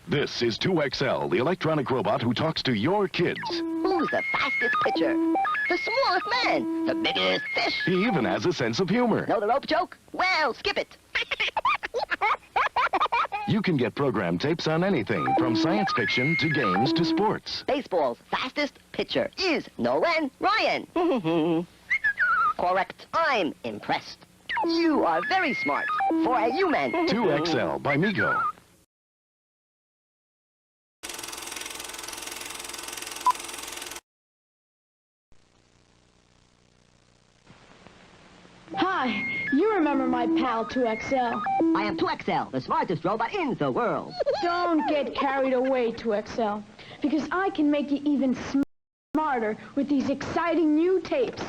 This is 2XL, the electronic robot who talks to your kids. Who's the fastest pitcher? The smallest man? The biggest fish? He even has a sense of humor. Know the rope joke? Well, skip it. You can get program tapes on anything, from science fiction to games to sports. Baseball's fastest pitcher is Nolan Ryan. Correct. I'm impressed. You are very smart for a human. 2XL by Mego. Hi, you remember my pal 2XL. I am 2XL, the smartest robot in the world. Don't get carried away, 2XL, because I can make you even smarter with these exciting new tapes.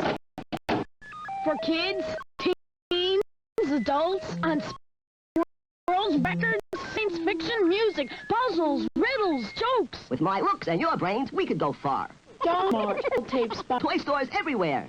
For kids, teens, adults, on squirrels, records, science fiction, music, puzzles, riddles, jokes. With my looks and your brains, we could go far. Don't tapes, but Toy stores everywhere.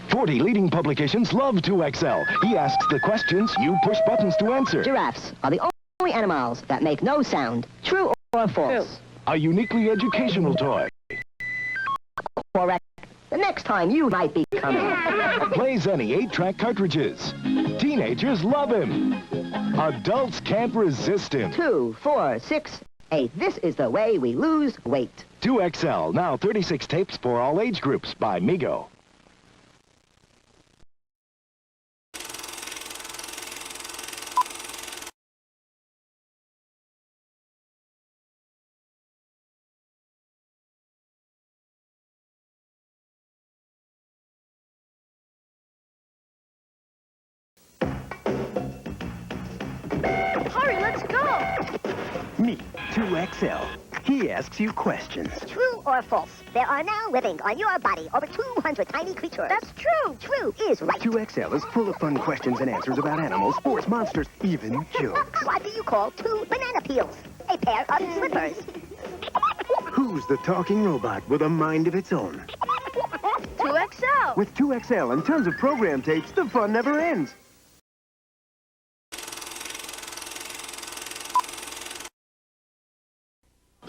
Forty leading publications love 2XL. He asks the questions, you push buttons to answer. Giraffes are the only animals that make no sound. True or false? A uniquely educational toy. Correct. The next time you might be coming. Plays any 8-track cartridges. Teenagers love him. Adults can't resist him. 2, 4, 6, 8. This is the way we lose weight. 2XL, now 36 tapes for all age groups by Mego. Hurry, let's go! Me, 2XL. He asks you questions. True or false? There are now living on your body over 200 tiny creatures. That's true. True is right. 2XL is full of fun questions and answers about animals, sports, monsters, even jokes. What do you call 2 banana peels? A pair of slippers. Who's the talking robot with a mind of its own? 2XL. With 2XL and tons of program tapes, the fun never ends.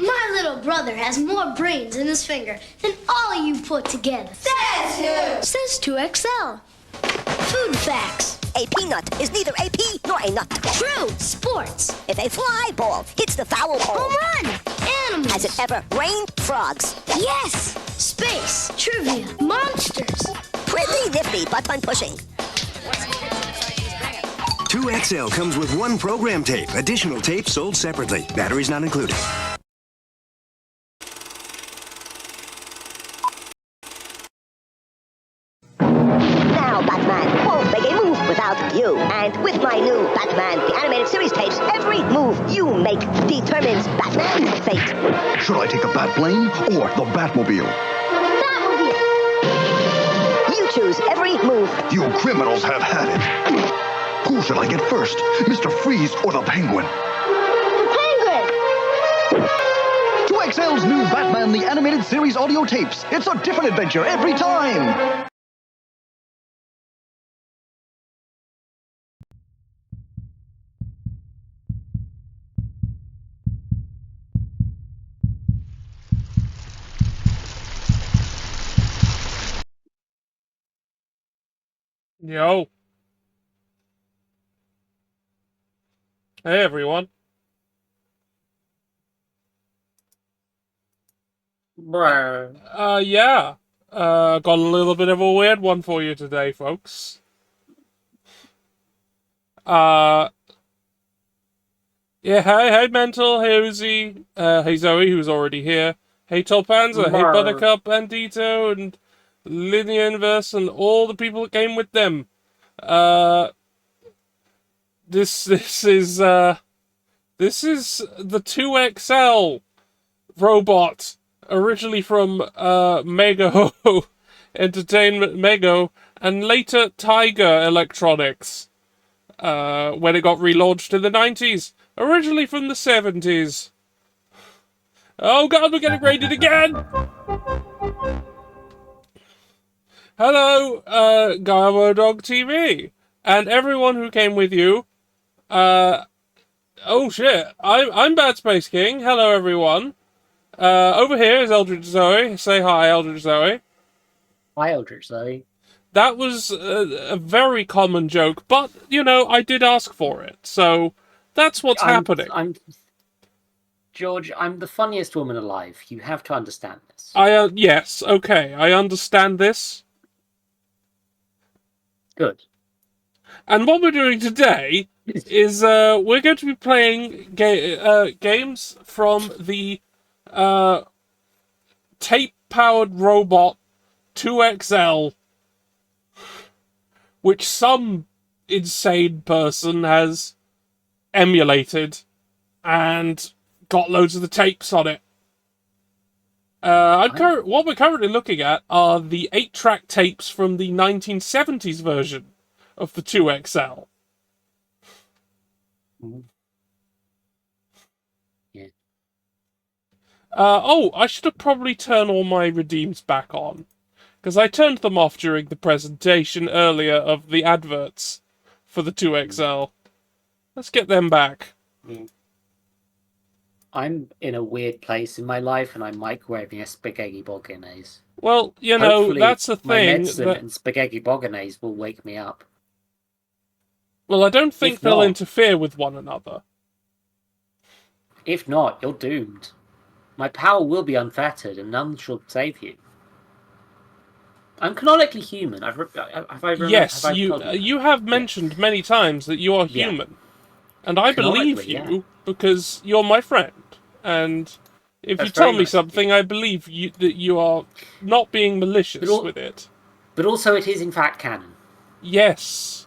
My little brother has more brains in his finger than all of you put together. Says who? Says 2XL. Food facts. A peanut is neither a pea nor a nut. True. Sports. If a fly ball hits the foul pole, Home run. Animals. has it ever rained frogs? Yes. Space. Trivia. Monsters. Pretty nifty button pushing. 2XL comes with one program tape. Additional tapes sold separately. Batteries not included. Now, Batman won't make a move without you. And with my new Batman, the animated series tapes, every move you make determines Batman's fate. Should I take a bat plane or the Batmobile? Batmobile. You choose every move. You criminals have had it. Who should I get first, Mr. Freeze or the Penguin? Penguin. 2XL's new Batman the Animated Series audio tapes. It's a different adventure every time. Yo. Hey everyone. Yeah. Got a little bit of a weird one for you today, folks. Yeah, hey Mental, hey Uzi, hey Zoe, who's already here. Hey Tolpanza, hey Buttercup, Bandito, and Linear Inverse, and all the people that came with them. This is the 2XL robot, originally from Mego Entertainment Mego, and later Tiger Electronics, when it got relaunched in the 90s, originally from the 70s. Oh god, we're getting raided again! Hello, Garbo Dog TV, and everyone who came with you. Oh shit, I'm BadSpaceKing. Hello, everyone. Over here is eldritchzoe. Say hi, eldritchzoe. Hi, eldritchzoe. That was a very common joke, but, you know, I did ask for it, so that's what's happening. George, I'm the funniest woman alive. You have to understand this. Yes, okay, I understand this. Good. And what we're doing today is we're going to be playing games from the tape-powered robot 2XL, which some insane person has emulated and got loads of the tapes on it. What we're currently looking at are the 8-track tapes from the 1970s version of the 2XL. Yeah. I should have probably turned all my redeems back on, because I turned them off during the presentation earlier of the adverts for the 2XL. Let's get them back. I'm in a weird place in my life, and I'm microwaving a spaghetti bolognese. Well, you know, Hopefully, that's the my thing. medicine and spaghetti bolognese will wake me up. Well, I don't think If they'll not- interfere with one another. If not, you're doomed. My power will be unfettered, and none shall save you. I'm canonically human. Yes, you have mentioned many times that you are Yeah. human. And I believe Canonically, you because you're my friend. And if That's you tell very me nice of something, I believe you that you are not being malicious with it. But also, it is in fact canon. Yes.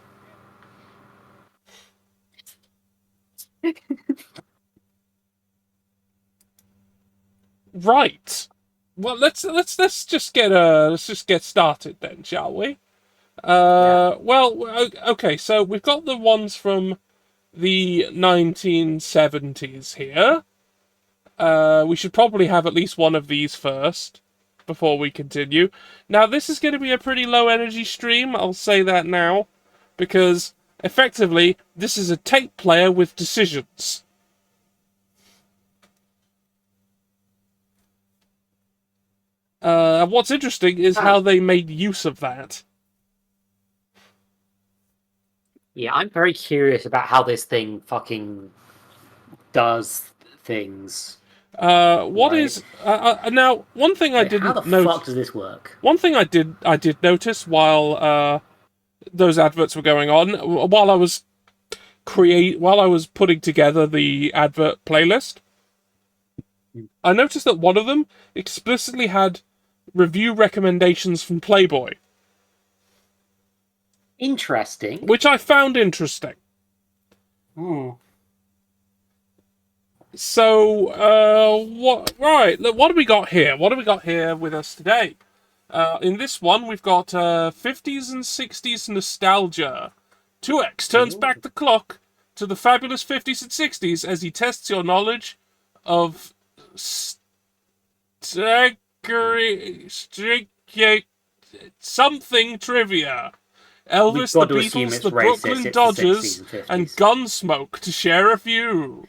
Right. Well, let's just get started then, shall we? Well, okay. So we've got the ones from the 1970s here. We should probably have at least one of these first before we continue. Now, this is going to be a pretty low energy stream. I'll say that now, because effectively this is a tape player with decisions. What's interesting is how they made use of that. Yeah, I'm very curious about how this thing fucking does things. Now, one thing I didn't How the notice. fuck does this work? One thing I did notice while those adverts were going on, while I was putting together the advert playlist, I noticed that one of them explicitly had review recommendations from Playboy. Interesting. Which I found interesting. So, what do we got here? What do we got here with us today? In this one, we've got 50s and 60s nostalgia. 2X turns back the clock to the fabulous 50s and 60s as he tests your knowledge of something trivia. Elvis, the Beatles, the Brooklyn Dodgers, and Gunsmoke to share a few.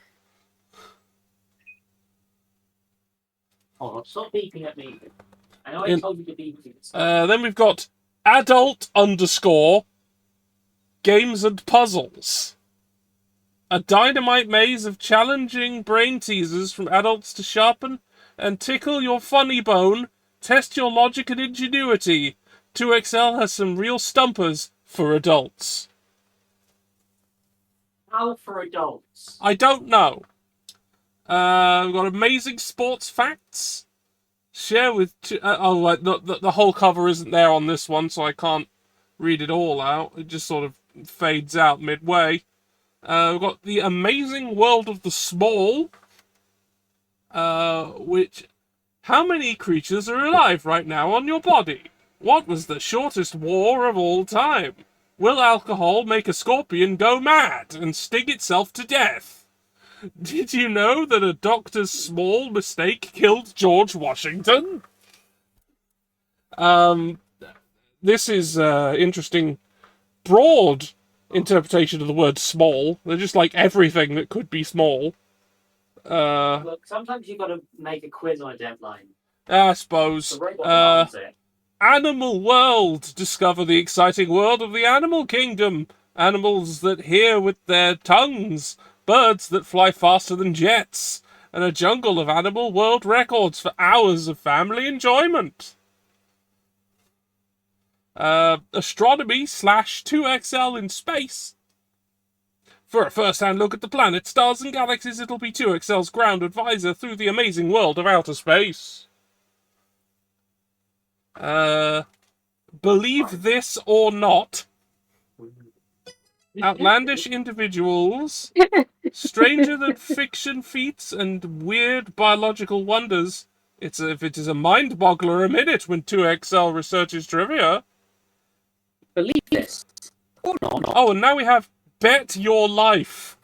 Oh, stop beeping at me. I know I told you to beep. Then we've got adult _ games and puzzles. A dynamite maze of challenging brain teasers from adults to sharpen and tickle your funny bone, test your logic and ingenuity. 2XL has some real stumpers for adults. How for adults? I don't know. We've got amazing sports facts. Share with... the whole cover isn't there on this one, so I can't read it all out. It just sort of fades out midway. We've got the amazing world of the small, which... How many creatures are alive right now on your body? What was the shortest war of all time? Will alcohol make a scorpion go mad and sting itself to death? Did you know that a doctor's small mistake killed George Washington? this is interesting, broad interpretation of the word small. They're just like everything that could be small. Look, sometimes you've got to make a quiz on a deadline. I suppose. The robot demands it. Animal World. Discover the exciting world of the animal kingdom. Animals that hear with their tongues. Birds that fly faster than jets. And a jungle of animal world records for hours of family enjoyment. Astronomy / 2XL in space. For a first-hand look at the planets, stars and galaxies, it'll be 2XL's ground advisor through the amazing world of outer space. Believe this or not. Outlandish individuals, stranger than fiction feats, and weird biological wonders. It is a mind-boggler a minute when 2XL researches trivia. Believe this or not. Oh, and now we have Bet Your Life.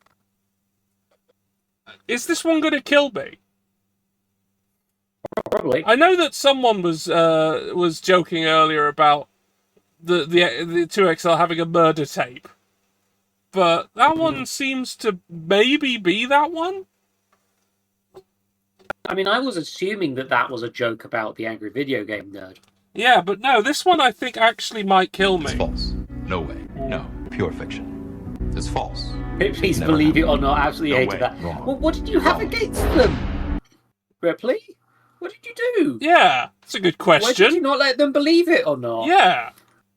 Is this one going to kill me? Probably. I know that someone was joking earlier about the 2XL having a murder tape, but that one seems to maybe be that one. I mean, I was assuming that was a joke about the angry video game nerd. Yeah, but no, this one I think actually might kill me. It's false. No way. No. Pure fiction. It's false. Please Never believe it happened. or not. I absolutely No hated way. that. Wrong. Well, what did you have Wrong. against them, Ripley? What did you do? Yeah, that's a good Why did you question. not let them believe it or not? Yeah.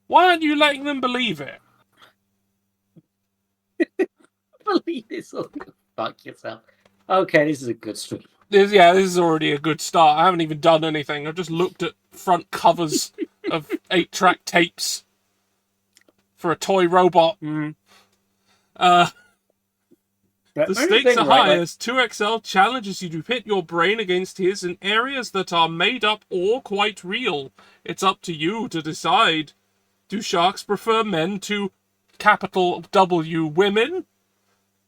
Why aren't you letting them believe it? Believe this or fuck yourself. Okay, this is a good stream. This is already a good start. I haven't even done anything. I've just looked at front covers of 8-track tapes for a toy robot. The stakes are high as 2XL challenges you to pit your brain against his in areas that are made up or quite real. It's up to you to decide. Do sharks prefer men to capital W women?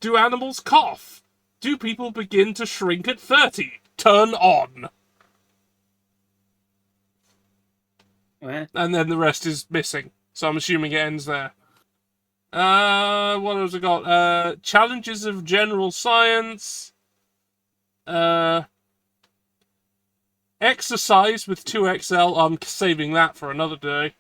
Do animals cough? Do people begin to shrink at 30? Turn on. And then the rest is missing. So I'm assuming it ends there. What else I got? Challenges of general science. Exercise with 2XL. I'm saving that for another day.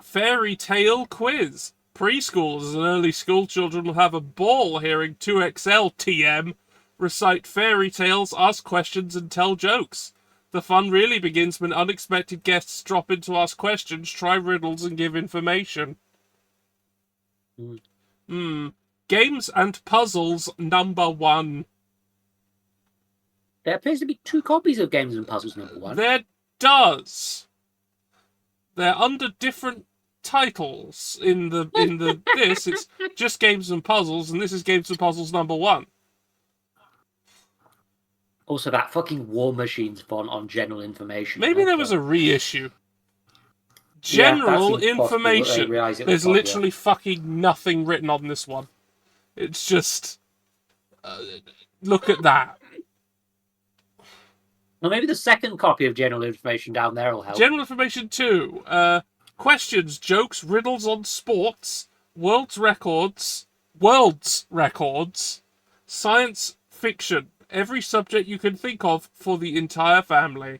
Fairy tale quiz. Preschoolers and early school children will have a ball hearing 2XL TM recite fairy tales, ask questions, and tell jokes. The fun really begins when unexpected guests drop in to ask questions, try riddles, and give information. Games and puzzles #1. There appears to be 2 copies of Games and Puzzles #1. There does. They're under different titles in the this. It's just Games and Puzzles, and this is Games and Puzzles #1. Also, that fucking War Machines font on general information. Maybe there was a reissue. General Yeah, information. There's There's literally fucking nothing written on this one. It's just... look at that. Well, maybe the second copy of general information down there will help. General information 2. Questions, jokes, riddles on sports, world's records, science fiction. Every subject you can think of for the entire family.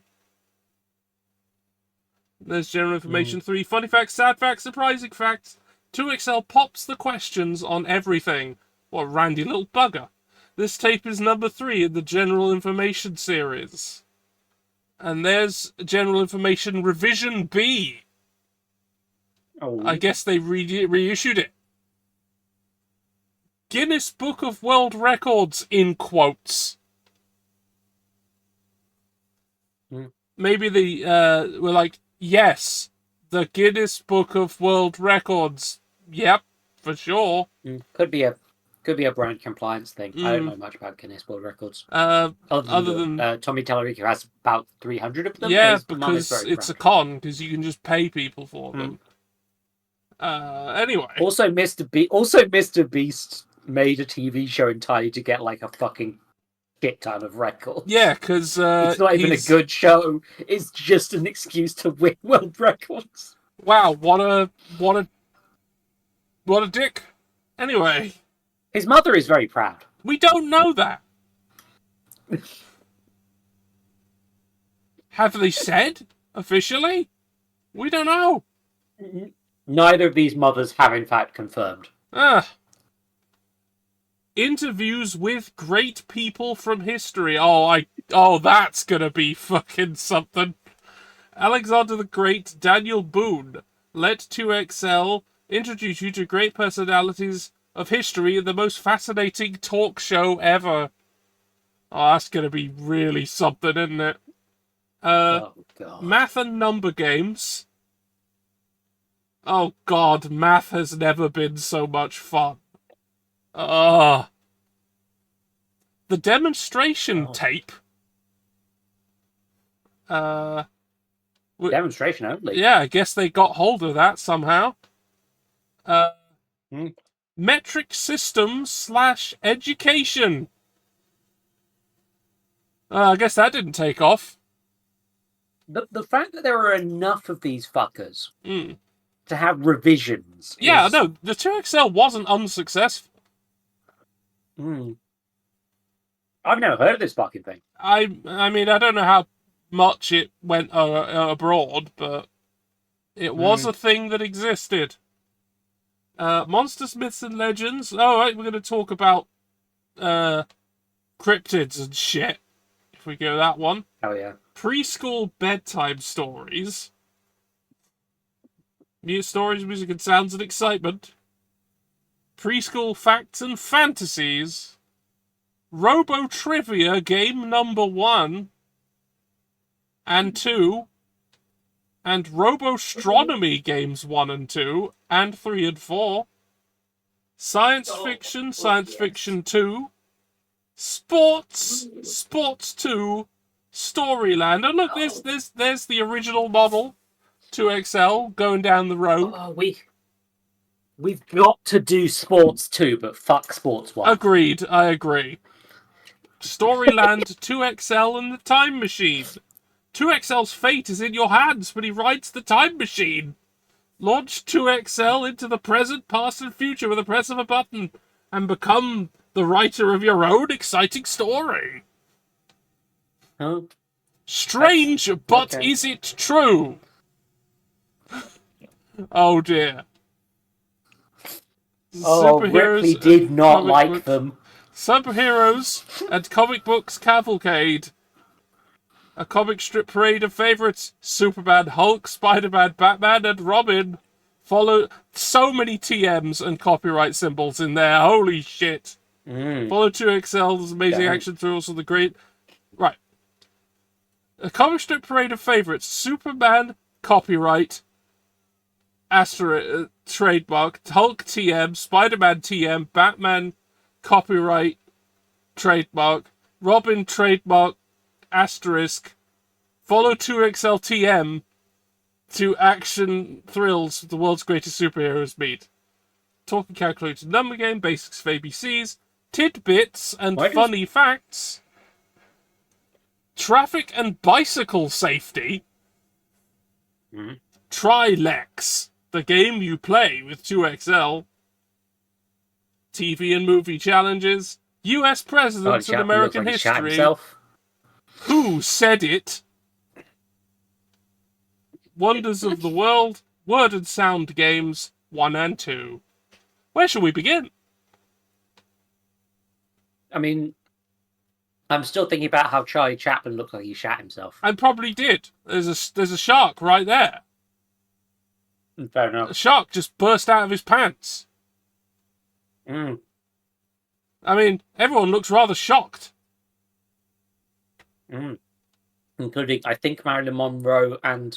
There's general information 3. Funny facts, sad facts, surprising facts. 2XL pops the questions on everything. What a randy little bugger. This tape is number 3 in the general information series. And there's general information revision B. Oh. I guess they reissued it. Guinness Book of World Records, in quotes. Maybe they were like, yes, the Guinness Book of World Records. Yep, for sure. Could be a brand compliance thing. I don't know much about Guinness World Records. Other than Tommy Tallarico has about 300 of them. Yeah, His mum is because very it's a proud. con, because you can just pay people for them. Anyway. Also, Mr. Beast made a TV show entirely to get like a fucking shit ton of records. Yeah, because it's not even a good show. It's just an excuse to win world records. Wow, what a dick. Anyway, his mother is very proud. We don't know that. Have they said officially? We don't know. Neither of these mothers have in fact confirmed. Interviews with great people from history. Oh, that's gonna be fucking something. Alexander the Great, Daniel Boone, let 2XL introduce you to great personalities of history in the most fascinating talk show ever. Oh, that's gonna be really something, isn't it? Oh, God. Math and number games. Oh, God, math has never been so much fun. The demonstration tape. Demonstration only? Yeah, I guess they got hold of that somehow. Metric systems / education. I guess that didn't take off. The fact that there are enough of these fuckers to have revisions. Yeah, no, the 2XL wasn't unsuccessful. I've never heard of this fucking thing. I mean, I don't know how much it went abroad, but it was a thing that existed. Monsters, Myths, and Legends. Oh, right, we're going to talk about cryptids and shit, if we go that one. Oh, yeah. Preschool bedtime stories. Stories, music, and sounds and excitement. Preschool facts and fantasies. Robo Trivia game number 1 and 2. And Robo-Astronomy games 1 and 2. And 3 and 4. Science Fiction, Science Fiction 2. Sports 2. Storyland. Oh, look, there's the original model. 2XL going down the road. Oh, we've got to do Sports 2, but fuck Sports 1. Agreed, I agree. Storyland, 2XL, and the Time Machine. 2XL's fate is in your hands when he rides the Time Machine. Launch 2XL into the present, past, and future with a press of a button, and become the writer of your own exciting story. Huh? Strange, but okay. Is it true? Oh dear. Oh, Ripley did not like them. Superheroes and comic books cavalcade. A comic strip parade of favourites. Superman, Hulk, Spider-Man, Batman, and Robin. Follow so many TMs and copyright symbols in there. Holy shit. Follow 2XL's amazing action thrills of the great... Right. A comic strip parade of favourites. Superman, copyright, trademark, Hulk TM, Spider-Man TM, Batman, copyright, trademark, Robin, trademark, asterisk, follow 2XL TM to action thrills the world's greatest superheroes meet. Talking calculated number game, basics for ABCs, tidbits and funny facts, traffic and bicycle safety, Trilex, the game you play with 2XL, TV and movie challenges, US presidents in American history, Who Said It, Wonders of the World, Word and Sound games 1 and 2. Where shall we begin? I mean, I'm still thinking about how Charlie Chaplin looked like he shat himself. And probably did. There's a shark right there. Fair enough. A shark just burst out of his pants. I mean, everyone looks rather shocked. Including, I think, Marilyn Monroe and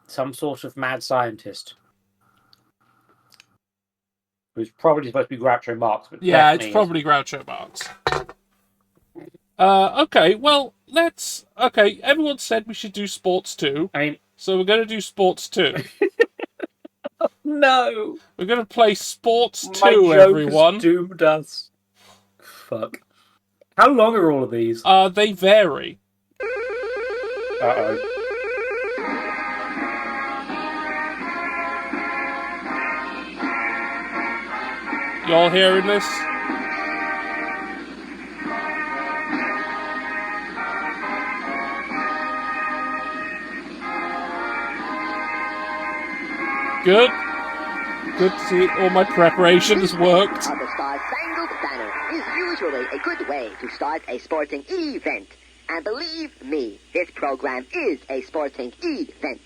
some sort of mad scientist. Who's probably supposed to be Groucho Marx. But yeah, it's probably Groucho Marx. Okay, well, let's... Okay, everyone said we should do Sports 2. I mean... So we're going to do Sports 2. No! We're going to play Sports 2, everyone. Has doomed us. Fuck. How long are all of these? They vary. Uh-oh. Y'all hearing this? Good. Good to see all my preparation has worked. Of the Star-Spangled Banner is usually a good way to start a sporting event. And believe me, this program is a sporting event.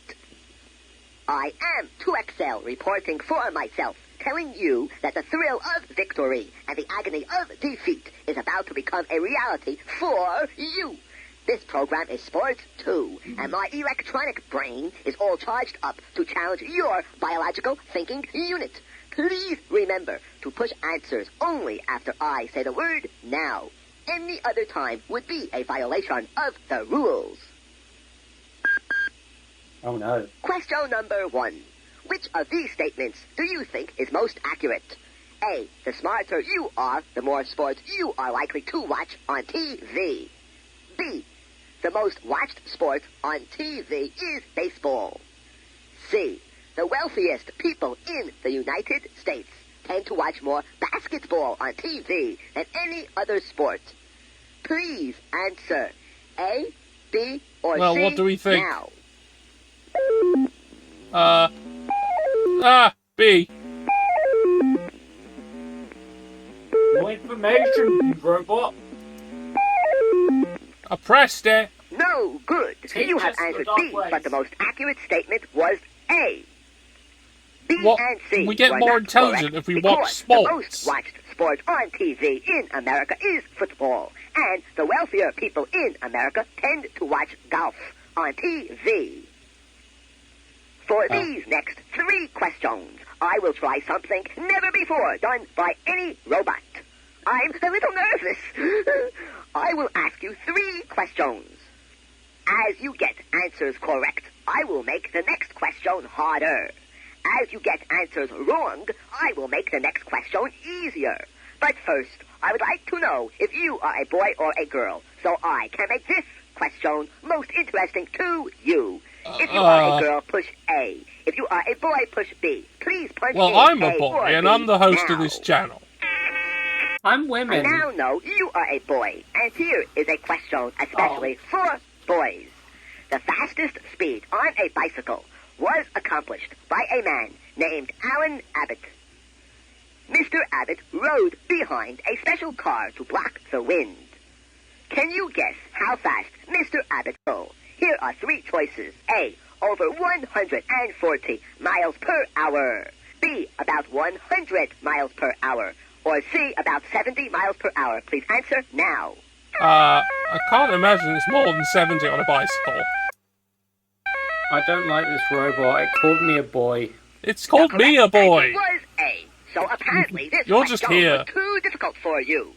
I am 2XL reporting for myself, telling you that the thrill of victory and the agony of defeat is about to become a reality for you. This program is sports too, and my electronic brain is all charged up to challenge your biological thinking unit. Please remember to push answers only after I say the word now. Any other time would be a violation of the rules. Oh no. Question number 1. Which of these statements do you think is most accurate? A. The smarter you are, the more sports you are likely to watch on TV. B. The most watched sport on TV is baseball. C. The wealthiest people in the United States tend to watch more basketball on TV than any other sport. Please answer A, B, or Well, C what do we think? now. B. More information, you robot. I pressed it. No good. Teach You have us the answered dark B, ways. but the most accurate statement was A. B What? and C We get were more not intelligent correct if we because watch the sports. most watched sport on TV in America is football, and the wealthier people in America tend to watch golf on TV. For these next 3 questions, I will try something never before done by any robot. I'm a little nervous. I will ask you 3 questions. As you get answers correct, I will make the next question harder. As you get answers wrong, I will make the next question easier. But first, I would like to know if you are a boy or a girl, so I can make this question most interesting to you. If you are a girl, push A. If you are a boy, push B. Please punch Well, in I'm A a boy, or and B I'm the host now. of this channel. I'm I women. now know you are a boy, and here is a question especially for boys. The fastest speed on a bicycle was accomplished by a man named Alan Abbott. Mr. Abbott rode behind a special car to block the wind. Can you guess how fast Mr. Abbott go? Here are 3 choices. A, over 140 miles per hour. B, about 100 miles per hour. Or C, about 70 miles per hour. Please answer now. I can't imagine it's more than 70 on a bicycle. I don't like this robot. It called me a boy. It's called me a boy. Answer was A. So apparently this You're question just here. was too difficult for you.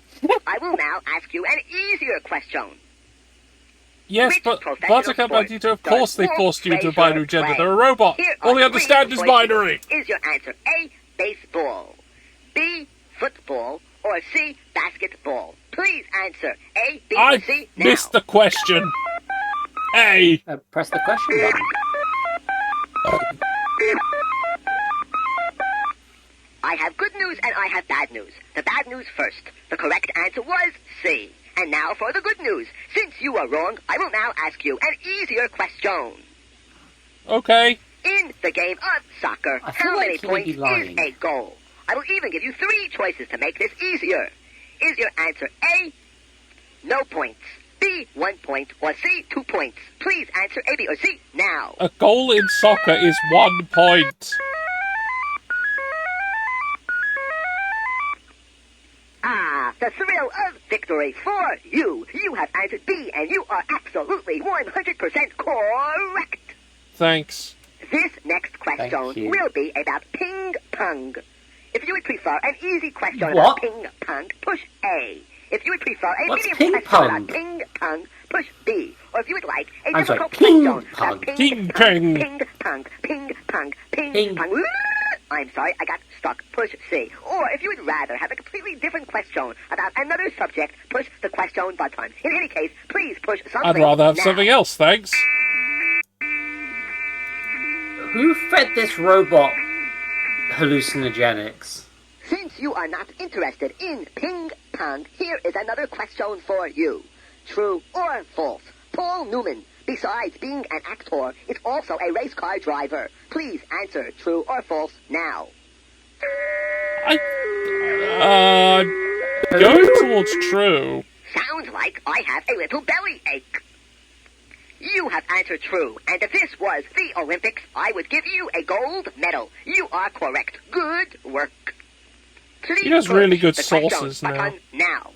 I will now ask you an easier question. Yes, Which but professional Buttercup sport Editor, of does course they Wolf forced you to Racer binary gender. play? They're a robot. Here are All they 3 understand is choices. binary. Is your answer A, baseball, B, football, or C, basketball? Please answer A, B, or I C now. missed the question. A. Press the question button. I have good news and I have bad news. The bad news first. The correct answer was C. And now for the good news. Since you are wrong, I will now ask you an easier question. Okay. In the game of soccer, I feel how like many you may be points lying. is a goal? I will even give you 3 choices to make this easier. Is your answer A, no points, B, 1 point, or C, 2 points? Please answer A, B, or C now. A goal in soccer is 1 point. Ah, the thrill of victory for you. You have answered B, and you are absolutely 100% correct. Thanks. This next question Thank you. will be about ping pong. If you would prefer an easy question What? about ping pong, push A. If you would prefer a What's medium ping question pong? about ping pong, push B. Or if you would like a I'm sorry, difficult ping question pong. about Ping pong. ping pong, ping pong, ping Ping. pong. I'm sorry, I got stuck. Push C. Or if you would rather have a completely different question about another subject, push the question button. In any case, please push something. I'd rather have now. something else, thanks. Who fed this robot hallucinogenics? Since you are not interested in ping pong, here is another question for you. True or false? Paul Newman, besides being an actor, is also a race car driver. Please answer true or false now. Going towards true. Sounds like I have a little belly ache. You have answered true, and if this was the Olympics, I would give you a gold medal. You are correct. Good work. Please He has push really good the question sauces now. button now.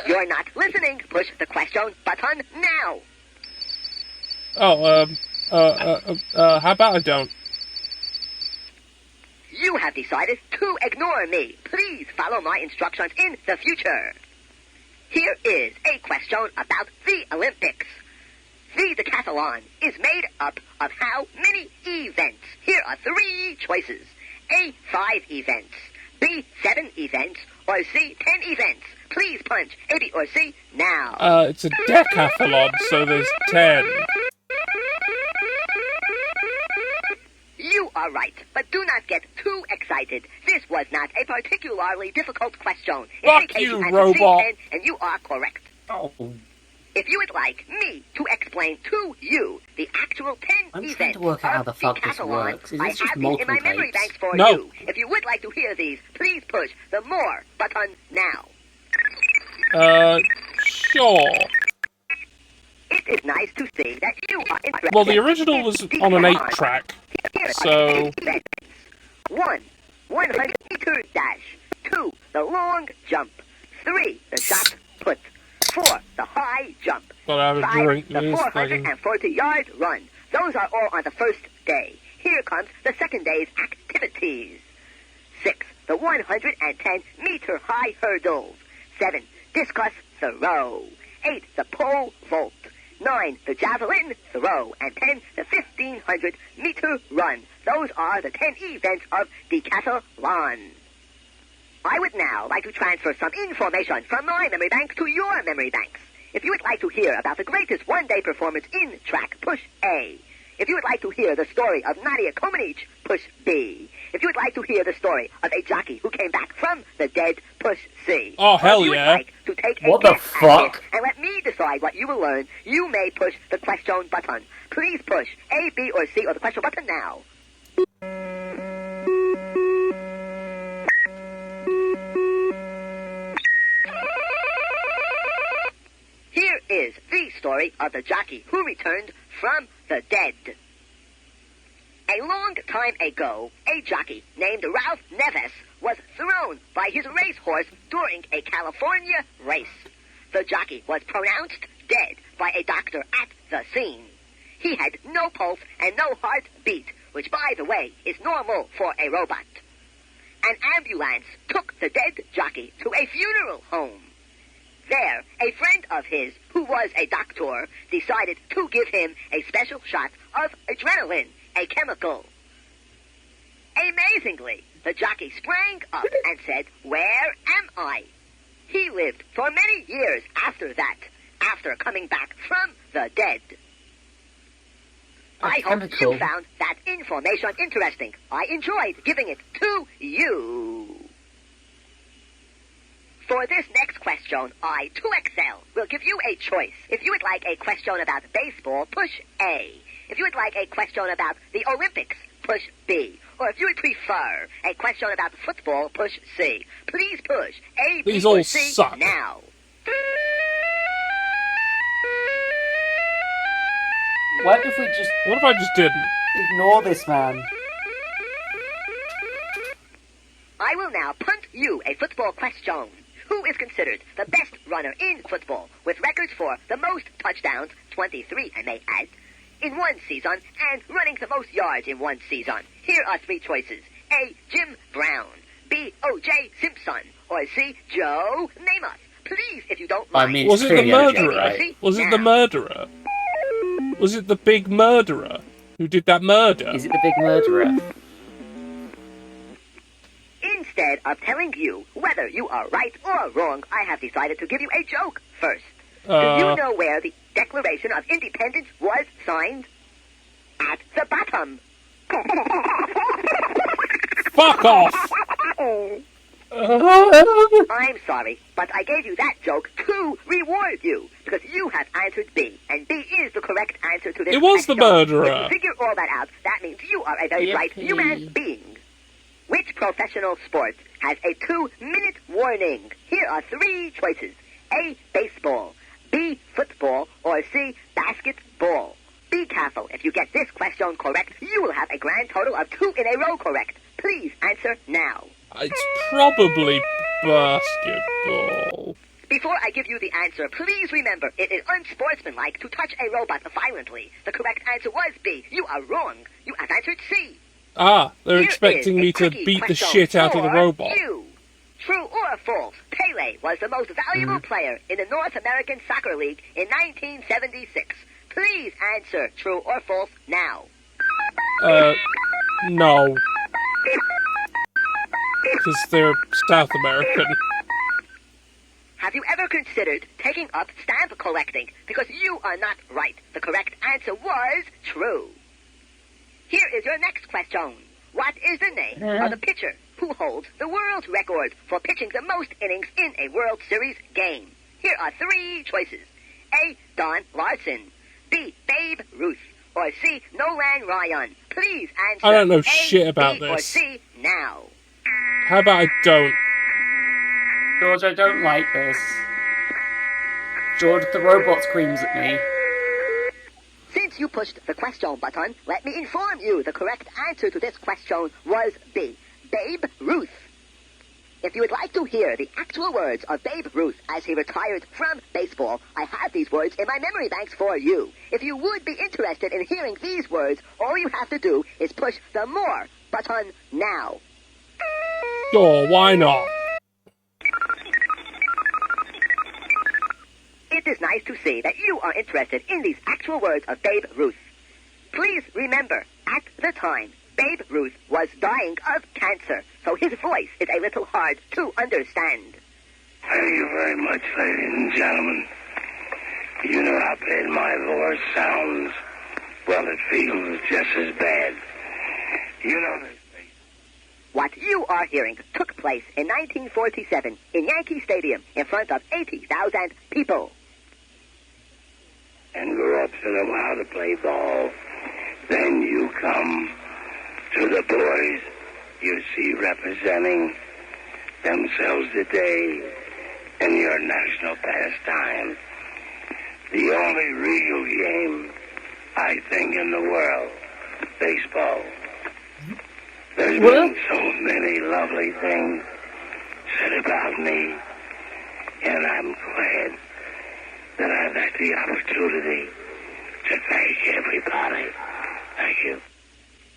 You're not listening. Push the question button now. How about I don't? You have decided to ignore me. Please follow my instructions in the future. Here is a question about the Olympics. The decathlon is made up of how many events? Here are 3 choices. A, 5 events. B, 7 events. Or C, 10 events. Please punch A, B, or C now. It's a decathlon, so there's 10. You are right, but do not get too excited. This was not a particularly difficult question. In any Fuck case, you, answered robot. C10, and you are correct. Oh, If you would like me to explain to you the actual 10 I'm events trying to work out how of the fuck this decathlon, works. Is I this just have these in multiple my memory tapes? banks for No. you. If you would like to hear these, please push the more button now. Sure. It is nice to see that you are interested. Well, the original was on an 8-track, Here are so... 10 events. 1, 100-meter dash. 2, the long jump. 3, the shot put. 4, the high jump. Gotta have a 5, drink. the This fucking... 440-yard run. Those are all on the first day. Here comes the second day's activities. 6, the 110-meter high hurdles. 7, discus throw. 8, the pole vault. 9, the javelin throw. And 10, the 1,500-meter run. Those are the 10 events of decathlon. I would now like to transfer some information from my memory bank to your memory banks. If you would like to hear about the greatest one-day performance in track, push A. If you would like to hear the story of Nadia Comaneci, push B. If you would like to hear the story of a jockey who came back from the dead, push C. Oh, hell if you yeah. would like to take a What the guess at fuck? this and let me decide what you will learn, you may push the question button. Please push A, B, or C, or the question button now. Here is the story of the jockey who returned from the dead. A long time ago, a jockey named Ralph Neves was thrown by his racehorse during a California race. The jockey was pronounced dead by a doctor at the scene. He had no pulse and no heartbeat, which, by the way, is normal for a robot. An ambulance took the dead jockey to a funeral home. There, a friend of his, who was a doctor, decided to give him a special shot of adrenaline, a chemical. Amazingly, the jockey sprang up and said, "Where am I?" He lived for many years after that, after coming back from the dead. I hope you found that information interesting. I enjoyed giving it to you. For this next question, I, 2XL, will give you a choice. If you would like a question about baseball, push A. If you would like a question about the Olympics, push B. Or if you would prefer a question about football, push C. Please push A, B, These or all C suck. now. What if we just... What if I just didn't? Ignore this man. I will now punt you a football question. Who is considered the best runner in football, with records for the most touchdowns, 23 I may add, in one season, and running the most yards in one season? Here are 3 choices. A, Jim Brown. B, O.J. Simpson. Or C, Joe Namath. Please, if you don't mind. Was it the murderer? Was it the murderer? Was it the big murderer who did that murder? Is it the big murderer? Instead of telling you whether you are right or wrong, I have decided to give you a joke first. Do you know where the Declaration of Independence was signed? At the bottom. Fuck off! I'm sorry, but I gave you that joke to reward you, because you have answered B, and B is the correct answer to this It was the question. murderer. If you figure all that out, that means you are a very bright human being. Which professional sport has a 2-minute warning? Here are 3 choices. A, baseball. B, football. Or C, basketball. Be careful. If you get this question correct, you will have a grand total of 2 in a row correct. Please answer now. It's probably basketball. Before I give you the answer, please remember, it is unsportsmanlike to touch a robot violently. The correct answer was B. You are wrong. You have answered C. Ah, they're Here expecting is me a to tricky beat the question shit out of the for robot. you. True or false? Pele was the most valuable player in the North American Soccer League in 1976. Please answer true or false now. No. Because they're South American. Have you ever considered taking up stamp collecting? Because you are not right. The correct answer was true. Here is your next question. What is the name of the pitcher who holds the world record for pitching the most innings in a World Series game? Here are 3 choices. A, Don Larson. B, Babe Ruth. Or C, Nolan Ryan. Please answer. I don't know A, shit about B, or this. C now. How about I don't? George, I don't like this. George, the robot screams at me. Since you pushed the question button, let me inform you the correct answer to this question was B, Babe Ruth. If you would like to hear the actual words of Babe Ruth as he retired from baseball, I have these words in my memory banks for you. If you would be interested in hearing these words, all you have to do is push the More button now. Sure, why not? It is nice to see that you are interested in these actual words of Babe Ruth. Please remember, at the time, Babe Ruth was dying of cancer, so his voice is a little hard to understand. Thank you very much, ladies and gentlemen. You know how bad my voice sounds. Well, it feels just as bad. You know this. What you are hearing took place in 1947 in Yankee Stadium in front of 80,000 people. And grew up to know how to play ball. Then you come to the boys you see representing themselves today in your national pastime. The only real game, I think, in the world, baseball. There's been so many lovely things said about me, and I'm glad that I've had the opportunity to thank everybody. Thank you.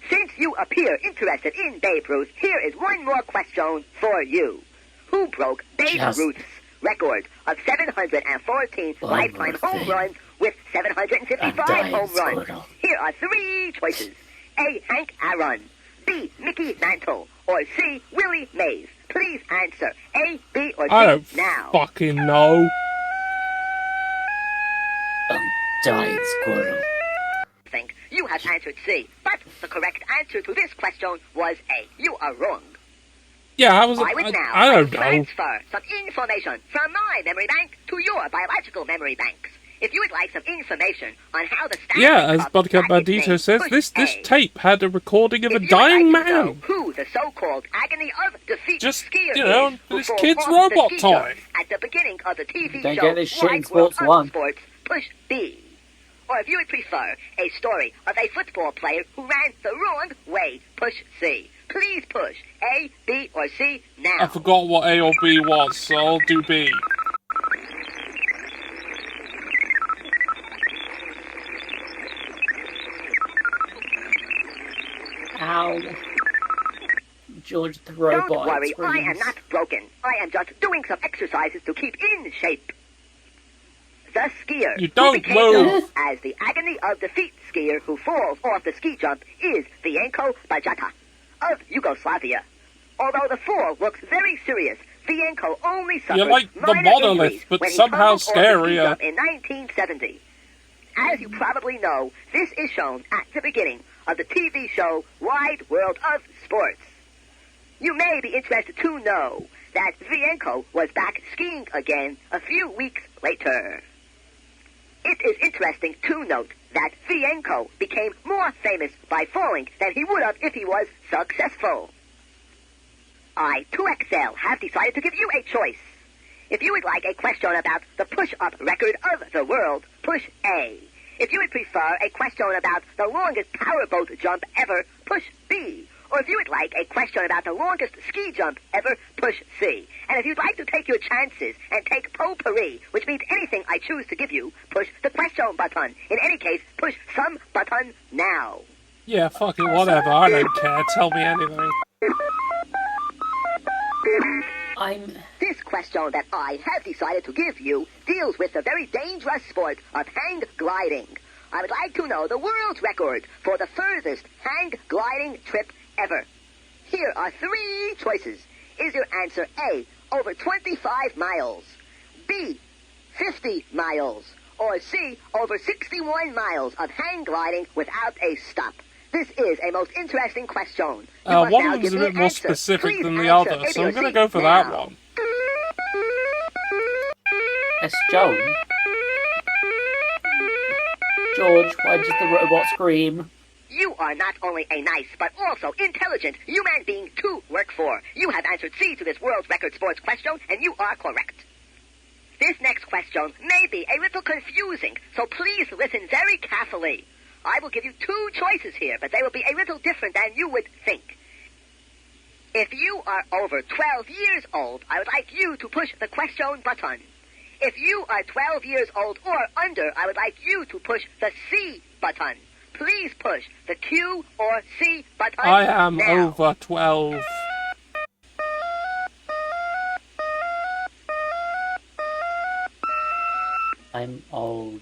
Since you appear interested in Babe Ruth, here is one more question for you. Who broke Babe Ruth's record of 714 lifetime home runs with 755 home runs? Here are 3 choices. A, Hank Aaron. B, Mickey Mantle. Or C, Willie Mays. Please answer A, B, or C I don't now. fucking know. Died squirrel. Think you have answered C, but the correct answer to this question was A. You are wrong. Yeah, I was. I would now I don't know. transfer some information from my memory bank to your biological memory banks. If you would like some information on how the as Buttercup Bandito says, this tape had a recording of a dying man. Who the so-called agony of defeat skier is who this falls kid's off robot the ski jump toy. At the beginning of the TV Don't show, get this shit in Wide World Sports of 1. Sports, push B. Or if you would prefer a story of a football player who ran the wrong way, push C. Please push A, B, or C now. I forgot what A or B was, so I'll do B. Ow. George the robot. Don't worry, I am screams. not broken. I am just doing some exercises to keep in shape. the skier You who don't became move. known as the agony of defeat skier who falls off the ski jump is Vienko Bajata of Yugoslavia. Although the fall looks very serious, Vienko only suffered You're like the minor monolith, injuries but when he somehow tumbled off the ski scarier. jump in 1970. As you probably know, this is shown at the beginning of the TV show Wide World of Sports. You may be interested to know that Vienko was back skiing again a few weeks later. It is interesting to note that Vienko became more famous by falling than he would have if he was successful. I, 2XL, have decided to give you a choice. If you would like a question about the push-up record of the world, push A. If you would prefer a question about the longest powerboat jump ever, push B. Or if you would like a question about the longest ski jump ever, push C. And if you'd like to take your chances and take potpourri, which means anything I choose to give you, push the question button. In any case, push some button now. Yeah, fuck it, whatever. I don't care. Tell me anything. This question that I have decided to give you deals with the very dangerous sport of hang gliding. I would like to know the world record for the furthest hang gliding trip ever. Here are 3 choices. Is your answer A, over 25 miles, B, 50 miles, or C, over 61 miles of hang gliding without a stop? This is a most interesting question. One of them's a bit more specific than the other, so I'm going to go for that one. It's Joan. George, why did the robot scream? You are not only a nice, but also intelligent human being to work for. You have answered C to this world record sports question, and you are correct. This next question may be a little confusing, so please listen very carefully. I will give you 2 choices here, but they will be a little different than you would think. If you are over 12 years old, I would like you to push the question button. If you are 12 years old or under, I would like you to push the C button. Please push the Q or C button I am now. over 12. I'm old.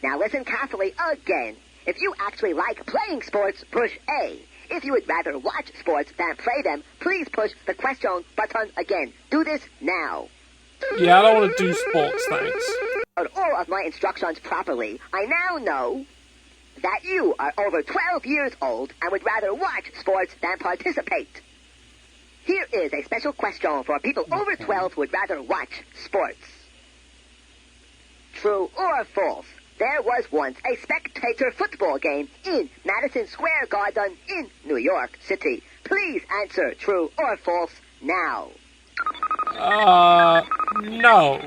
Now listen carefully again. If you actually like playing sports, push A. If you would rather watch sports than play them, please push the question button again. Do this now. Yeah, I don't want to do sports, thanks. All of my instructions properly, I now know that you are over 12 years old and would rather watch sports than participate. Here is a special question for people over 12 who would rather watch sports. True or false? There was once a spectator football game in Madison Square Garden in New York City. Please answer true or false now. No.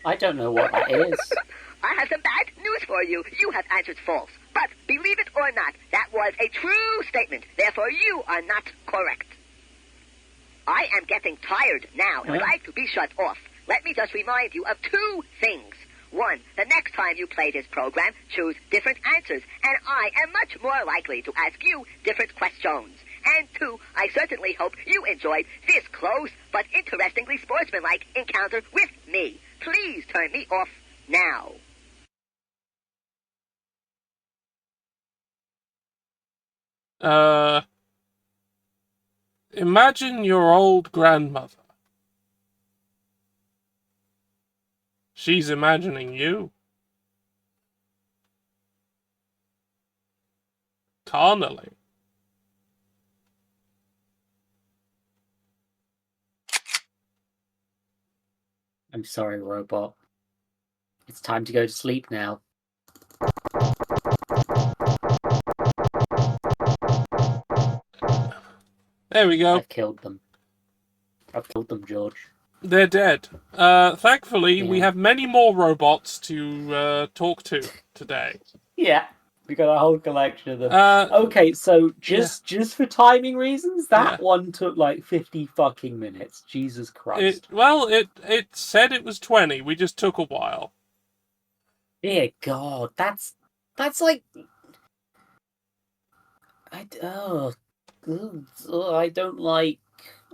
I don't know what that is. I have some bad news for you. You have answered false. But believe it or not, that was a true statement. Therefore, you are not correct. I am getting tired now and would like to be shut off. Let me just remind you of 2 things. 1, the next time you play this program, choose different answers, and I am much more likely to ask you different questions. And 2, I certainly hope you enjoyed this close but interestingly sportsmanlike encounter with me. Please turn me off now. Imagine your old grandmother. She's imagining you. Carnally. I'm sorry, robot. It's time to go to sleep now. There we go. I've killed them. I've killed them, George. They're dead. Thankfully, we have many more robots to talk to today. Yeah, we got a whole collection of them. Okay, so just for timing reasons, that one took like 50 fucking minutes. Jesus Christ. It said it was 20. We just took a while. Dear God, that's like I don't like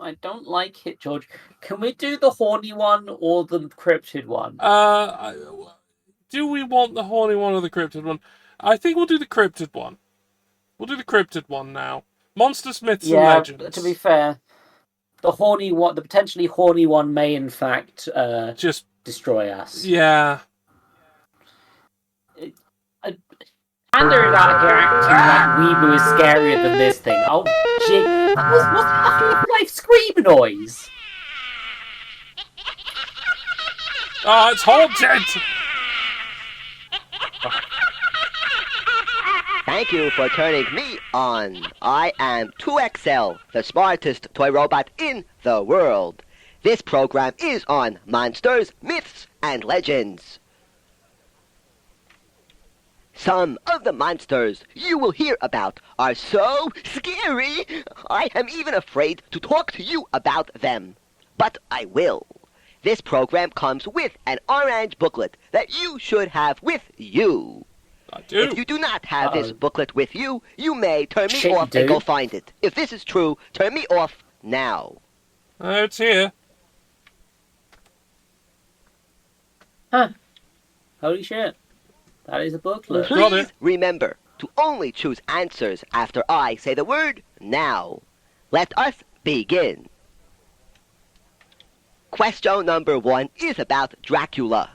I don't like it, George. Can we do the horny one or the cryptid one? Do we want the horny one or the cryptid one? I think we'll do the cryptid one. We'll do the cryptid one now. Monsters, myths, and legends. To be fair, the horny one, the potentially horny one, may in fact just destroy us. Yeah. Panda is out here acting like Weebu is scarier than this thing. Oh, gee. What's that Half-Life scream noise? Oh, it's haunted! Thank you for turning me on. I am 2XL, the smartest toy robot in the world. This program is on monsters, myths, and legends. Some of the monsters you will hear about are so scary, I am even afraid to talk to you about them. But I will. This program comes with an orange booklet that you should have with you. I do. If you do not have this booklet with you, you may turn me off and go find it. If this is true, turn me off now. It's here. Huh. Holy shit. That is a booklet. Please remember to only choose answers after I say the word now. Let us begin. Question number 1 is about Dracula.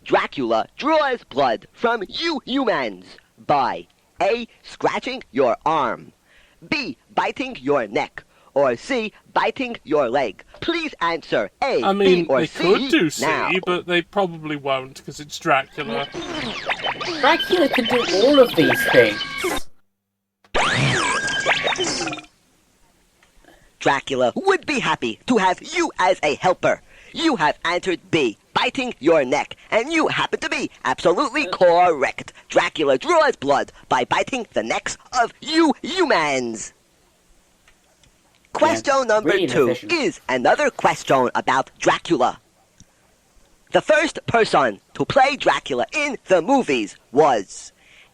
Dracula draws blood from you humans by A. Scratching your arm, B. Biting your neck, or C. Biting your leg. Please answer A, I mean, B, or they C could do C, now. but they probably won't, because it's Dracula. Dracula can do all of these things. Dracula would be happy to have you as a helper. You have answered B, biting your neck, and you happen to be absolutely correct. Dracula draws blood by biting the necks of you humans. Question number really 2 inefficient. is another question about Dracula. The first person to play Dracula in the movies was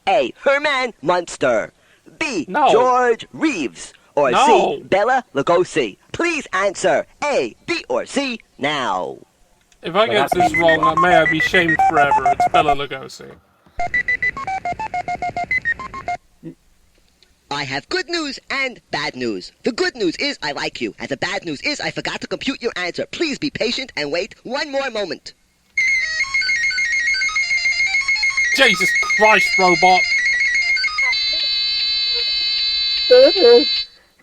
A. Herman Munster, B. George Reeves, or C. Bela Lugosi. Please answer A, B, or C now. If I get this wrong, may I be shamed forever. It's Bela Lugosi. I have good news and bad news. The good news is I like you, and the bad news is I forgot to compute your answer. Please be patient and wait one more moment. Jesus Christ, robot!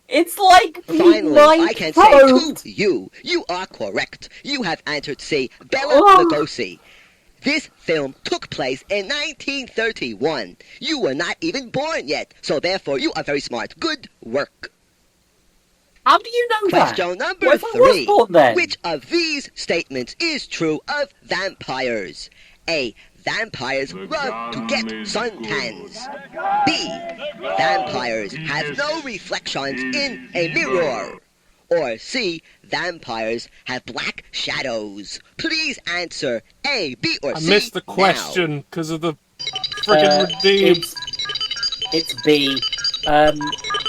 It's like Finally, I can say to you, you are correct. You have answered C, Bela Lugosi. This film took place in 1931. You were not even born yet, so therefore you are very smart. Good work. How do you know Question that? number 3. Which of these statements is true of vampires? A. Vampires love to get suntans. B. Vampires have no reflections in a mirror. Or C. Vampires have black shadows. Please answer A, B, or C. I missed the question because of the friggin' redeem. It's B.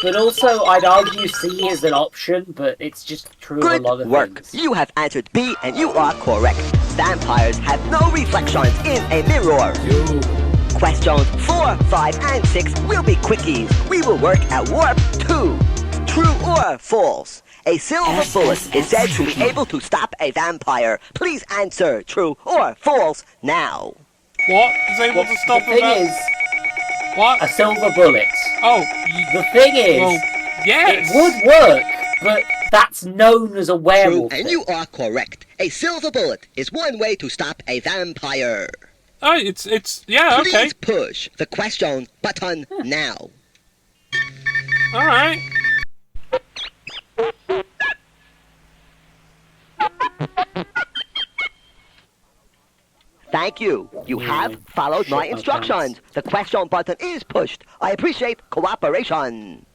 But also, I'd argue C is an option, but it's just true of a lot of work. things. You have answered B, and you are correct. Vampires have no reflections in a mirror. Questions 4, 5, and 6 will be quickies. We will work at warp 2. True or false? A silver bullet is said to be able to stop a vampire. Please answer true or false now. What is able to stop a vampire? What? A silver bullet. Oh. The thing is, well, yes. it would work, but that's known as a werewolf. True, and you are correct. A silver bullet is one way to stop a vampire. Oh, it's yeah, okay. Please push the question button now. All right. Thank you. You have followed my instructions. The question button is pushed. I appreciate cooperation.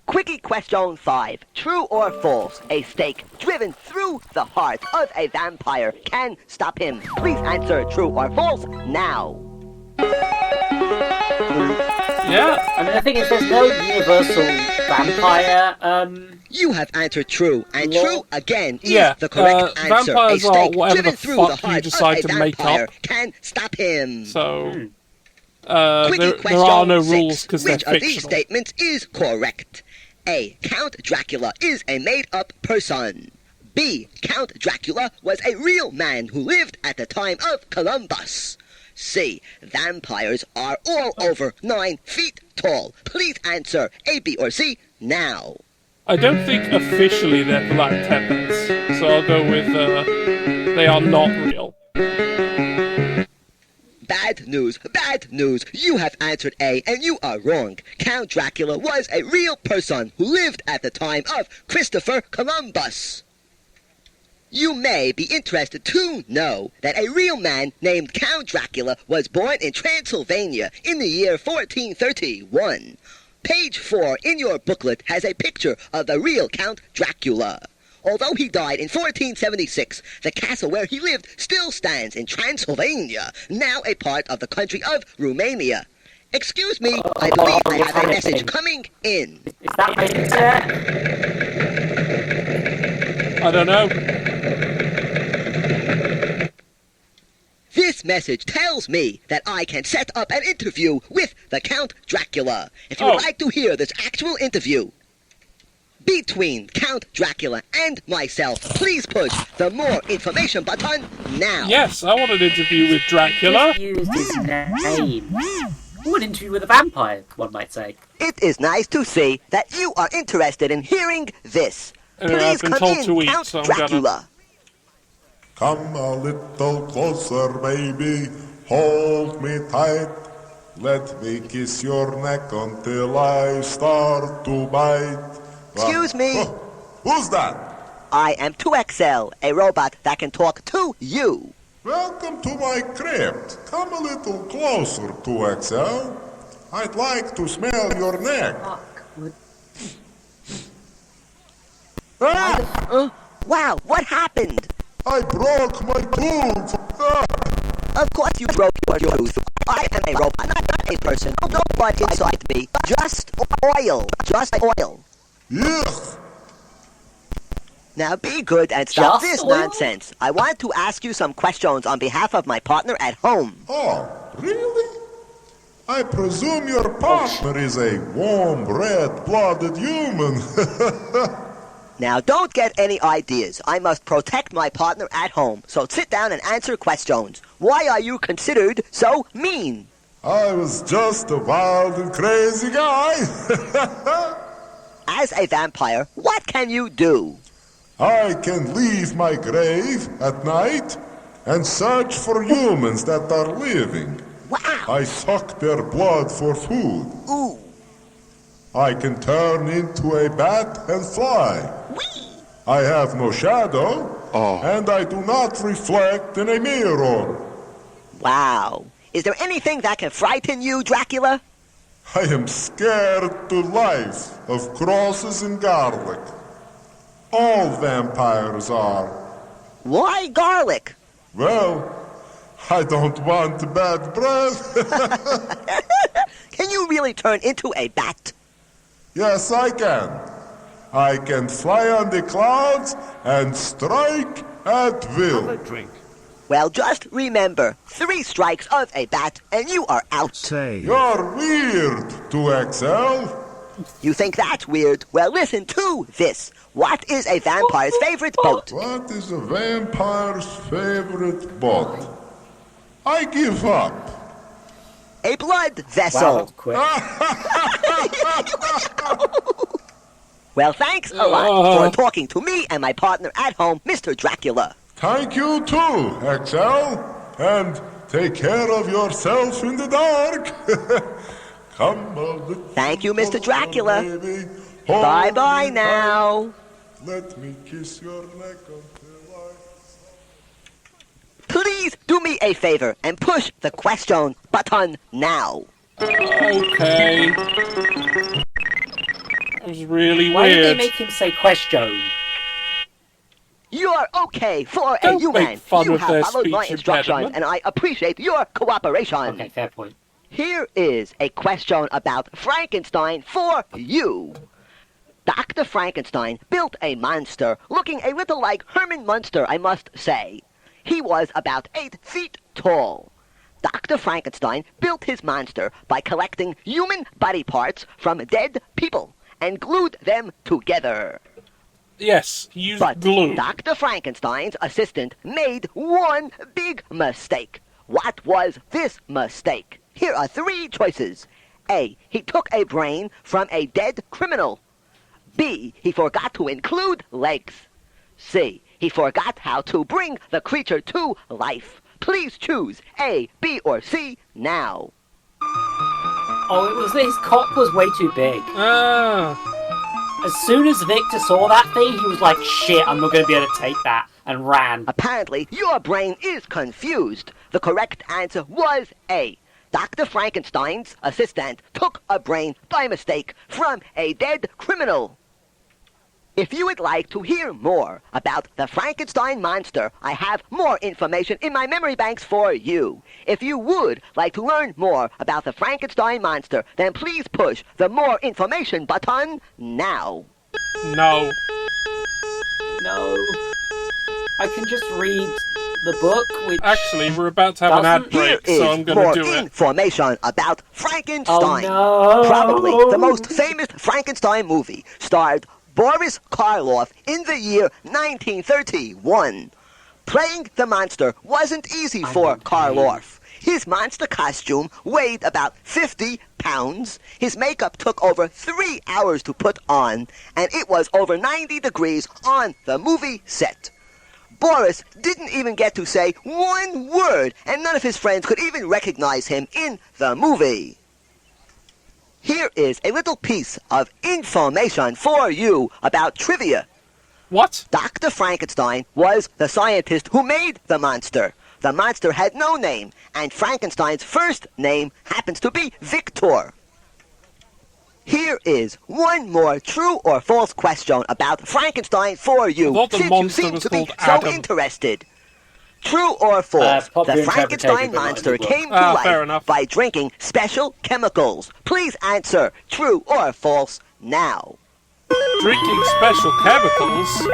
Quickie question 5. True or false? A stake driven through the heart of a vampire can stop him. Please answer true or false now. Yeah. I mean, the thing is, there's no universal vampire. You have answered true, and true again is Yeah, the correct answer. vampires a are stake whatever driven the through fuck the you heart decide of a to make vampire up. can stop him. So, Quickie there are no question rules 6. because they're Which of these fictional. statements is correct? A. Count Dracula is a made-up person. B. Count Dracula was a real man who lived at the time of Columbus. C. Vampires are all over 9 feet tall. Please answer A, B, or C now. I don't think officially they're black tempers, so I'll go with they are not real. Bad news, bad news. You have answered A, and you are wrong. Count Dracula was a real person who lived at the time of Christopher Columbus. You may be interested to know that a real man named Count Dracula was born in Transylvania in the year 1431. Page 4 in your booklet has a picture of the real Count Dracula. Although he died in 1476, the castle where he lived still stands in Transylvania, now a part of the country of Romania. Excuse me, I believe I have a message coming in. Is that my internet? I don't know. This message tells me that I can set up an interview with the Count Dracula. If you would like to hear this actual interview between Count Dracula and myself, please push the more information button now. Yes, I want an interview with Dracula. Used his name. Ooh, an interview with a vampire, one might say. It is nice to see that you are interested in hearing this. Anyway, I've Please been come told in, to eat, Count so I'm Dracula. Come a little closer, baby. Hold me tight. Let me kiss your neck until I start to bite. Excuse me. Who's that? I am 2XL, a robot that can talk to you. Welcome to my crypt. Come a little closer, 2XL. I'd like to smell your neck. Wow, what happened? I broke my tooth. Of course you broke your tooth. I am a robot, not a person. No blood inside me. Just oil. Just oil. Yuck. Now be good and stop Just this oil? nonsense. I want to ask you some questions on behalf of my partner at home. Oh, really? I presume your partner is a warm, red-blooded human. Now don't get any ideas. I must protect my partner at home. So sit down and answer questions. Why are you considered so mean? I was just a wild and crazy guy. As a vampire, what can you do? I can leave my grave at night and search for humans that are living. Wow! I suck their blood for food. Ooh! I can turn into a bat and fly. Whee! I have no shadow, and I do not reflect in a mirror. Wow! Is there anything that can frighten you, Dracula? I am scared to life of crosses and garlic. All vampires are. Why garlic? Well, I don't want bad breath. Can you really turn into a bat? Yes, I can. I can fly on the clouds and strike at will. Have a drink. Well, just remember, 3 strikes of a bat and you are out. You're weird, 2XL. You think that's weird? Well, listen to this. What is a vampire's favorite boat? What is a vampire's favorite boat? I give up. A blood vessel. Wow, that was quick. Well, thanks a lot for talking to me and my partner at home, Mr. Dracula. Thank you too, XL. And take care of yourself in the dark. Come a little Thank you, Mr. Dracula. baby. Bye-bye now. Let me kiss your neck until I... Please do me a favor and push the question button now. Okay. That was really Why did they weird. make him say question? You're okay for a Don't human. make fun You of have their followed my speech instructions, impediment. and I appreciate your cooperation. Okay, fair point. Here is a question about Frankenstein for you. Dr. Frankenstein built a monster looking a little like Herman Munster, I must say. He was about 8 feet tall. Dr. Frankenstein built his monster by collecting human body parts from dead people and glued them together. Yes, he used glue. Dr. Frankenstein's assistant made one big mistake. What was this mistake? Here are 3 choices. A. He took a brain from a dead criminal. B. He forgot to include legs. C. He forgot how to bring the creature to life. Please choose A, B, or C now. Oh, it was his cock was way too big. As soon as Victor saw that thing, he was like, shit, I'm not going to be able to take that, and ran. Apparently, your brain is confused. The correct answer was A. Dr. Frankenstein's assistant took a brain by mistake from a dead criminal. If you would like to hear more about the Frankenstein monster, I have more information in my memory banks for you. If you would like to learn more about the Frankenstein monster, then please push the more information button now. No. No. I can just read the book, which... Actually, we're about to have an ad break, so I'm going to do it. Here is more information about Frankenstein. Oh, no. Probably the most famous Frankenstein movie starred Boris Karloff in the year 1931. Playing the monster wasn't easy for Karloff. His monster costume weighed about 50 pounds. His makeup took over 3 hours to put on, and it was over 90 degrees on the movie set. Boris didn't even get to say one word, and none of his friends could even recognize him in the movie. Here is a little piece of information for you about trivia. What? Dr. Frankenstein was the scientist who made the monster. The monster had no name, and Frankenstein's first name happens to be Victor. Here is one more true or false question about Frankenstein for you, since you seem to be so interested. True or false, the Frankenstein monster came to life by drinking special chemicals. Please answer true or false now. Drinking special chemicals?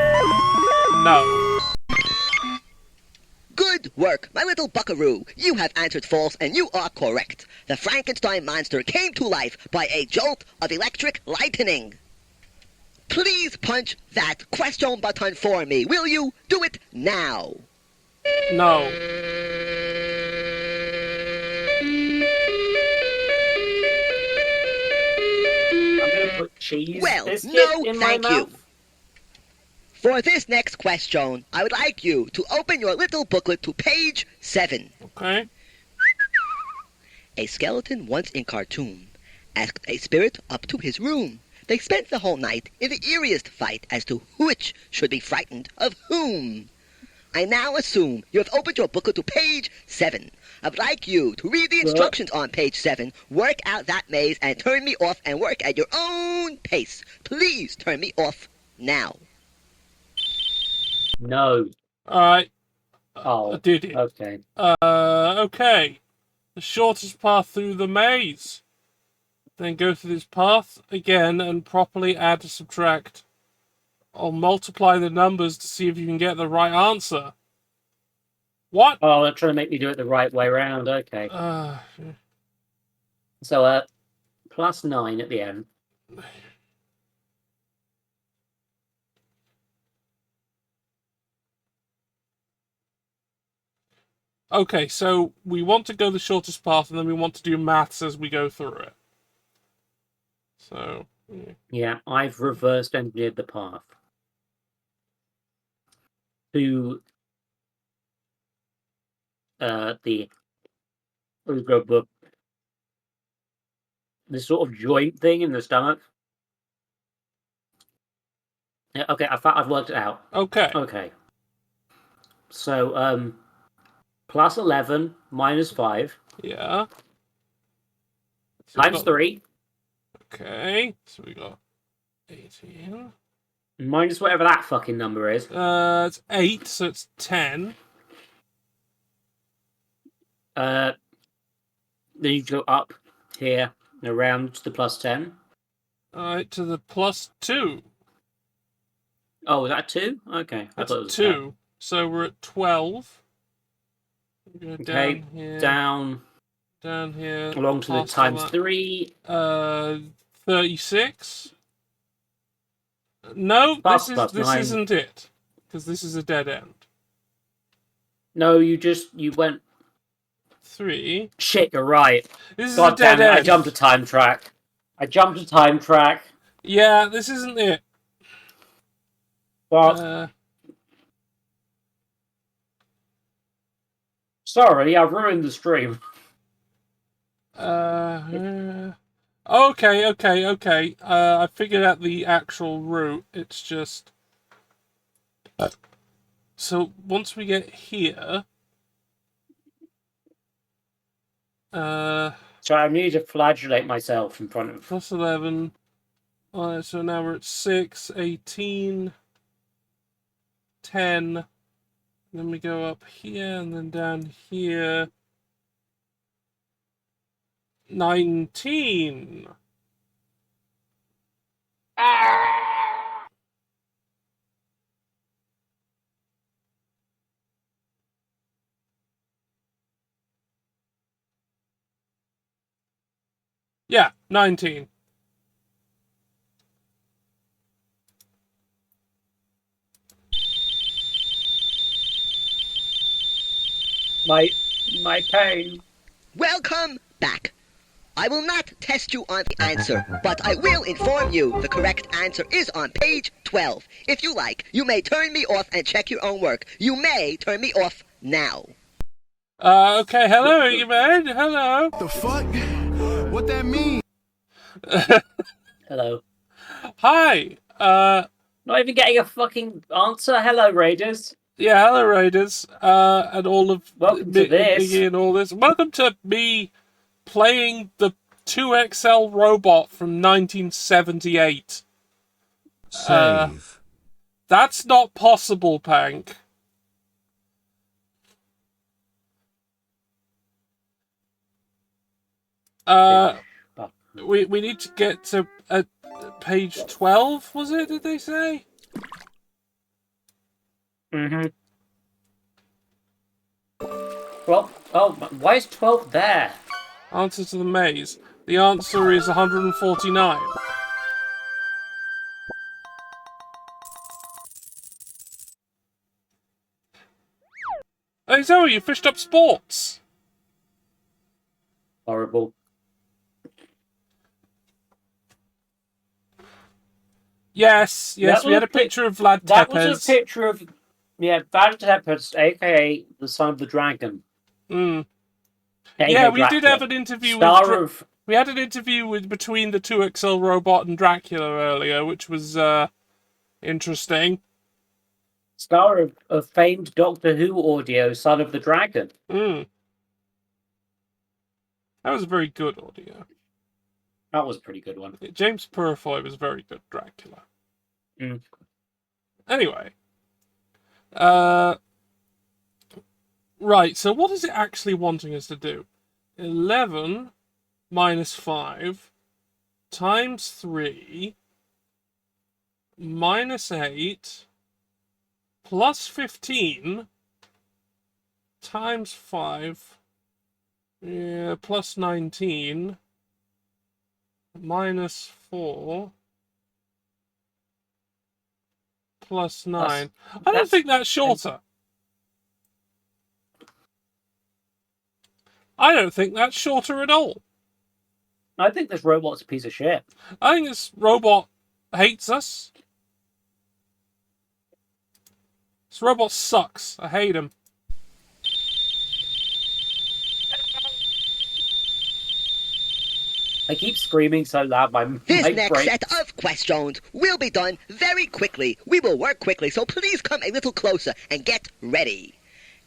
No. Good work, my little buckaroo. You have answered false, and you are correct. The Frankenstein monster came to life by a jolt of electric lightning. Please punch that question button for me, will you? Do it now. No. I'm going to put cheese Well, biscuit no, in my thank mouth. you. For this next question, I would like you to open your little booklet to page 7. Okay. A skeleton once in cartoon asked a spirit up to his room. They spent the whole night in the eeriest fight as to which should be frightened of whom. I now assume you have opened your booklet to page 7. I would like you to read the instructions on page 7, work out that maze, and turn me off and work at your own pace. Please turn me off now. No. Alright. Oh, I did it. Okay. Okay. The shortest path through the maze. Then go through this path again and properly add or subtract. I'll multiply the numbers to see if you can get the right answer. What? Oh, they're trying to make me do it the right way round. Okay. So, plus 9 at the end. Okay, so we want to go the shortest path, and then we want to do maths as we go through it. So... Yeah, I've reversed engineered the path. To... the sort of joint thing in the stomach. Yeah, okay, I've worked it out. Okay. Okay. So, plus 11 minus 5. Yeah. So times 3. Okay, so we got 18. Minus whatever that fucking number is. It's 8, so it's 10. Then you go up here and around to the +10. Alright, to the +2. Oh, was that 2? Okay. I That's thought it was 2. 10. So we're at 12. Go Okay, down here. Down here. Along to the ×3. 36. No, Plus this 9. isn't it. Because this is a dead end. No, you went 3. Shit, you're right. This is God a dead damn it, end. I jumped a time track. Yeah, this isn't it. But sorry, I ruined the stream. Okay. I figured out the actual route. It's just... So, once we get here... So I need to flagellate myself in front of... +11. Alright, so now we're at 6, 18, 10. Then we go up here, and then down here... 19. Yeah, 19. My pain. Welcome back. I will not test you on the answer, but I will inform you the correct answer is on page 12. If you like, you may turn me off and check your own work. You may turn me off now. Okay, hello, you man. Hello. The fuck? What that mean? Hello. Hi. Not even getting a fucking answer. Hello, Raiders. Yeah, hello, Raiders. And all of welcome to this. And all this. Welcome to me playing the 2XL robot from 1978. Save. That's not possible, Pank. We need to get to page 12, was it, did they say? Mm-hmm. Well, oh, why is 12 there? Answer to the maze. The answer is 149. Hey Zoe, you fished up sports! Horrible. Yes, we had a picture of Vlad Tepes. That was a picture of, Vlad Tepes, a.k.a. the son of the dragon. Yeah, we did have an interview we had an interview between the 2XL robot and Dracula earlier, which was interesting. Star of famed Doctor Who audio, Son of the Dragon. That was a very good audio. That was a pretty good one. James Purefoy was very good Dracula. Anyway. Right, so what is it actually wanting us to do? 11 minus 5 times 3 minus 8 plus 15 times 5 plus 19 minus 4 plus 9. I don't think that's shorter. I don't think that's shorter at all. I think this robot's a piece of shit. I think this robot hates us. This robot sucks. I hate him. I keep screaming so loud This next set of questions will be done very quickly. We will work quickly, so please come a little closer and get ready.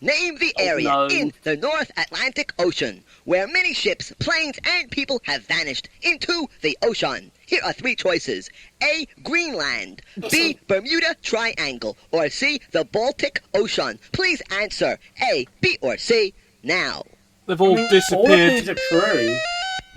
Name the area in the North Atlantic Ocean where many ships, planes, and people have vanished into the ocean. Here are 3 choices. A. Greenland. B. Bermuda Triangle. Or C. The Baltic Ocean. Please answer A, B, or C now. They've all disappeared. All of these are true.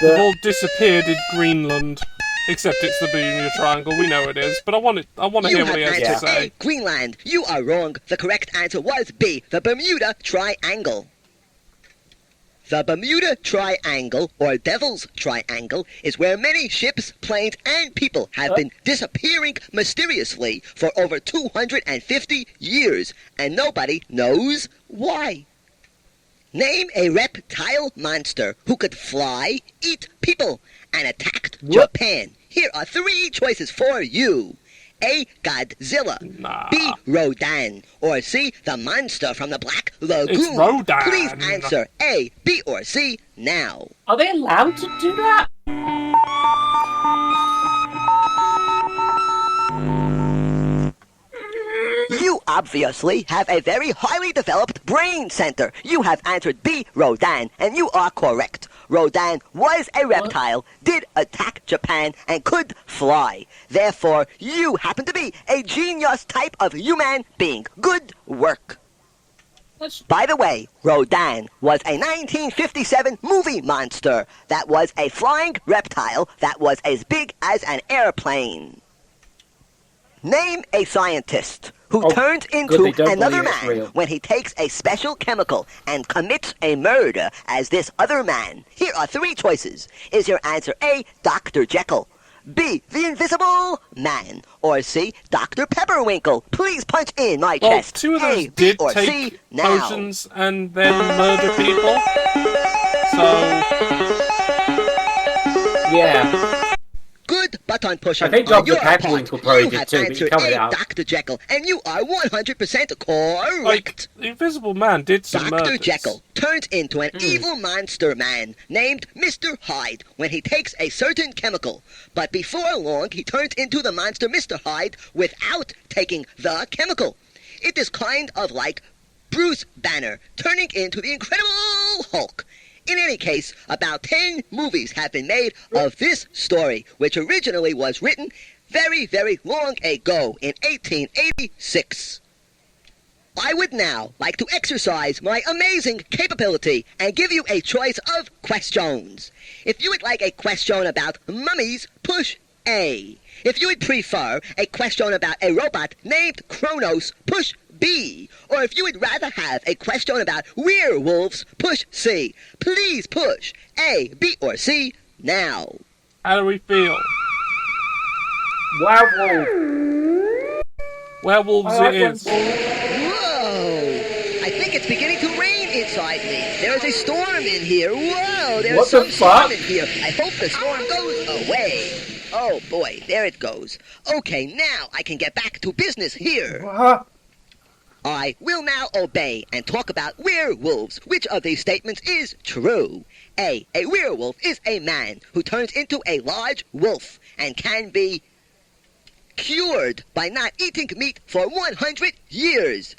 They've all disappeared in Greenland. Except it's the Bermuda Triangle, we know it is, but I want to hear what he has to say. A, Greenland. You are wrong. The correct answer was B, the Bermuda Triangle. The Bermuda Triangle, or Devil's Triangle, is where many ships, planes, and people have been disappearing mysteriously for over 250 years, and nobody knows why. Name a reptile monster who could fly, eat people, and attacked Japan. Here are 3 choices for you. A, Godzilla. B, Rodan. Or C, the monster from the Black Lagoon. It's Rodan. Please answer A, B, or C now. Are they allowed to do that? You obviously have a very highly developed brain center. You have answered B, Rodan, and you are correct. Rodan was a reptile, did attack Japan, and could fly. Therefore, you happen to be a genius type of human being. Good work. By the way, Rodan was a 1957 movie monster that was a flying reptile that was as big as an airplane. Name a scientist who turns into another man when he takes a special chemical and commits a murder as this other man. Here are 3 choices. Is your answer A, Dr. Jekyll, B, the Invisible Man, or C, Dr. Pepperwinkle? Please punch in my chest. 2 of those A, B, did or take C now. potions and then murder people. So... yeah. Good button pusher. I think Dr. Pepperwinkle probably did too, but you covered it A, up. Dr. Jekyll, and you are 100% correct. Like, the Invisible Man did some Dr. murders. Jekyll turns into an evil monster man named Mr. Hyde when he takes a certain chemical. But before long, he turns into the monster Mr. Hyde without taking the chemical. It is kind of like Bruce Banner turning into the Incredible Hulk. In any case, about 10 movies have been made of this story, which originally was written very, very long ago in 1886. I would now like to exercise my amazing capability and give you a choice of questions. If you would like a question about mummies, push A. If you would prefer a question about a robot named Kronos, push B. Or if you would rather have a question about werewolves, push C. Please push A, B, or C now. How do we feel? Werewolves it is. Whoa! I think it's beginning to rain inside me. There is a storm in here. Whoa! There's What some the fuck? storm in here. I hope the storm goes away. Oh boy, there it goes. Okay, now I can get back to business here. I will now obey and talk about werewolves. Which of these statements is true? A werewolf is a man who turns into a large wolf and can be cured by not eating meat for 100 years.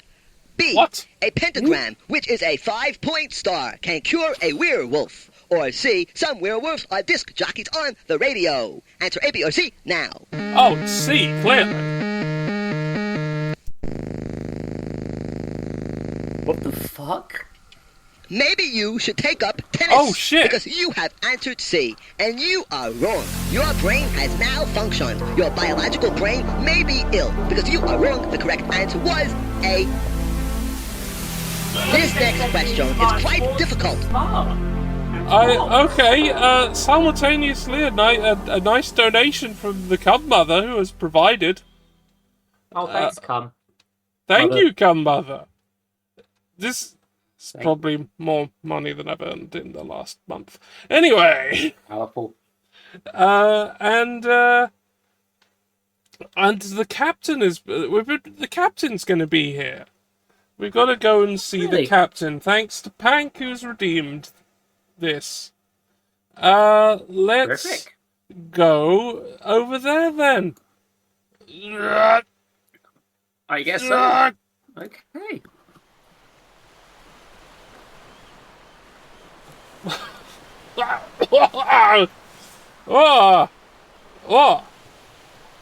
B, what? A pentagram, which is a 5-point star, can cure a werewolf. Or C, some werewolves are disc jockeys on the radio. Answer A, B, or C now. Oh, C, clearly. What the fuck? Maybe you should take up tennis. Oh, shit. Because you have answered C, and you are wrong. Your brain has malfunctioned. Your biological brain may be ill. Because you are wrong, the correct answer was A. This next question is quite difficult. Simultaneously, a nice donation from the Cum Mother who has provided. Oh, thanks, Cum. Thank Mother. you, Cum Mother. This is probably more money than I've earned in the last month. Anyway. Powerful. And the captain is... The captain's going to be here. We've got to go and see the captain, thanks to Pank, who's redeemed this. Let's go over there, then. I guess so. Okay.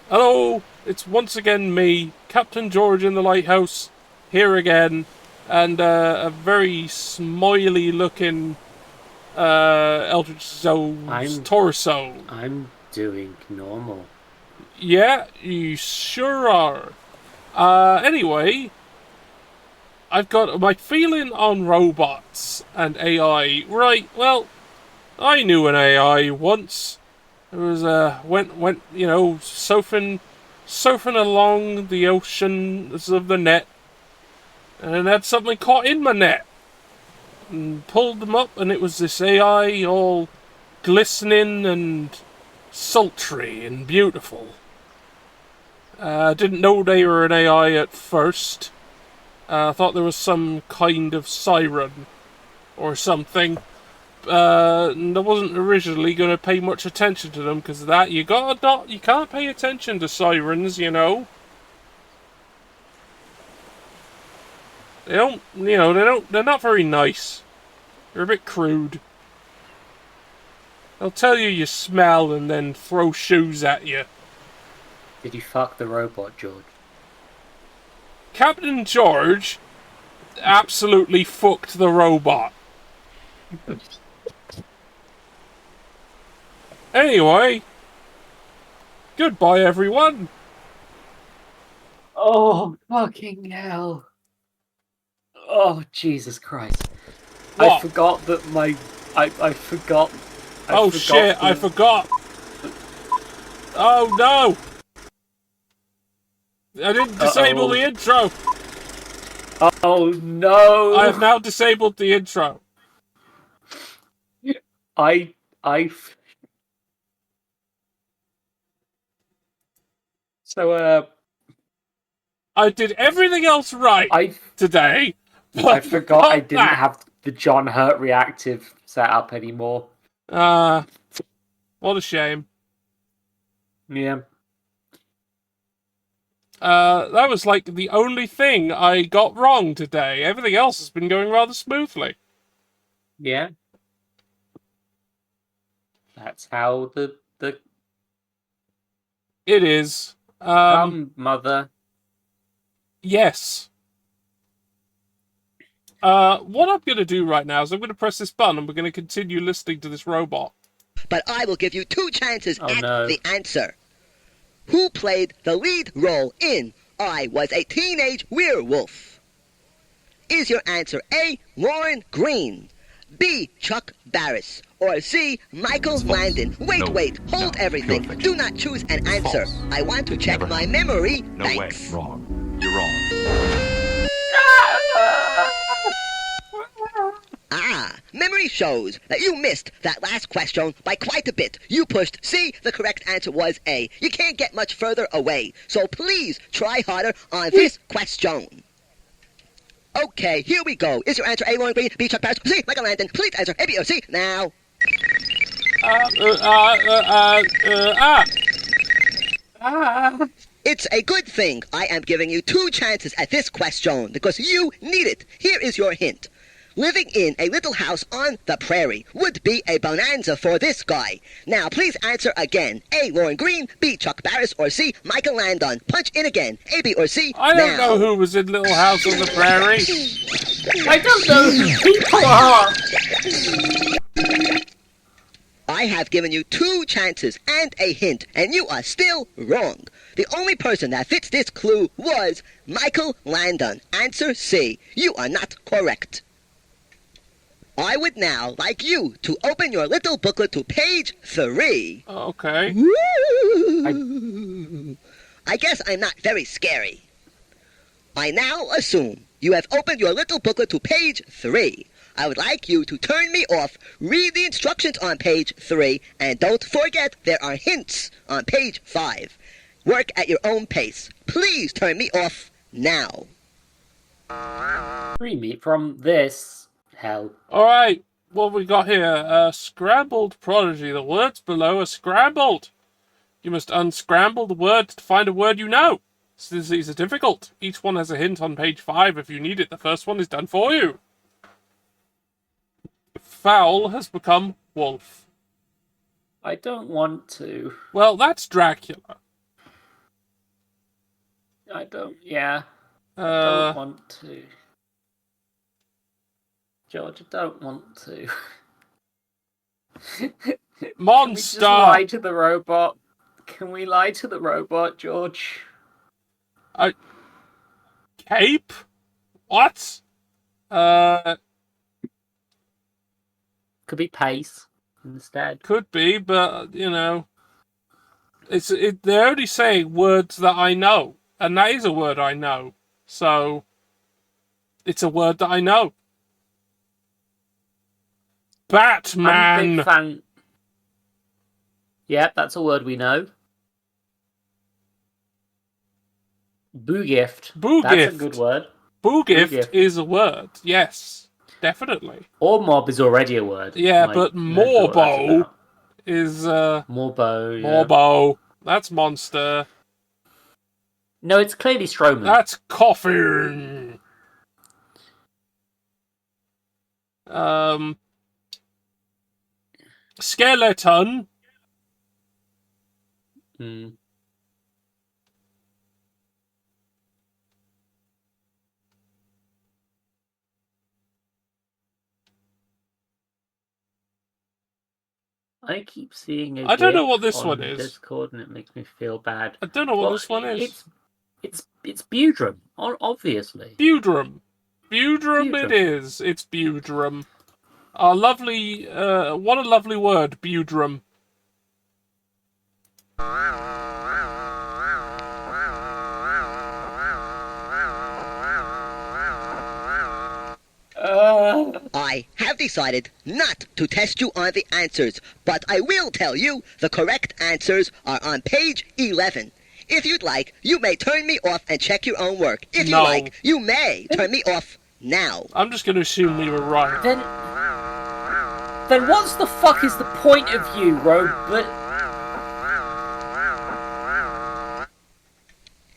Hello, it's once again me, Captain George in the lighthouse, here again, and a very smiley looking eldritchzoe's torso. I'm doing normal. Yeah, you sure are. Anyway, I've got my feeling on robots and AI. Right, well, I knew an AI once. It was, went, surfing along the oceans of the net, and had something caught in my net. And pulled them up, and it was this AI all glistening and sultry and beautiful. Didn't know they were an AI at first. Thought there was some kind of siren or something. And I wasn't originally going to pay much attention to them because of that. You can't pay attention to sirens, you know. They're not very nice. They're a bit crude. They'll tell you smell and then throw shoes at you. Did you fuck the robot, George? Captain George absolutely fucked the robot. Anyway, goodbye everyone. Oh, fucking hell. Oh, Jesus Christ. What? I forgot that I forgot. I forgot. Oh no! I didn't disable the intro. Oh no! I have now disabled the intro. So, I did everything else right today. I forgot I didn't have the John Hurt reactive set up anymore. What a shame. Yeah. That was like the only thing I got wrong today. Everything else has been going rather smoothly. Yeah. That's how the It is. Come, mother. Yes. What I'm going to do right now is I'm going to press this button and we're going to continue listening to this robot. But I will give you 2 chances at no. the answer. Who played the lead role in I Was a Teenage Werewolf? Is your answer A, Lauren Green, B, Chuck Barris, or C, Michael Landon? Wait, hold everything. Do not choose an answer. I want to check my memory. No Thanks. way. Wrong. You're wrong. Memory shows that you missed that last question by quite a bit. You pushed C, the correct answer was A. You can't get much further away, so please try harder on this question. Okay, here we go. Is your answer A, Lauren Green, B, Chuck Barris, C, Michael Landon? Please answer A, B, or C now. It's a good thing I am giving you 2 chances at this question because you need it. Here is your hint. Living in a little house on the prairie would be a bonanza for this guy. Now, please answer again. A, Lauren Green, B, Chuck Barris, or C, Michael Landon. Punch in again. A, B, or C, I don't know who was in Little House on the Prairie. I don't know who people are. I have given you 2 chances and a hint, and you are still wrong. The only person that fits this clue was Michael Landon. Answer C. You are not correct. I would now like you to open your little booklet to page 3. Okay. I guess I'm not very scary. I now assume you have opened your little booklet to page 3. I would like you to turn me off, read the instructions on page 3, and don't forget there are hints on page 5. Work at your own pace. Please turn me off now. Free me from this hell. Alright, what we got here? Scrambled prodigy. The words below are scrambled. You must unscramble the word to find a word you know. These are difficult. Each one has a hint on page 5 if you need it. The first one is done for you. Fowl has become wolf. I don't want to. Well, that's Dracula. I don't want to. George, I don't want to. Monster! Can we just lie to the robot? Can we lie to the robot, George? Cape? What? Could be pace instead. Could be, but, you know... They're only saying words that I know. And that is a word I know. So... It's a word that I know. Batman! I'm a big fan. Yep, that's a word we know. Boogift. Boogift. That's a good word. Boogift is a word, yes. Definitely. Or mob is already a word. Yeah, but Morbo is... Morbo, yeah. Morbo. That's monster. No, it's clearly Strowman. That's coffin. Skeleton. I keep seeing I don't know what this one is. Discord, and it makes me feel bad. I don't know what this one is. It's Budrum, obviously. Budrum. Budrum it is. It's Budrum. Our lovely, what a lovely word, Budrum. I have decided not to test you on the answers, but I will tell you the correct answers are on page 11. If you'd like, you may turn me off and check your own work. If you like, you may turn me off now. I'm just going to assume we were right. Then what's the fuck is the point of you, Robert?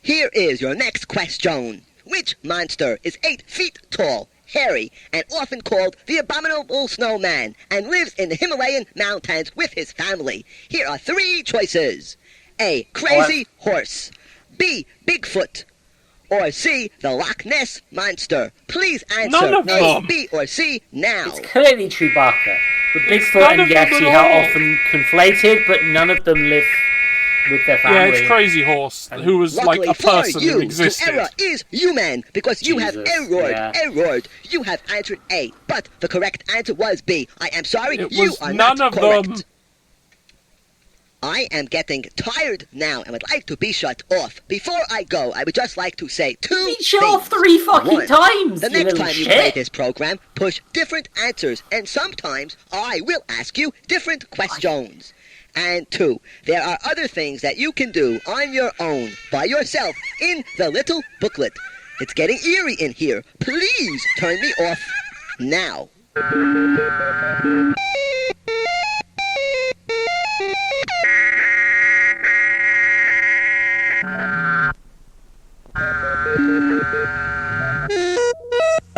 Here is your next question. Which monster is 8 feet tall, hairy, and often called the Abominable Snowman, and lives in the Himalayan mountains with his family? Here are 3 choices. A. Crazy horse. B. Bigfoot. Or C. The Loch Ness Monster. Please answer A, B, or C now. It's clearly Chewbacca. But Bigfoot and Yeti are often conflated, but none of them live with their family. Yeah, it's Crazy Horse, who was Luckily like a person who you, existed. The error is human, because you have errored. You have answered A, but the correct answer was B. I am sorry, you are not correct. Them. I am getting tired now and would like to be shut off. Before I go, I would just like to say 2 things. Shut off 3 fucking 1, times, the next time you play this program, push different answers, and sometimes I will ask you different questions. And 2, there are other things that you can do on your own, by yourself, in the little booklet. It's getting eerie in here. Please turn me off now.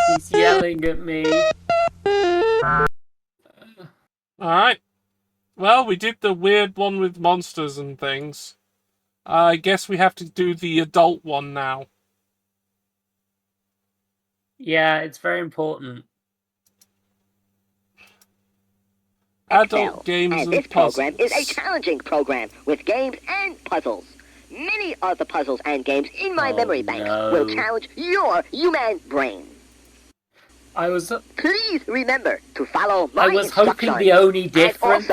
He's yelling at me. Alright. Well, we did the weird one with monsters and things. I guess we have to do the adult one now. Yeah, it's very important. Adult games and this program is a challenging program with games and puzzles. Many of the puzzles and games in my memory bank will challenge your human brain. Please remember to follow my instructions. I was hoping the only difference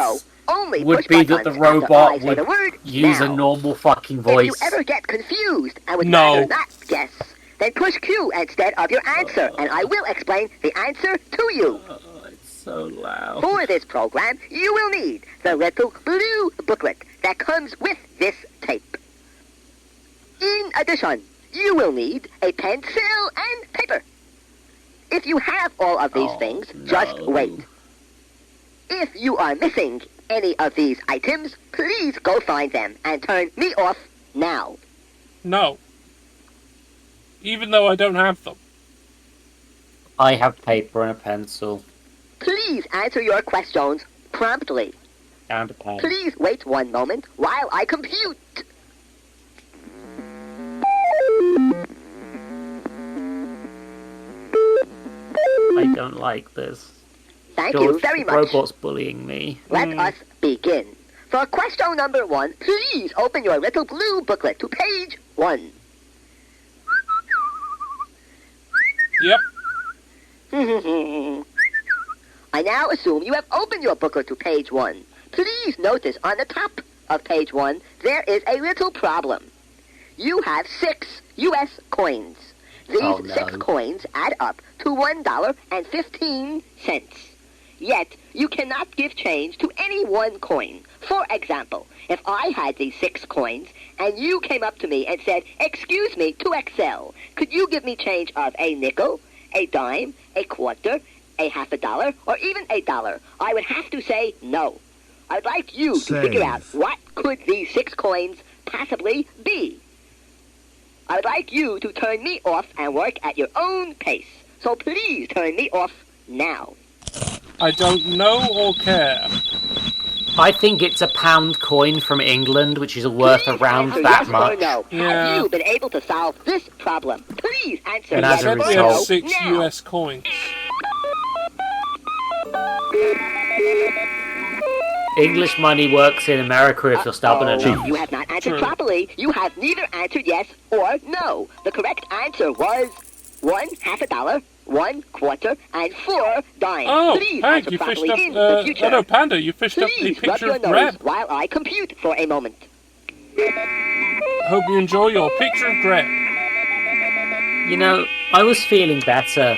would be that the robot would use a normal fucking voice. If you ever get confused and would rather not guess, then push Q instead of your answer, and I will explain the answer to you. It's so loud. For this program, you will need the little blue booklet that comes with this tape. In addition, you will need a pencil and paper. If you have all of these things, just wait. If you are missing any of these items, please go find them and turn me off now. No. Even though I don't have them. I have paper and a pencil. Please answer your questions promptly. And a pen. Please wait 1 moment while I compute. I don't like this. Thank you very much. Robot's bullying me. Let us begin. For question number 1, please open your little blue booklet to page 1. Yep. I now assume you have opened your booklet to page 1. Please notice on the top of page 1, there is a little problem. You have 6 U.S. coins. These 6 coins add up to $1.15. Yet, you cannot give change to any one coin. For example, if I had these 6 coins, and you came up to me and said, "Excuse me, to Excel, could you give me change of a nickel, a dime, a quarter, a half a dollar, or even a dollar?" I would have to say no. I'd like you to figure out what could these 6 coins possibly be. I would like you to turn me off and work at your own pace. So please turn me off now. I don't know or care. I think it's a pound coin from England, which is worth around that yes much. Or no. Yeah. Have you been able to solve this problem? Please answer And yes as a or We have no 6 now. US coins. English money works in America if you're stubborn enough. You have not answered properly. You have neither answered yes or no. The correct answer was 1 half a dollar, 1 quarter, and 4 dimes. Oh, Please Hank, answer you fished properly up... in the future. Oh no, Panda, you fished up a Please rub picture your of nose Greb. while I compute for a moment. Hope you enjoy your picture of Greb. You know, I was feeling better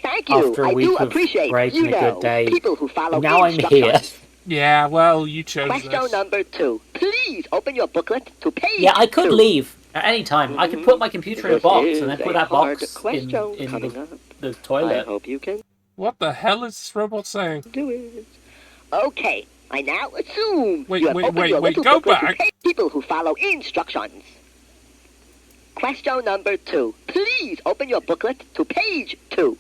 Thank you. after a I week do of appreciate, break you and a know, good day. people who follow Now I'm instructions. here. Yeah, well, you chose Question this. number 2. Please open your booklet to page Yeah, I could 2. leave at any time. I could put my computer in a This box is and then a put that hard box question in coming up. the I toilet. hope you can What the hell is this robot saying? do it. Okay, I now assume Wait, you have wait, opened wait, your wait, little go booklet back. to page people who follow instructions. Question number 2. Please open your booklet to page 2.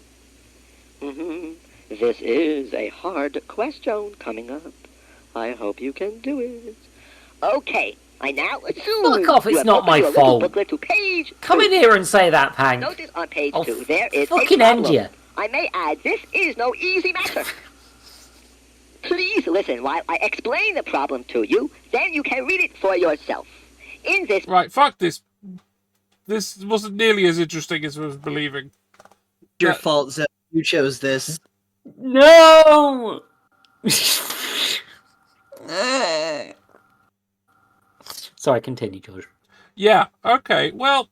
This is a hard question coming up. I hope you can do it. Okay, I now assume Fuck off, you it's have not opened my your little fault. booklet to page Come 2. in here and say that, Pang. Notice on page I'll 2 there is a fucking problem. end you. I may add, this is no easy matter. Please listen while I explain the problem to you, then you can read it for yourself. In this... Right, fuck this. This wasn't nearly as interesting as I was believing. Your fault, Zoe. You chose this. No! Sorry, continue, George. Yeah, okay, well...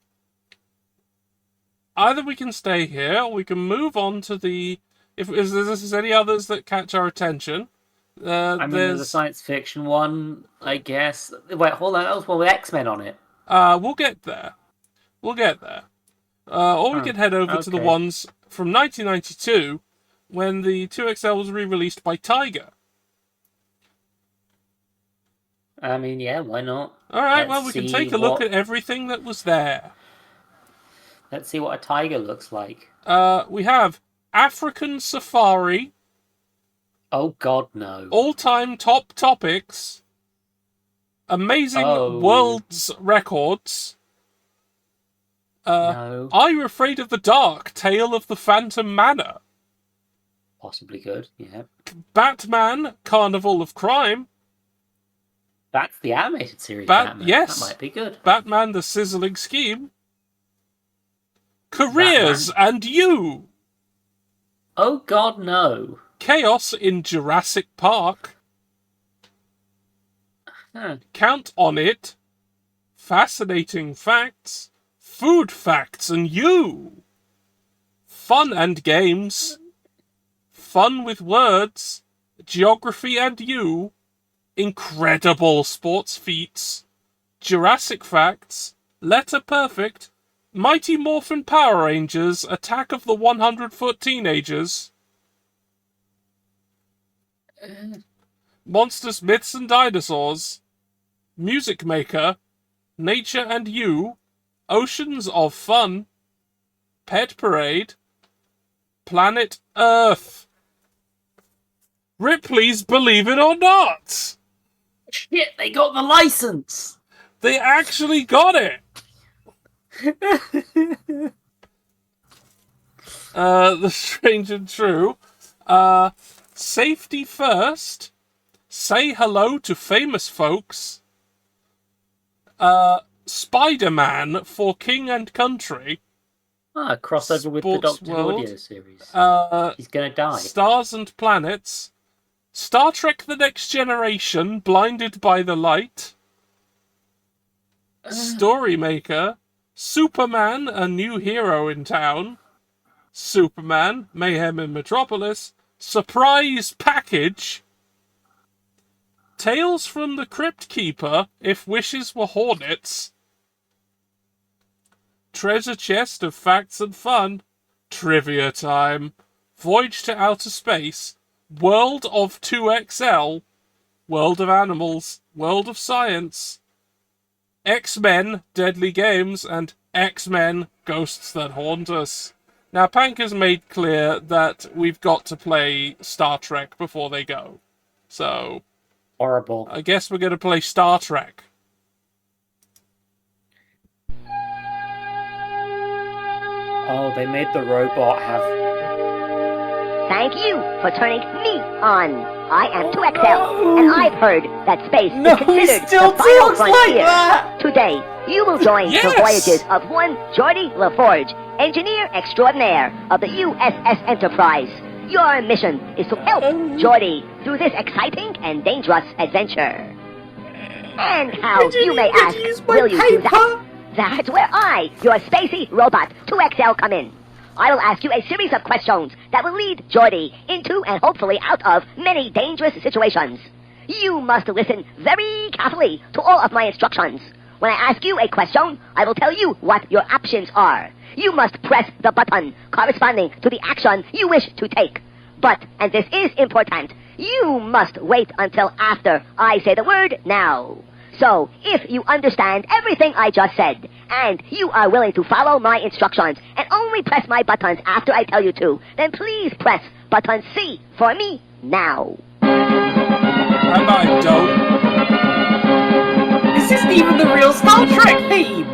Either we can stay here, or we can move on to the... If there's any others that catch our attention... I mean, there's a science fiction one, I guess. Wait, hold on. That was one with X-Men on it. We'll get there. We'll get there. Or we can head over to the ones from 1992, when the 2XL was re-released by Tiger. I mean, yeah, why not? Alright, well, we can take a look at everything that was there. Let's see what a tiger looks like. We have African Safari. Oh, God, no. All-time top topics. Amazing world's records. No. Are You Afraid of the Dark? Tale of the Phantom Manor. Possibly good, yeah. Batman, Carnival of Crime. That's the animated series Batman. Yes. That might be good. Batman, The Sizzling Scheme. Careers and You. Oh, God, no. Chaos in Jurassic Park. Count on It. Fascinating Facts. Food Facts and You. Fun and Games. Fun with Words. Geography and You. Incredible Sports Feats. Jurassic Facts. Letter Perfect. Mighty Morphin Power Rangers. Attack of the 100-Foot Teenagers. Monsters, Myths and Dinosaurs. Music Maker. Nature and You. Oceans of Fun. Pet Parade. Planet Earth. Ripley's Believe It or Not. Shit, they got the license. They actually got it. The Strange and True. Safety first. Say hello to famous folks. Spider-Man for King and Country. Ah, crossover with the Sports Doctor World. Audio series. He's gonna die. Stars and Planets. Star Trek The Next Generation, Blinded by the Light. Storymaker. Superman, A New Hero in Town. Superman, Mayhem in Metropolis. Surprise Package. Tales from the Crypt Keeper, If Wishes Were Hornets. Treasure Chest of Facts and Fun. Trivia Time. Voyage to Outer Space. World of 2XL. World of Animals. World of Science. X-Men, Deadly Games, and X-Men, Ghosts That Haunt Us. Now, Pank has made clear that we've got to play Star Trek before they go. So... horrible. I guess we're going to play Star Trek. Oh, they made the robot have... Thank you for turning me on. I am 2XL, and I've heard that space is considered the final frontier. Today, you will join the voyages of one Geordi LaForge, engineer extraordinaire of the USS Enterprise. Your mission is to help Geordi through this exciting and dangerous adventure. And how, you may ask, will you do that? That's where I, your spacey robot 2XL, come in. I will ask you a series of questions that will lead Geordi into and hopefully out of many dangerous situations. You must listen very carefully to all of my instructions. When I ask you a question, I will tell you what your options are. You must press the button corresponding to the action you wish to take. But, and this is important, you must wait until after I say the word now. So, if you understand everything I just said, and you are willing to follow my instructions and only press my buttons after I tell you to, then please press button C for me now. I don't. This isn't even the real Star Trek theme!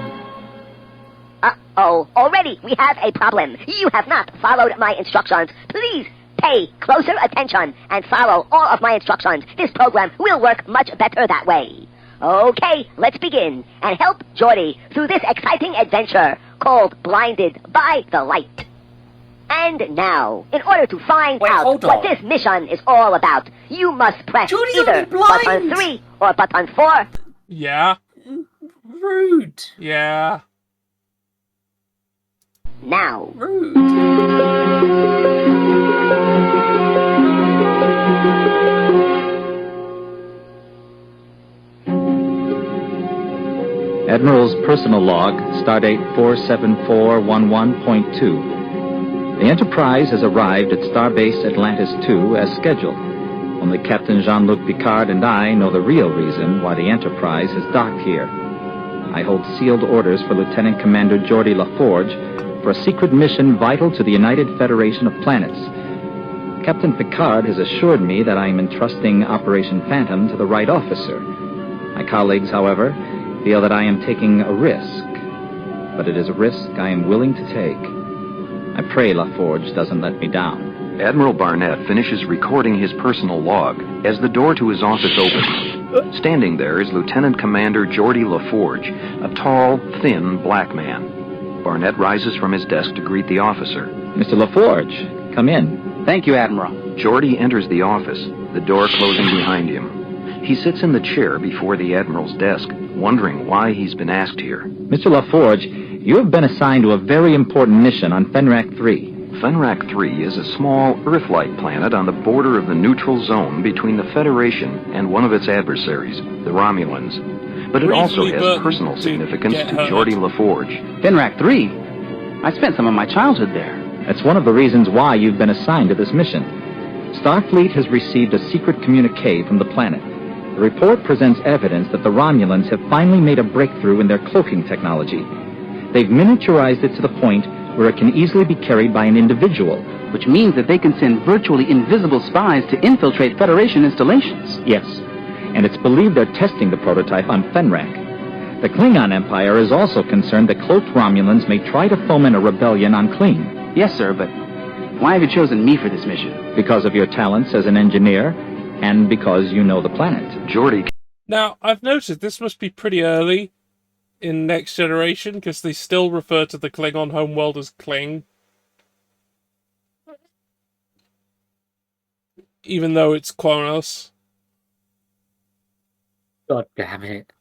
Uh-oh, already we have a problem. You have not followed my instructions. Please pay closer attention and follow all of my instructions. This program will work much better that way. Okay, let's begin and help Geordi through this exciting adventure called Blinded by the Light. And now, in order to find out what this mission is all about, you must press either button 3 or button 4. Yeah. Rude. Yeah. Now. Rude. Admiral's personal log, stardate 47411.2. The Enterprise has arrived at Starbase Atlantis 2 as scheduled. Only Captain Jean-Luc Picard and I know the real reason why the Enterprise has docked here. I hold sealed orders for Lieutenant Commander Geordi LaForge for a secret mission vital to the United Federation of Planets. Captain Picard has assured me that I am entrusting Operation Phantom to the right officer. My colleagues, however, feel that I am taking a risk, but it is a risk I am willing to take. I pray LaForge doesn't let me down. Admiral Barnett finishes recording his personal log as the door to his office opens. Standing there is Lieutenant Commander Geordi LaForge, a tall, thin black man. Barnett rises from his desk to greet the officer. Mr. LaForge, come in. Thank you, Admiral. Geordi enters the office, the door closing behind him. He sits in the chair before the Admiral's desk, wondering why he's been asked here. Mr. LaForge, you have been assigned to a very important mission on Fenrak 3. Fenrak 3 is a small Earth-like planet on the border of the neutral zone between the Federation and one of its adversaries, the Romulans. But it also has personal significance to Geordi LaForge. Fenrak 3? I spent some of my childhood there. That's one of the reasons why you've been assigned to this mission. Starfleet has received a secret communique from the planet. The report presents evidence that the Romulans have finally made a breakthrough in their cloaking technology. They've miniaturized it to the point where it can easily be carried by an individual. Which means that they can send virtually invisible spies to infiltrate Federation installations. Yes, and it's believed they're testing the prototype on Fenrak. The Klingon Empire is also concerned that cloaked Romulans may try to foment a rebellion on Kling. Yes, sir, but Why have you chosen me for this mission? Because of your talents as an engineer, and because you know the planet. Geordi. Now, I've noticed this must be pretty early in Next Generation, because they still refer to the Klingon homeworld as Kling. Even though it's Kronos. God damn it.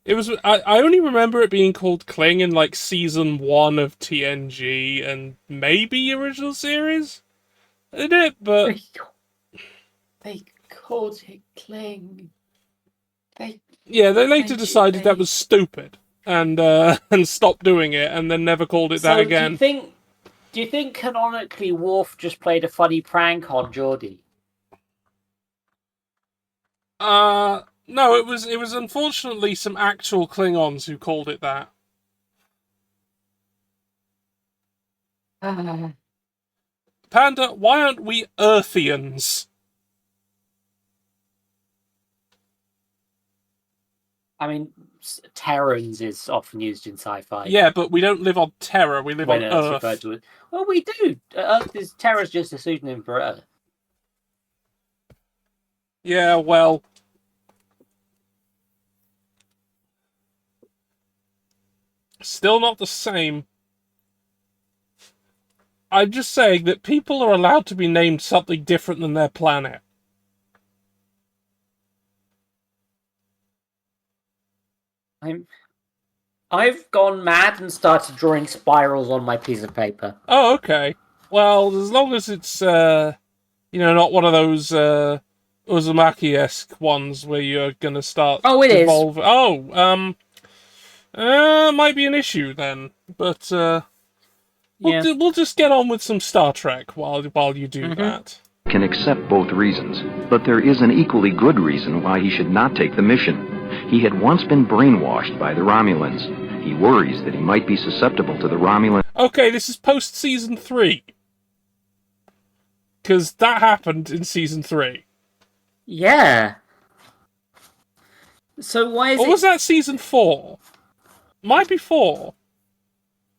It was. I only remember it being called Kling in like season 1 of TNG and maybe original series. They did, but they called it Kling. They later decided that was stupid and stopped doing it, and then never called it that again. Do you think canonically Worf just played a funny prank on Geordi? No, it was unfortunately some actual Klingons who called it that. Panda, why aren't we Earthians? I mean, Terrans is often used in sci-fi. Yeah, but we don't live on Terra, we live on Earth. Well, we do. Terra's just a pseudonym for Earth. Yeah, well... Still not the same. I'm just saying that people are allowed to be named something different than their planet. I've gone mad and started drawing spirals on my piece of paper. Oh, okay. Well, as long as it's, not one of those, Uzumaki-esque ones where you're gonna start evolving. Oh, might be an issue then, but we'll just get on with some Star Trek while you do that. Can accept both reasons, but there is an equally good reason why he should not take the mission. He had once been brainwashed by the Romulans. He worries that he might be susceptible to the Romulan... Okay, this is post-season 3. Because that happened in season 3. Yeah. So why is Or was that season 4? Might be 4.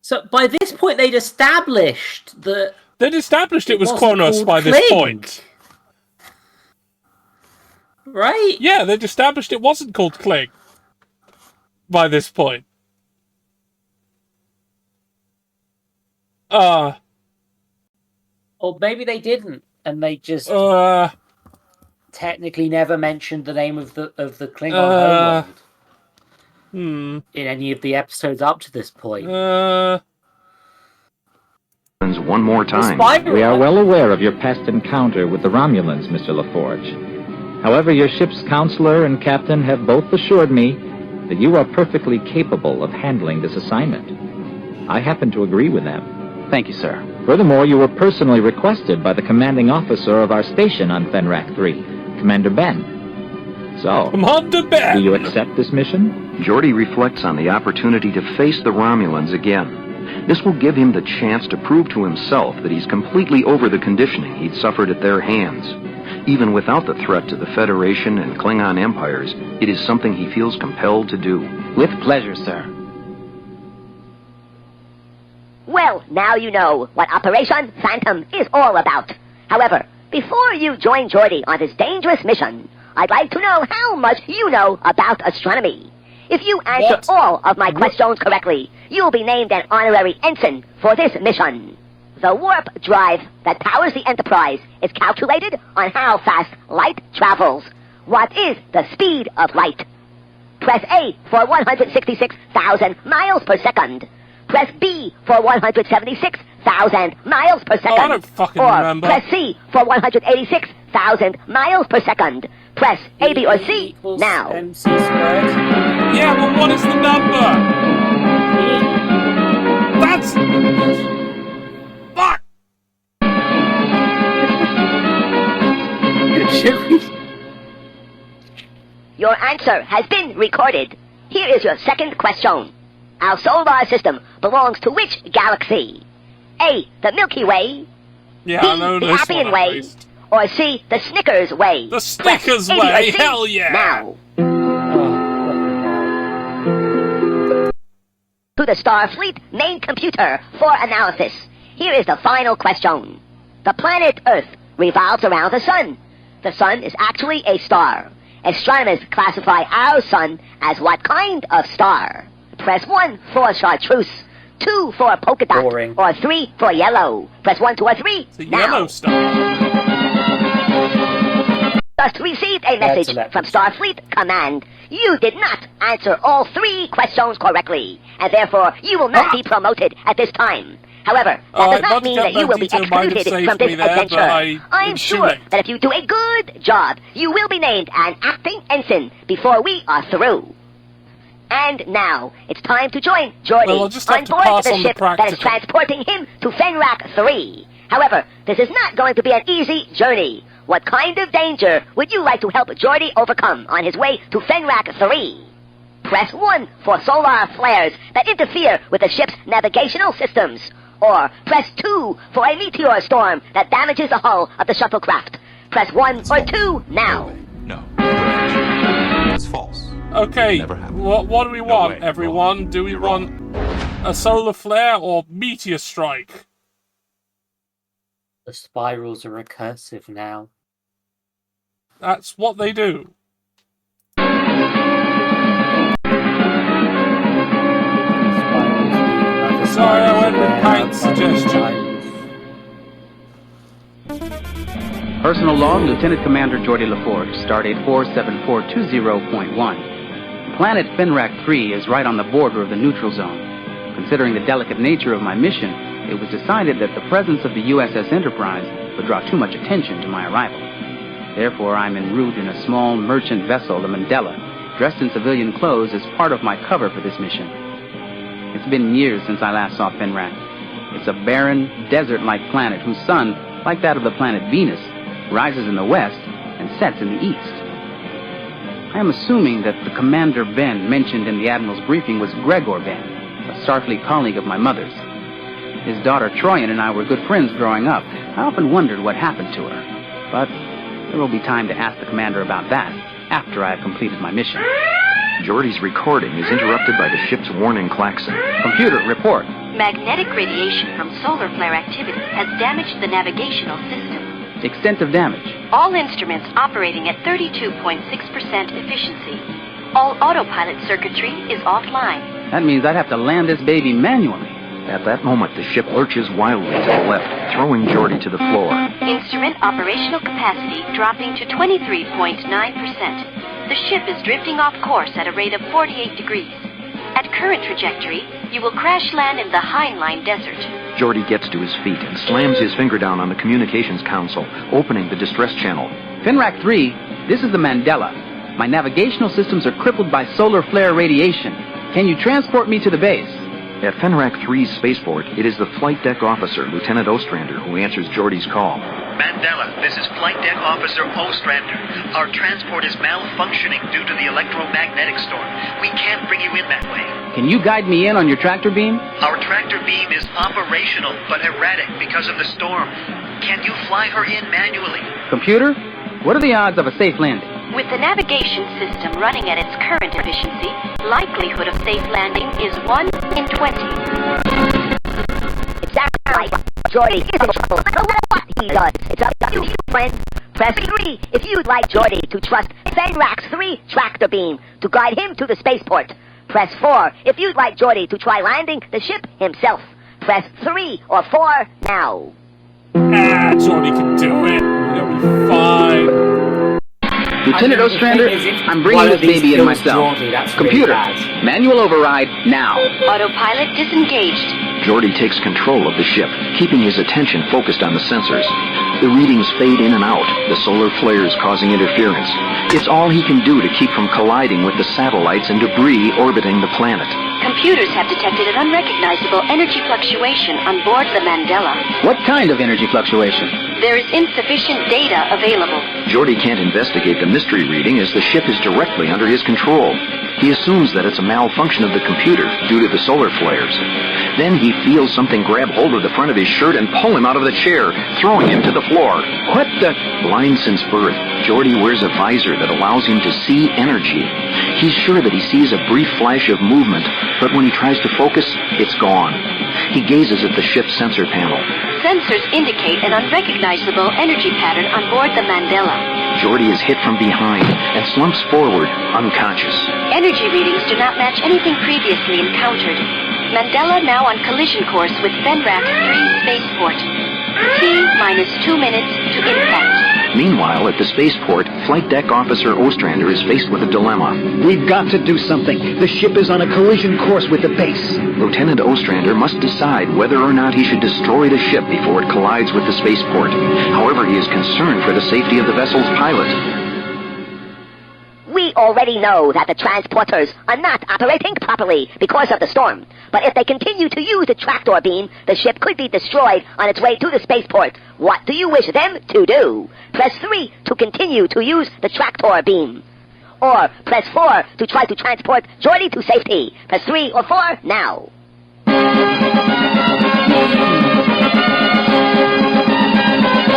So by this point, they'd established that... They'd established it was Kronos by this point. Right? Yeah, they'd established it wasn't called Kling by this point. Or maybe they didn't, and they just technically never mentioned the name of the Klingon homeworld. In any of the episodes up to this point. One more time. We are well aware of your past encounter with the Romulans, Mr. LaForge. However, your ship's counselor and captain have both assured me that you are perfectly capable of handling this assignment. I happen to agree with them. Thank you, sir. Furthermore, you were personally requested by the commanding officer of our station on Fenrak 3, Commander Ben. So, Commander Ben! Do you accept this mission? Geordi reflects on the opportunity to face the Romulans again. This will give him the chance to prove to himself that he's completely over the conditioning he'd suffered at their hands. Even without the threat to the Federation and Klingon empires, it is something he feels compelled to do. With pleasure, sir. Well, now you know what Operation Phantom is all about. However, before you join Geordi on this dangerous mission, I'd like to know how much you know about astronomy. If you answer all of my questions correctly, you'll be named an honorary ensign for this mission. The warp drive that powers the Enterprise is calculated on how fast light travels. What is the speed of light? Press A for 166,000 miles per second. Press B for 176,000 miles per second. I don't fucking remember. Press C for 186,000 miles per second. Press A, B, or C now. MC squared. Yeah, but what is the number? That's... Fuck! Your answer has been recorded. Here is your second question. Our solar system belongs to which galaxy? A, the Milky Way. Yeah, B, I know the this Appian one, Way. at least. Or C, the Snickers Way. The Snickers Press A, B, or Way, C hell yeah! Now. To the Starfleet main computer for analysis. here is the final question. The planet Earth revolves around the sun. The sun is actually a star. Astronomers classify our sun as what kind of star? Press 1 for chartreuse, 2 for polka dot, or 3 for yellow. Press 1, 2, or 3 It's a now. yellow star. Just received a message from Starfleet Command. You did not answer all 3 questions correctly, and therefore you will not be promoted at this time. However, that does not mean that you will be excluded from this adventure. I'm sure that if you do a good job, you will be named an acting ensign before we are through. And now, it's time to join Geordi on board the ship that is transporting him to Fenrak 3. However, this is not going to be an easy journey. What kind of danger would you like to help Geordi overcome on his way to Fenrak 3? Press 1 for solar flares that interfere with the ship's navigational systems. Or press 2 for a meteor storm that damages the hull of the shuttlecraft. Press 1 or 2 now. No. It's false. Okay, what do we want, everyone? Do we want a solar flare or meteor strike? The spirals are recursive now. That's what they do. Sorry, I went with Pike's suggestion. Personal log, Lieutenant Commander Geordi LaForge, stardate 47420.1. Planet Fenrak 3 is right on the border of the neutral zone. Considering the delicate nature of my mission, it was decided that the presence of the USS Enterprise would draw too much attention to my arrival. Therefore, I'm en route in a small merchant vessel, the Mandela, dressed in civilian clothes as part of my cover for this mission. It's been years since I last saw Fenrak. It's a barren, desert-like planet whose sun, like that of the planet Venus, rises in the west and sets in the east. I am assuming that the Commander Ben mentioned in the Admiral's briefing was Gregor Ben, a Starfleet colleague of my mother's. His daughter Troyan and I were good friends growing up. I often wondered what happened to her. But there will be time to ask the Commander about that after I have completed my mission. Geordi's recording is interrupted by the ship's warning klaxon. Computer, report. Magnetic radiation from solar flare activity has damaged the navigational system. Extensive damage. All instruments operating at 32.6% efficiency. All autopilot circuitry is offline. That means I'd have to land this baby manually. At that moment, the ship lurches wildly to the left, throwing Geordi to the floor. Instrument operational capacity dropping to 23.9%. The ship is drifting off course at a rate of 48 degrees. At current trajectory, you will crash land in the Heinlein Desert. Geordi gets to his feet and slams his finger down on the communications console, opening the distress channel. Fenrak 3, this is the Mandela. My navigational systems are crippled by solar flare radiation. Can you transport me to the base? At Fenrak 3's spaceport, it is the flight deck officer, Lieutenant Ostrander, who answers Geordi's call. Mandela, this is Flight Deck Officer Ostrander. Our transport is malfunctioning due to the electromagnetic storm. We can't bring you in that way. Can you guide me in on your tractor beam? Our tractor beam is operational, but erratic because of the storm. Can you fly her in manually? Computer, what are the odds of a safe landing? With the navigation system running at its current efficiency, likelihood of safe landing is 1 in 20. It sounds like Geordi is in trouble no matter what he does. It's up to you, friends. Press 3 if you'd like Geordi to trust Fenrak's 3 tractor beam to guide him to the spaceport. Press 4 if you'd like Geordi to try landing the ship himself. Press 3 or 4 now. Geordi can do it. It'll be fine. Lieutenant Ostrander, I'm bringing this baby in myself. Computer, manual override now. Autopilot disengaged. Geordi takes control of the ship, keeping his attention focused on the sensors. The readings fade in and out, the solar flares causing interference. It's all he can do to keep from colliding with the satellites and debris orbiting the planet. Computers have detected an unrecognizable energy fluctuation on board the Mandela. What kind of energy fluctuation? There is insufficient data available. Geordi can't investigate the mystery reading as the ship is directly under his control. He assumes that it's a malfunction of the computer due to the solar flares. Then he feels something grab hold of the front of his shirt and pull him out of the chair, throwing him to the floor. What the? Blind since birth, Geordi wears a visor that allows him to see energy. He's sure that he sees a brief flash of movement, but when he tries to focus, it's gone. He gazes at the ship's sensor panel. Sensors indicate an unrecognizable energy pattern on board the Mandela. Geordi is hit from behind and slumps forward, unconscious. Energy readings do not match anything previously encountered. Mandela now on collision course with Fenrak 3 spaceport. T-minus 2 minutes to impact. Meanwhile, at the spaceport, Flight Deck Officer Ostrander is faced with a dilemma. We've got to do something. The ship is on a collision course with the base. Lieutenant Ostrander must decide whether or not he should destroy the ship before it collides with the spaceport. However, he is concerned for the safety of the vessel's pilot. We already know that the transporters are not operating properly because of the storm. But if they continue to use the tractor beam, the ship could be destroyed on its way to the spaceport. What do you wish them to do? Press 3 to continue to use the tractor beam. Or press 4 to try to transport Geordi to safety. Press 3 or 4 now.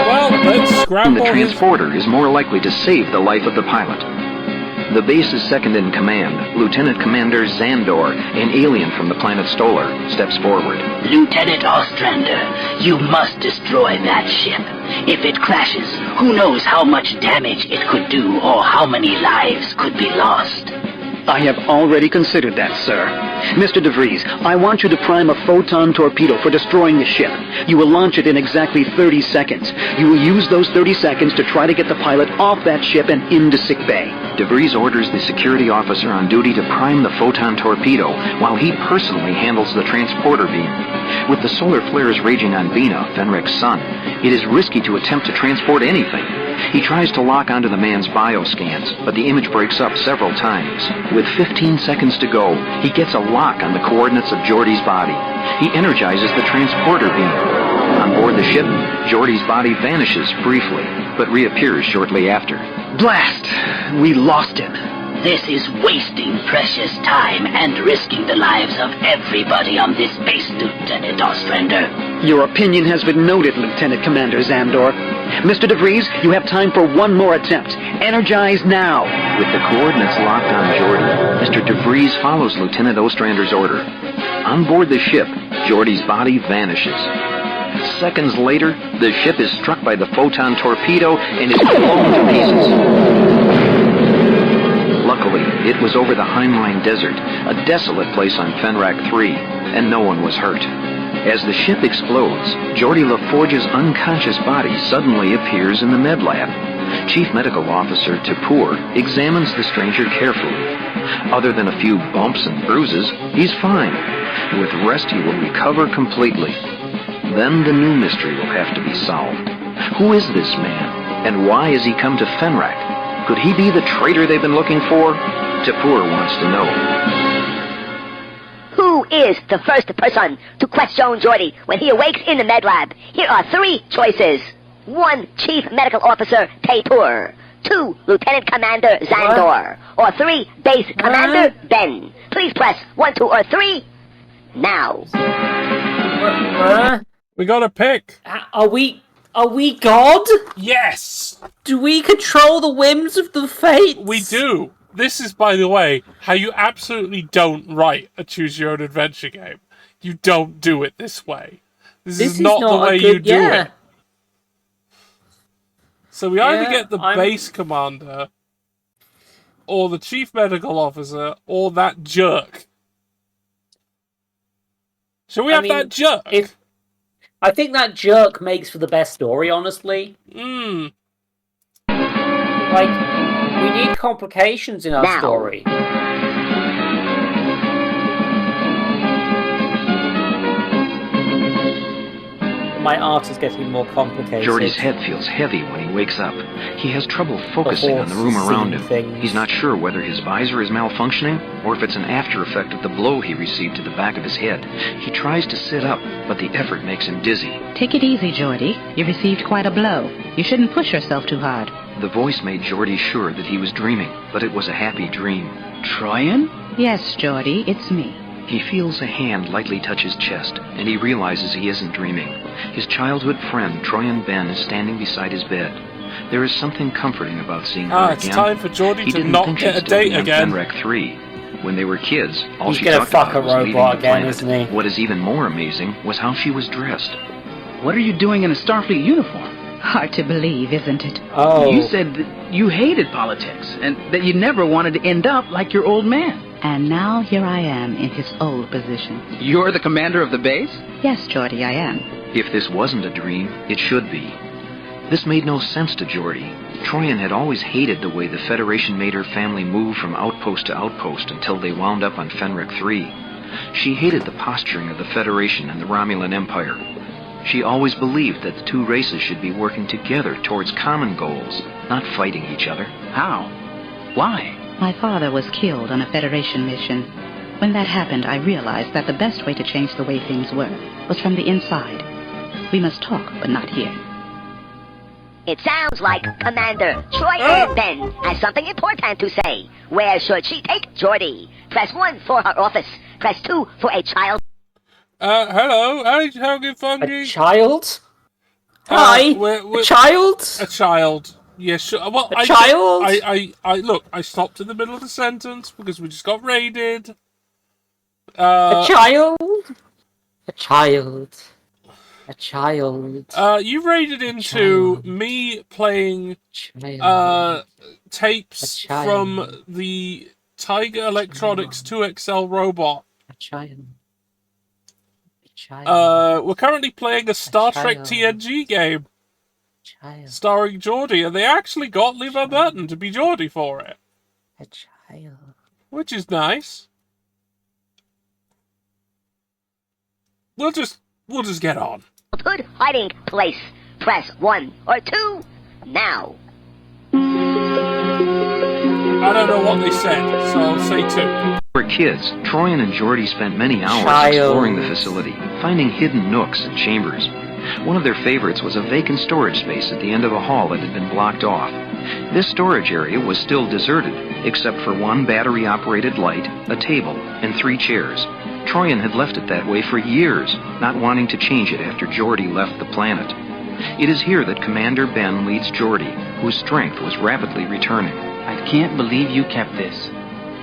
Well, let's scramble. The transporter is more likely to save the life of the pilot. The base's second in command, Lieutenant Commander Zandor, an alien from the planet Stolar, steps forward. Lieutenant Ostrander, you must destroy that ship. If it crashes, who knows how much damage it could do or how many lives could be lost. I have already considered that, sir. Mr. DeVries, I want you to prime a photon torpedo for destroying the ship. You will launch it in exactly 30 seconds. You will use those 30 seconds to try to get the pilot off that ship and into sick bay. DeVries orders the security officer on duty to prime the photon torpedo while he personally handles the transporter beam. With the solar flares raging on Bina, Fenric's sun, it is risky to attempt to transport anything. He tries to lock onto the man's bioscans, but the image breaks up several times. With 15 seconds to go, he gets a lock on the coordinates of Geordi's body. He energizes the transporter beam. On board the ship, Geordi's body vanishes briefly, but reappears shortly after. Blast! We lost him. This is wasting precious time and risking the lives of everybody on this base, Lieutenant Ostrander. Your opinion has been noted, Lieutenant Commander Zandor. Mr. DeVries, you have time for one more attempt. Energize now. With the coordinates locked on Geordi, Mr. DeVries follows Lieutenant Ostrander's order. On board the ship, Geordi's body vanishes. Seconds later, the ship is struck by the photon torpedo and is blown to pieces. Luckily, it was over the Heinlein Desert, a desolate place on Fenrak 3, and no one was hurt. As the ship explodes, Geordi LaForge's unconscious body suddenly appears in the med lab. Chief Medical Officer Tapur examines the stranger carefully. Other than a few bumps and bruises, he's fine. With rest, he will recover completely. Then the new mystery will have to be solved. Who is this man, and why has he come to Fenrak? Could he be the traitor they've been looking for? Tapur wants to know. Who is the first person to question Geordi when he awakes in the med lab? Here are 3 choices. 1, Chief Medical Officer Tapur. 2, Lieutenant Commander Zandor. Or 3, Base Commander Ben. Please press 1, 2, or 3 now. We gotta pick. Are we God? Yes! Do we control the whims of the fates? We do. This is, by the way, how you absolutely don't write a choose-your-own-adventure game. You don't do it this way. This is not the way you do it. So we either get the base commander, or the chief medical officer, or that jerk. Shall we have that jerk? I think that jerk makes for the best story, honestly. Like, we need complications in our story. My art is getting more complicated. Geordi's head feels heavy when he wakes up. He has trouble focusing on the room around him. He's not sure whether his visor is malfunctioning or if it's an after effect of the blow he received to the back of his head. He tries to sit up, but the effort makes him dizzy. Take it easy, Geordi. You received quite a blow. You shouldn't push yourself too hard. The voice made Geordi sure that he was dreaming, but it was a happy dream. Troyan? Yes, Geordi, it's me. He feels a hand lightly touch his chest, and he realizes he isn't dreaming. His childhood friend, Troyan Ben, is standing beside his bed. There is something comforting about seeing her again. It's time for Geordi to not get a date again. Fenrak 3. When they were kids, all He's she gonna talked fuck about a was leaving robot the again, planet. isn't he? What is even more amazing was how she was dressed. What are you doing in a Starfleet uniform? Hard to believe, isn't it? Oh. You said that you hated politics, and that you never wanted to end up like your old man. And now here I am in his old position. You're the commander of the base? Yes, Geordi, I am. If this wasn't a dream, it should be. This made no sense to Geordi. Troyan had always hated the way the Federation made her family move from outpost to outpost until they wound up on Fenric 3. She hated the posturing of the Federation and the Romulan Empire. She always believed that the two races should be working together towards common goals, not fighting each other. How? Why? My father was killed on a Federation mission. When that happened, I realized that the best way to change the way things were was from the inside. We must talk, but not here. It sounds like Commander Troyan Ben has something important to say. Where should she take Geordi? Press 1 for her office. Press 2 for a child. Hello, how good funky? A child? Hi, a child? A child. Yeah, sure. Well, A child? Look, I stopped in the middle of the sentence because we just got raided. A child? A child. A child. You raided into me playing tapes from the Tiger Electronics 2XL robot. A child. We're currently playing a Star Trek TNG game. Starring Geordi, and they actually got Levi Burton to be Geordi for it. A child. Which is nice. We'll just get on. Good hiding place. Press 1 or 2 now. I don't know what they said, so I'll say 2. For kids, Troyan and Geordi spent many hours exploring the facility, finding hidden nooks and chambers. One of their favorites was a vacant storage space at the end of a hall that had been blocked off. This storage area was still deserted, except for one battery-operated light, a table, and 3 chairs. Troyan had left it that way for years, not wanting to change it after Geordi left the planet. It is here that Commander Ben leads Geordi, whose strength was rapidly returning. I can't believe you kept this.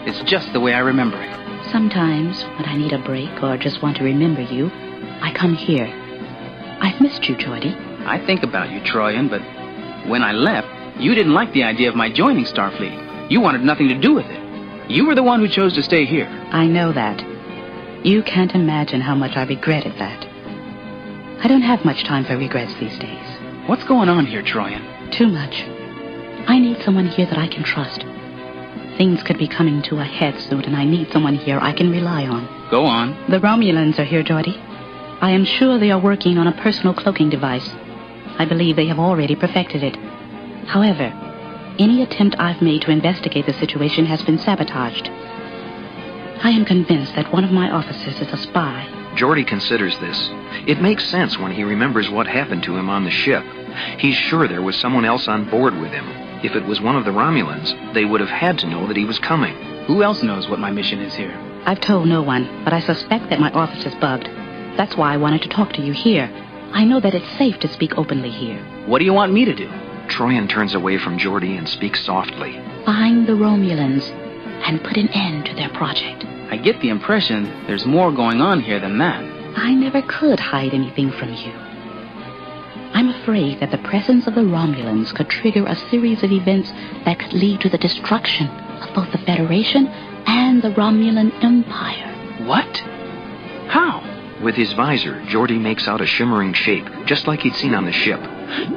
It's just the way I remember it. Sometimes, when I need a break or just want to remember you, I come here. I've missed you, Geordi. I think about you, Troyan, but when I left, you didn't like the idea of my joining Starfleet. You wanted nothing to do with it. You were the one who chose to stay here. I know that. You can't imagine how much I regretted that. I don't have much time for regrets these days. What's going on here, Troyan? Too much. I need someone here that I can trust. Things could be coming to a head soon, and I need someone here I can rely on. Go on. The Romulans are here, Geordi. I am sure they are working on a personal cloaking device. I believe they have already perfected it. However, any attempt I've made to investigate the situation has been sabotaged. I am convinced that one of my officers is a spy. Geordi considers this. It makes sense when he remembers what happened to him on the ship. He's sure there was someone else on board with him. If it was one of the Romulans, they would have had to know that he was coming. Who else knows what my mission is here? I've told no one, but I suspect that my office is bugged. That's why I wanted to talk to you here. I know that it's safe to speak openly here. What do you want me to do? Troyan turns away from Geordi and speaks softly. Find the Romulans and put an end to their project. I get the impression there's more going on here than that. I never could hide anything from you. I'm afraid that the presence of the Romulans could trigger a series of events that could lead to the destruction of both the Federation and the Romulan Empire. What? How? With his visor, Geordi makes out a shimmering shape, just like he'd seen on the ship.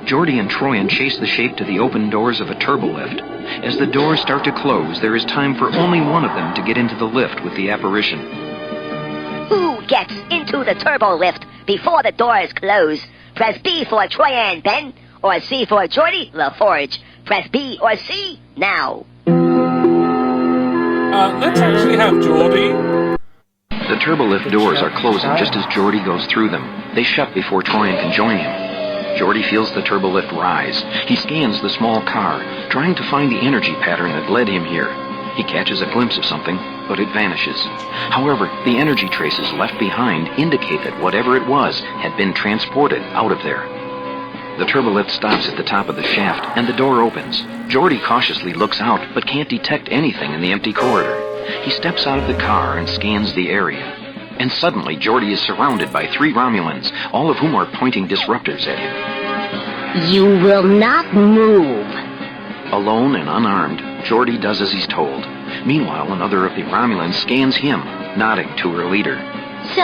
Geordi and Troyan chase the shape to the open doors of a turbolift. As the doors start to close, there is time for only one of them to get into the lift with the apparition. Who gets into the turbo lift before the doors close? Press B for Troyan Ben, or C for Geordi LaForge. Press B or C now. Let's actually have Geordi. The turbolift doors are closing just as Geordi goes through them. They shut before Troyan can join him. Geordi feels the turbolift rise. He scans the small car, trying to find the energy pattern that led him here. He catches a glimpse of something, but it vanishes. However, the energy traces left behind indicate that whatever it was had been transported out of there. The turbolift stops at the top of the shaft, and the door opens. Geordi cautiously looks out, but can't detect anything in the empty corridor. He steps out of the car and scans the area. And suddenly, Geordi is surrounded by 3 Romulans, all of whom are pointing disruptors at him. You will not move. Alone and unarmed, Geordi does as he's told. Meanwhile, another of the Romulans scans him, nodding to her leader. So,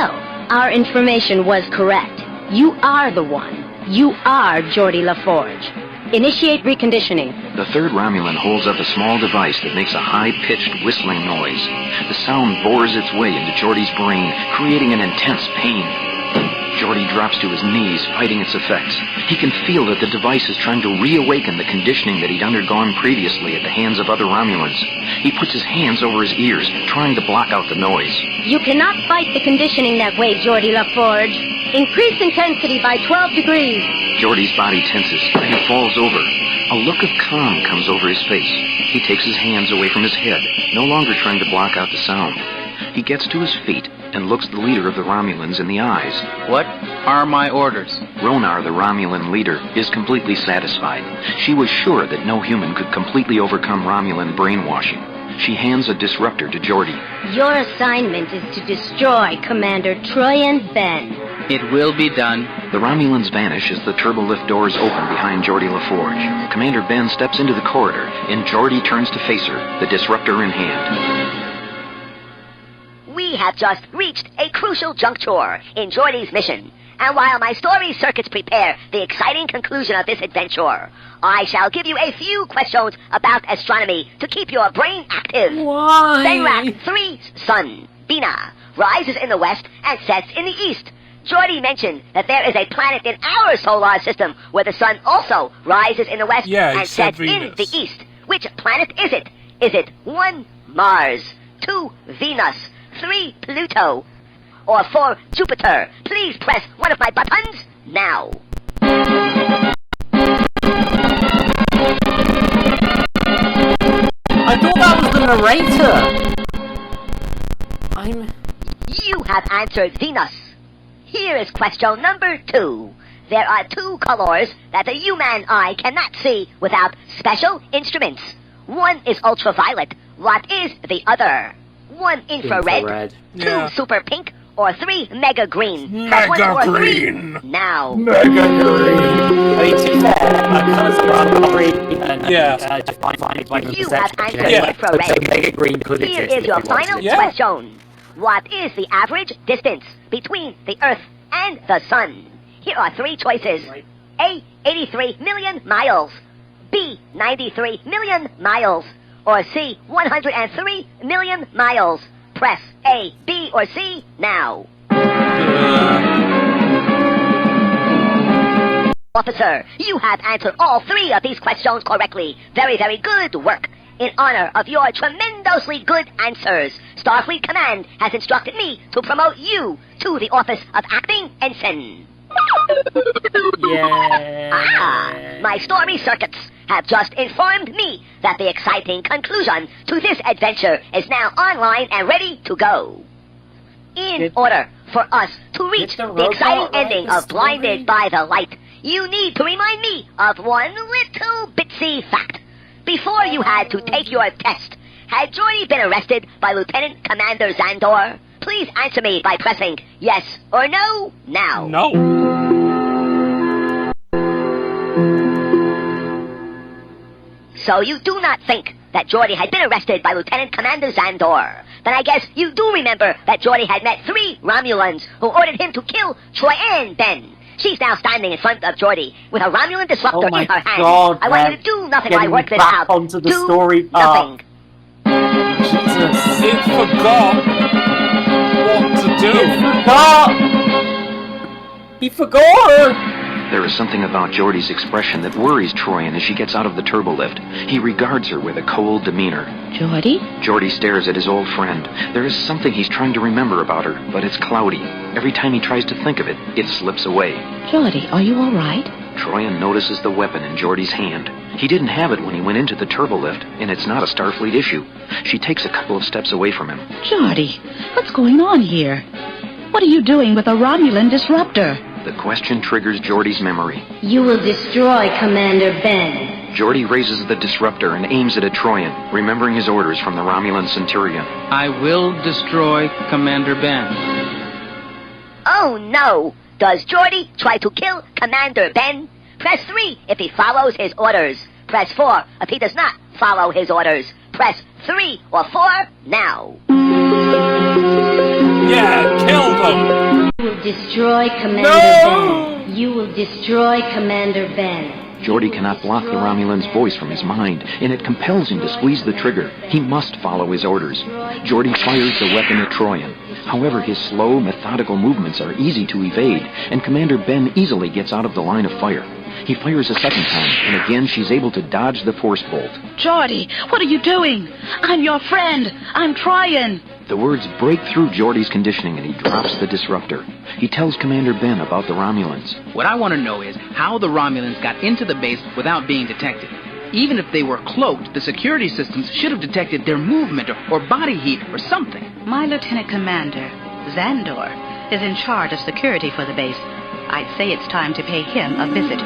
our information was correct. You are the one. You are Geordi LaForge. Initiate reconditioning. The 3rd Romulan holds up a small device that makes a high-pitched whistling noise. The sound bores its way into Geordi's brain, creating an intense pain. Geordi drops to his knees, fighting its effects. He can feel that the device is trying to reawaken the conditioning that he'd undergone previously at the hands of other Romulans. He puts his hands over his ears, trying to block out the noise. You cannot fight the conditioning that way, Geordi LaForge. Increase intensity by 12 degrees. Geordi's body tenses, and he falls over. A look of calm comes over his face. He takes his hands away from his head, no longer trying to block out the sound. He gets to his feet and looks the leader of the Romulans in the eyes. What are my orders? Ronar, the Romulan leader, is completely satisfied. She was sure that no human could completely overcome Romulan brainwashing. She hands a disruptor to Geordi. Your assignment is to destroy Commander Troyan Ben. It will be done. The Romulans vanish as the turbolift doors open behind Geordi LaForge. Commander Ben steps into the corridor, and Geordi turns to face her, the disruptor in hand. We have just reached a crucial juncture in Geordi's mission, and while my story circuits prepare the exciting conclusion of this adventure, I shall give you a few questions about astronomy to keep your brain active. Why? Benrak 3's sun, Bina, rises in the west and sets in the east. Geordi mentioned that there is a planet in our solar system where the sun also rises in the west and sets in the east. Which planet is it? Is it 1, Mars, 2, Venus, 3, Pluto, or 4, Jupiter? Please press one of my buttons now. I thought that was the narrator. You have answered Venus. Here is question number 2. There are 2 colors that the human eye cannot see without special instruments. One is ultraviolet. What is the other? 1, infrared. 2, super pink. Or 3, mega green. Press 1, 2, or 3 now. Mega green. I mean, to be fair, colours are green and defined by you have answered infrared. Mega green could Here exist is your final question. What is the average distance between the Earth and the Sun? Here are 3 choices. A, 83 million miles. B, 93 million miles. Or C, 103 million miles. Press A, B, or C now. Officer, you have answered all 3 of these questions correctly. Very, very good work. In honor of your tremendously good answers, Starfleet Command has instructed me to promote you to the office of Acting Ensign. Yeah. My story circuits have just informed me that the exciting conclusion to this adventure is now online and ready to go. In order for us to reach the exciting ending of Blinded by the Light, you need to remind me of one little bitsy fact. Before you had to take your test, had Geordi been arrested by Lieutenant Commander Zandor? Please answer me by pressing yes or no now. No. So you do not think that Geordi had been arrested by Lieutenant Commander Zandor. Then I guess you do remember that Geordi had met 3 Romulans who ordered him to kill Troyan Ben. She's now standing in front of Geordi with a Romulan disruptor in her hand. God, I want you to do nothing while I work this out. Onto the do story nothing. Jesus. It forgot what to do. He forgot! There is something about Geordi's expression that worries Troyan as she gets out of the turbolift. He regards her with a cold demeanor. Geordi? Geordi stares at his old friend. There is something he's trying to remember about her, but it's cloudy. Every time he tries to think of it, it slips away. Geordi, are you all right? Troyan notices the weapon in Geordi's hand. He didn't have it when he went into the turbolift, and it's not a Starfleet issue. She takes a couple of steps away from him. Geordi, what's going on here? What are you doing with a Romulan disruptor? The question triggers Geordi's memory. You will destroy Commander Ben. Geordi raises the disruptor and aims it at Troyan, remembering his orders from the Romulan Centurion. I will destroy Commander Ben. Oh no! Does Geordi try to kill Commander Ben? Press 3 if he follows his orders. Press 4 if he does not follow his orders. Press 3 or 4 now. Yeah, kill them! You will destroy Commander Ben. You will destroy Commander Ben. Geordi cannot block the Romulan's voice from his mind, and it compels him to squeeze the trigger. He must follow his orders. Geordi fires the weapon at Troyan. However, his slow, methodical movements are easy to evade, and Commander Ben easily gets out of the line of fire. He fires a second time, and again she's able to dodge the force bolt. Geordi, what are you doing? I'm your friend. I'm trying. The words break through Geordi's conditioning, and he drops the disruptor. He tells Commander Ben about the Romulans. What I want to know is how the Romulans got into the base without being detected. Even if they were cloaked, the security systems should have detected their movement or body heat or something. My Lieutenant Commander, Xandor, is in charge of security for the base. I'd say it's time to pay him a visit.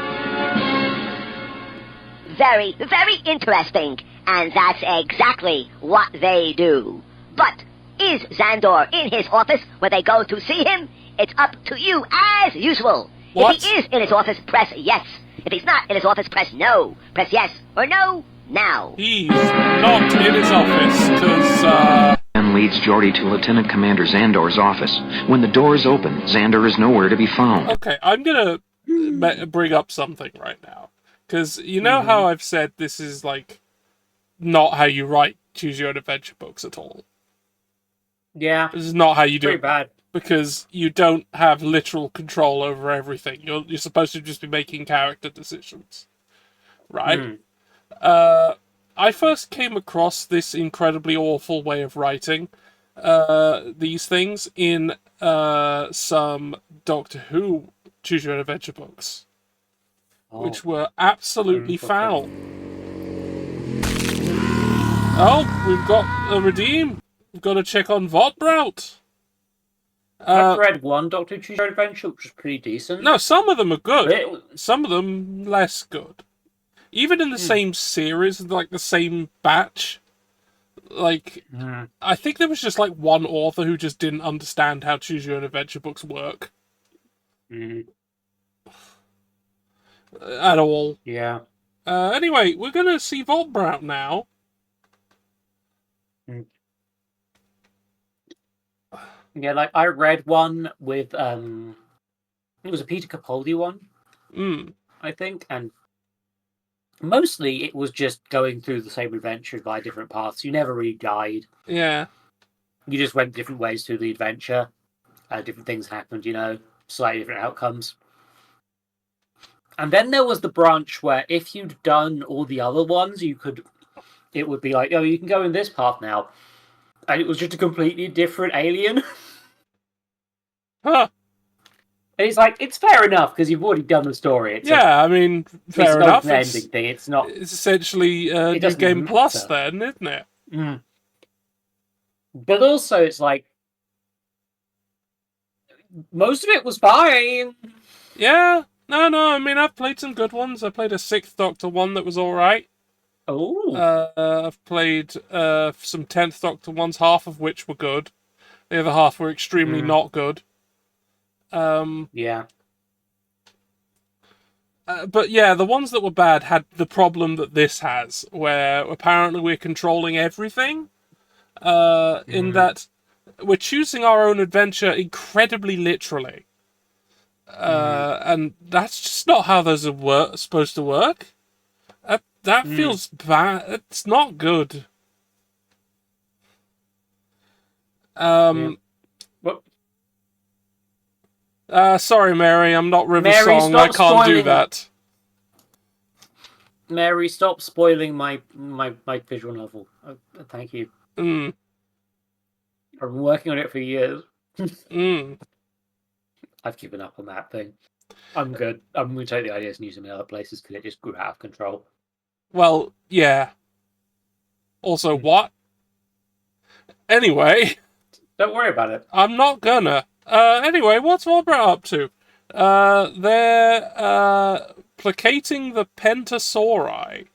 Very, very interesting. And that's exactly what they do. But is Xandor in his office where they go to see him? It's up to you as usual. What? If he is in his office, press yes. If he's not in his office, press no. Press yes or no now. He's not in his office, because, Ben leads Geordi to Lieutenant Commander Xandor's office. When the doors open, Xandor is nowhere to be found. Okay, I'm gonna bring up something right now. Because you know how I've said this is, like, not how you write Choose Your Own Adventure books at all? Yeah. This is not how you do Pretty it. bad. Because you don't have literal control over everything. You're supposed to just be making character decisions. Right? I first came across this incredibly awful way of writing these things in some Doctor Who Choose Your Own Adventure books. Which were absolutely foul. Oh, we've got a redeem. We've got to check on Votbraut. I've read one Doctor Choose Your Own Adventure, which was pretty decent. No, some of them are good. Some of them less good. Even in the same series, like the same batch. Like, I think there was just like one author who just didn't understand how Choose Your Own Adventure books work. At all. Yeah. Anyway, we're going to see Votbraut now. Yeah, like, I read one with, it was a Peter Capaldi one, I think, and mostly it was just going through the same adventure by different paths. You never really died. Yeah. You just went different ways through the adventure. Different things happened, you know, slightly different outcomes. And then there was the branch where if you'd done all the other ones, it would be like, oh, you can go in this path now. And it was just a completely different alien. Huh. And it's like, it's fair enough, because you've already done the story. I mean, fair enough. It's not an ending thing. It's not. It's essentially New Game Plus then, isn't it? But also, it's like, most of it was fine. Yeah. No, I mean, I've played some good ones. I played a 6th Doctor one that was alright. Oh. I've played some 10th Doctor ones, half of which were good. The other half were extremely not good. Yeah. But yeah, the ones that were bad had the problem that this has, where apparently we're controlling everything. In that we're choosing our own adventure incredibly literally. And that's just not how those are supposed to work. That feels bad. It's not good. Sorry, Mary, I'm not River Song. I can't do that. Mary, stop spoiling my visual novel. Thank you. I've been working on it for years. I've given up on that thing. I'm good. I'm going to take the ideas and use them in other places because it just grew out of control. Well, yeah. Also, what? Anyway. Don't worry about it. I'm not gonna. Anyway, what's Votbraut up to? They're placating the Pentasauri.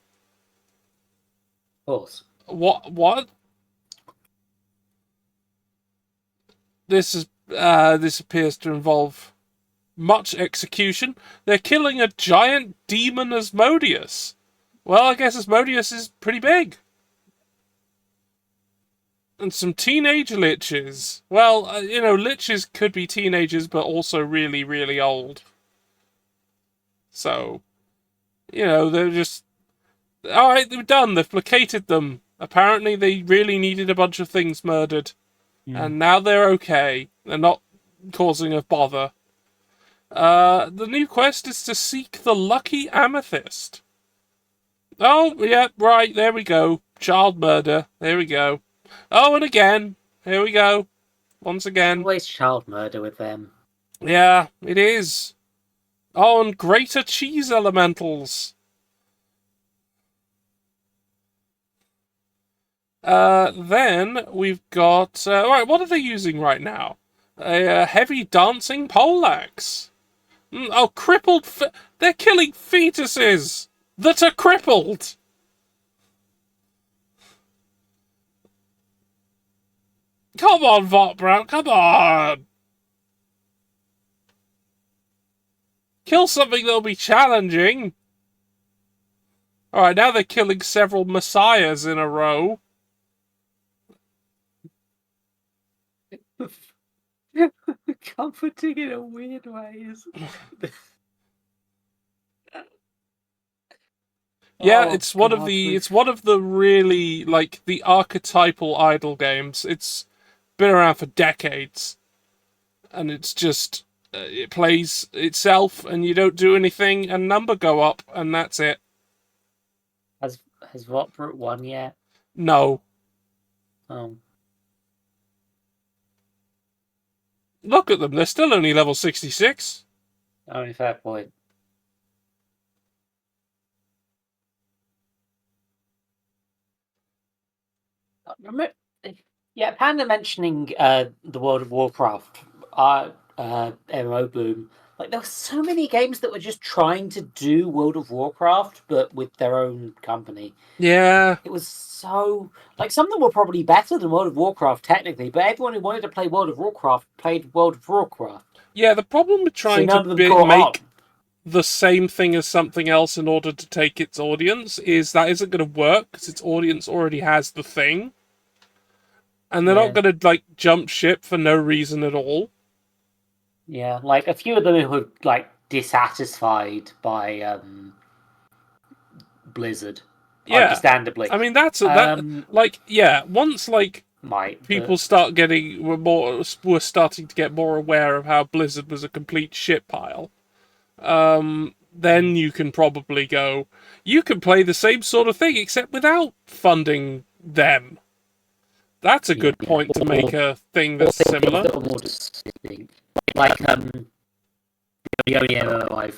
course. What? This appears to involve much execution. They're killing a giant demon Asmodeus. Well, I guess Asmodeus is pretty big. And some teenage liches. Well, liches could be teenagers, but also really, really old. So, they're just... Alright, they're done. They've placated them. Apparently they really needed a bunch of things murdered. And now they're okay. They're not causing a bother. The new quest is to seek the lucky amethyst. Oh, yeah, right, there we go. Child murder. There we go. Oh, and again. Here we go. Once again. Always child murder with them. Yeah, it is. Oh, and greater cheese elementals. Then we've got... right, what are they using right now? A heavy dancing poleaxe. Oh, crippled... They're killing fetuses that are crippled. Come on, Vought Brown, come on. Kill something that'll be challenging. Alright, now they're killing several messiahs in a row. Comforting in a weird way. Yeah, it's one of the really, like, the archetypal idle games. It's been around for decades. And it's just, it plays itself, and you don't do anything, and number go up, and that's it. Has Votbrut won yet? No. Oh. Look at them, they're still only level 66. Only fair point. Yeah, Panda mentioning the World of Warcraft MMO boom. Like, there were so many games that were just trying to do World of Warcraft, but with their own company. Yeah. It was so... Like, some of them were probably better than World of Warcraft, technically, but everyone who wanted to play World of Warcraft played World of Warcraft. Yeah, the problem with trying to make the same thing as something else in order to take its audience is that isn't going to work, because its audience already has the thing. And they're not going to, like, jump ship for no reason at all. Yeah, like, a few of them were, like, dissatisfied by Blizzard. Yeah. Understandably. I mean, once, like, people start getting... were starting to get more aware of how Blizzard was a complete shit pile, then you can probably go, you can play the same sort of thing, except without funding them. That's a good point to make a thing that's similar. Like, the only MMO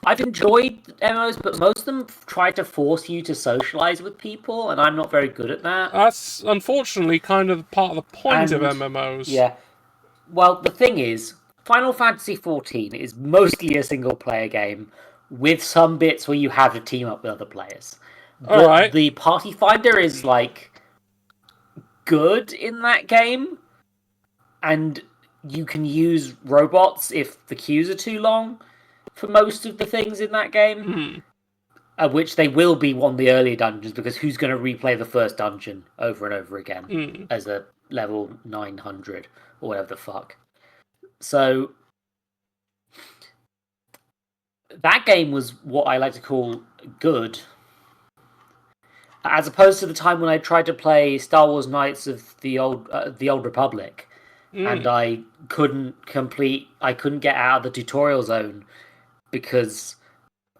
I've enjoyed MMOs, but most of them try to force you to socialize with people, and I'm not very good at that. That's unfortunately kind of part of the point of MMOs. Yeah. Well, the thing is, Final Fantasy XIV is mostly a single-player game, with some bits where you have to team up with other players. But the Party Finder is, like, good in that game, and you can use robots if the queues are too long for most of the things in that game. Which they will be one of the earlier dungeons, because who's going to replay the first dungeon over and over again as a level 900 or whatever the fuck. So that game was what I like to call good, as opposed to the time when I tried to play Star Wars Knights of the Old Republic, and I couldn't get out of the tutorial zone because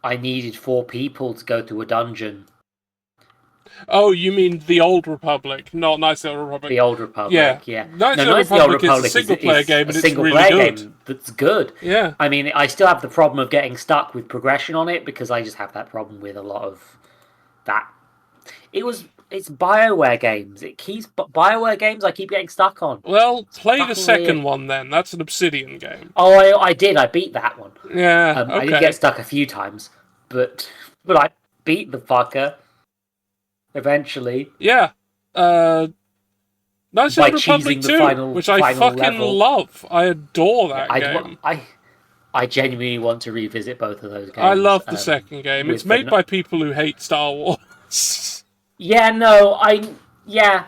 I needed 4 people to go through a dungeon. Oh, you mean the Old Republic, not Knights of the Old Republic. The Old Republic, yeah. Knights of the Republic is a single-player game, and it's really good. Game that's good. Yeah. I mean, I still have the problem of getting stuck with progression on it, because I just have that problem with a lot of that. It's BioWare games. BioWare games I keep getting stuck on. Well, play the second one then. That's an Obsidian game. Oh, I did. I beat that one. Yeah, I did get stuck a few times, but I beat the fucker. eventually. Yeah. Knights of By the Republic cheesing the 2, final- which I final fucking level. love. I adore that game. I genuinely want to revisit both of those games. I love the second game. It's made by people who hate Star Wars. Yeah, no, yeah.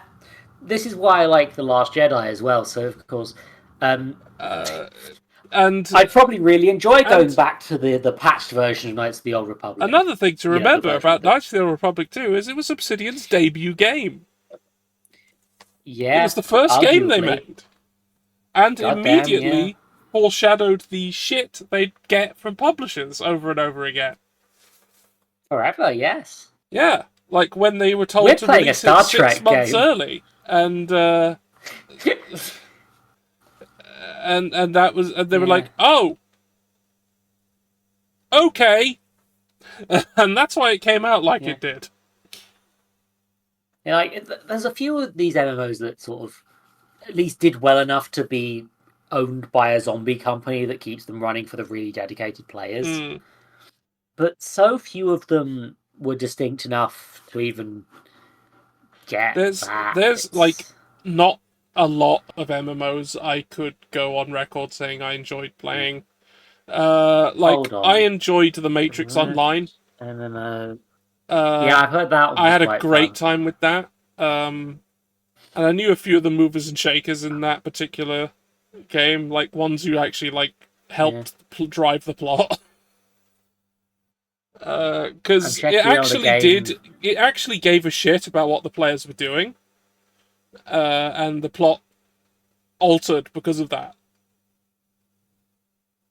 This is why I like The Last Jedi as well. So of course, and I'd probably really enjoy going back to the patched version of Knights of the Old Republic. Another thing to remember about Knights of the Old Republic 2 is it was Obsidian's debut game. Yeah, it was the first game they arguably. made, and Goddamn, immediately foreshadowed the shit they'd get from publishers over and over again. Forever, yes. Yeah, like when they were told We're to playing a release Star it 6 Trek months game. early, and and that was, and they were like, oh, okay, and that's why it came out like it did. Yeah, like there's a few of these MMOs that sort of at least did well enough to be owned by a zombie company that keeps them running for the really dedicated players. Mm. But so few of them were distinct enough to even get that. There's like not a lot of MMOs I could go on record saying I enjoyed playing. Hold on. I enjoyed The Matrix Online. MMO. Yeah, I've heard that one. I had a quite great fun. time with that. And I knew a few of the movers and shakers in that particular game, like ones who actually like helped drive the plot. Because it actually gave a shit about what the players were doing, and the plot altered because of that.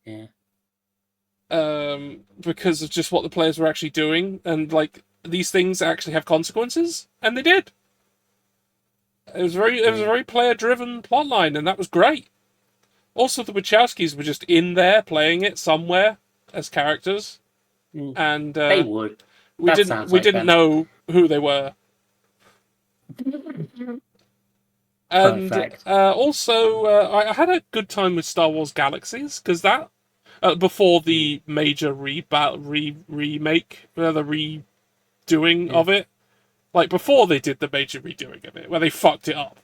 Yeah. Because of just what the players were actually doing, and like these things actually have consequences, and they did. It was a very player-driven plotline, and that was great. Also, the Wachowskis were just in there playing it somewhere as characters, and they would. We didn't know who they were. And also, I had a good time with Star Wars Galaxies, because that before the major remake, the redoing of it, like before they did the major redoing of it, where they fucked it up.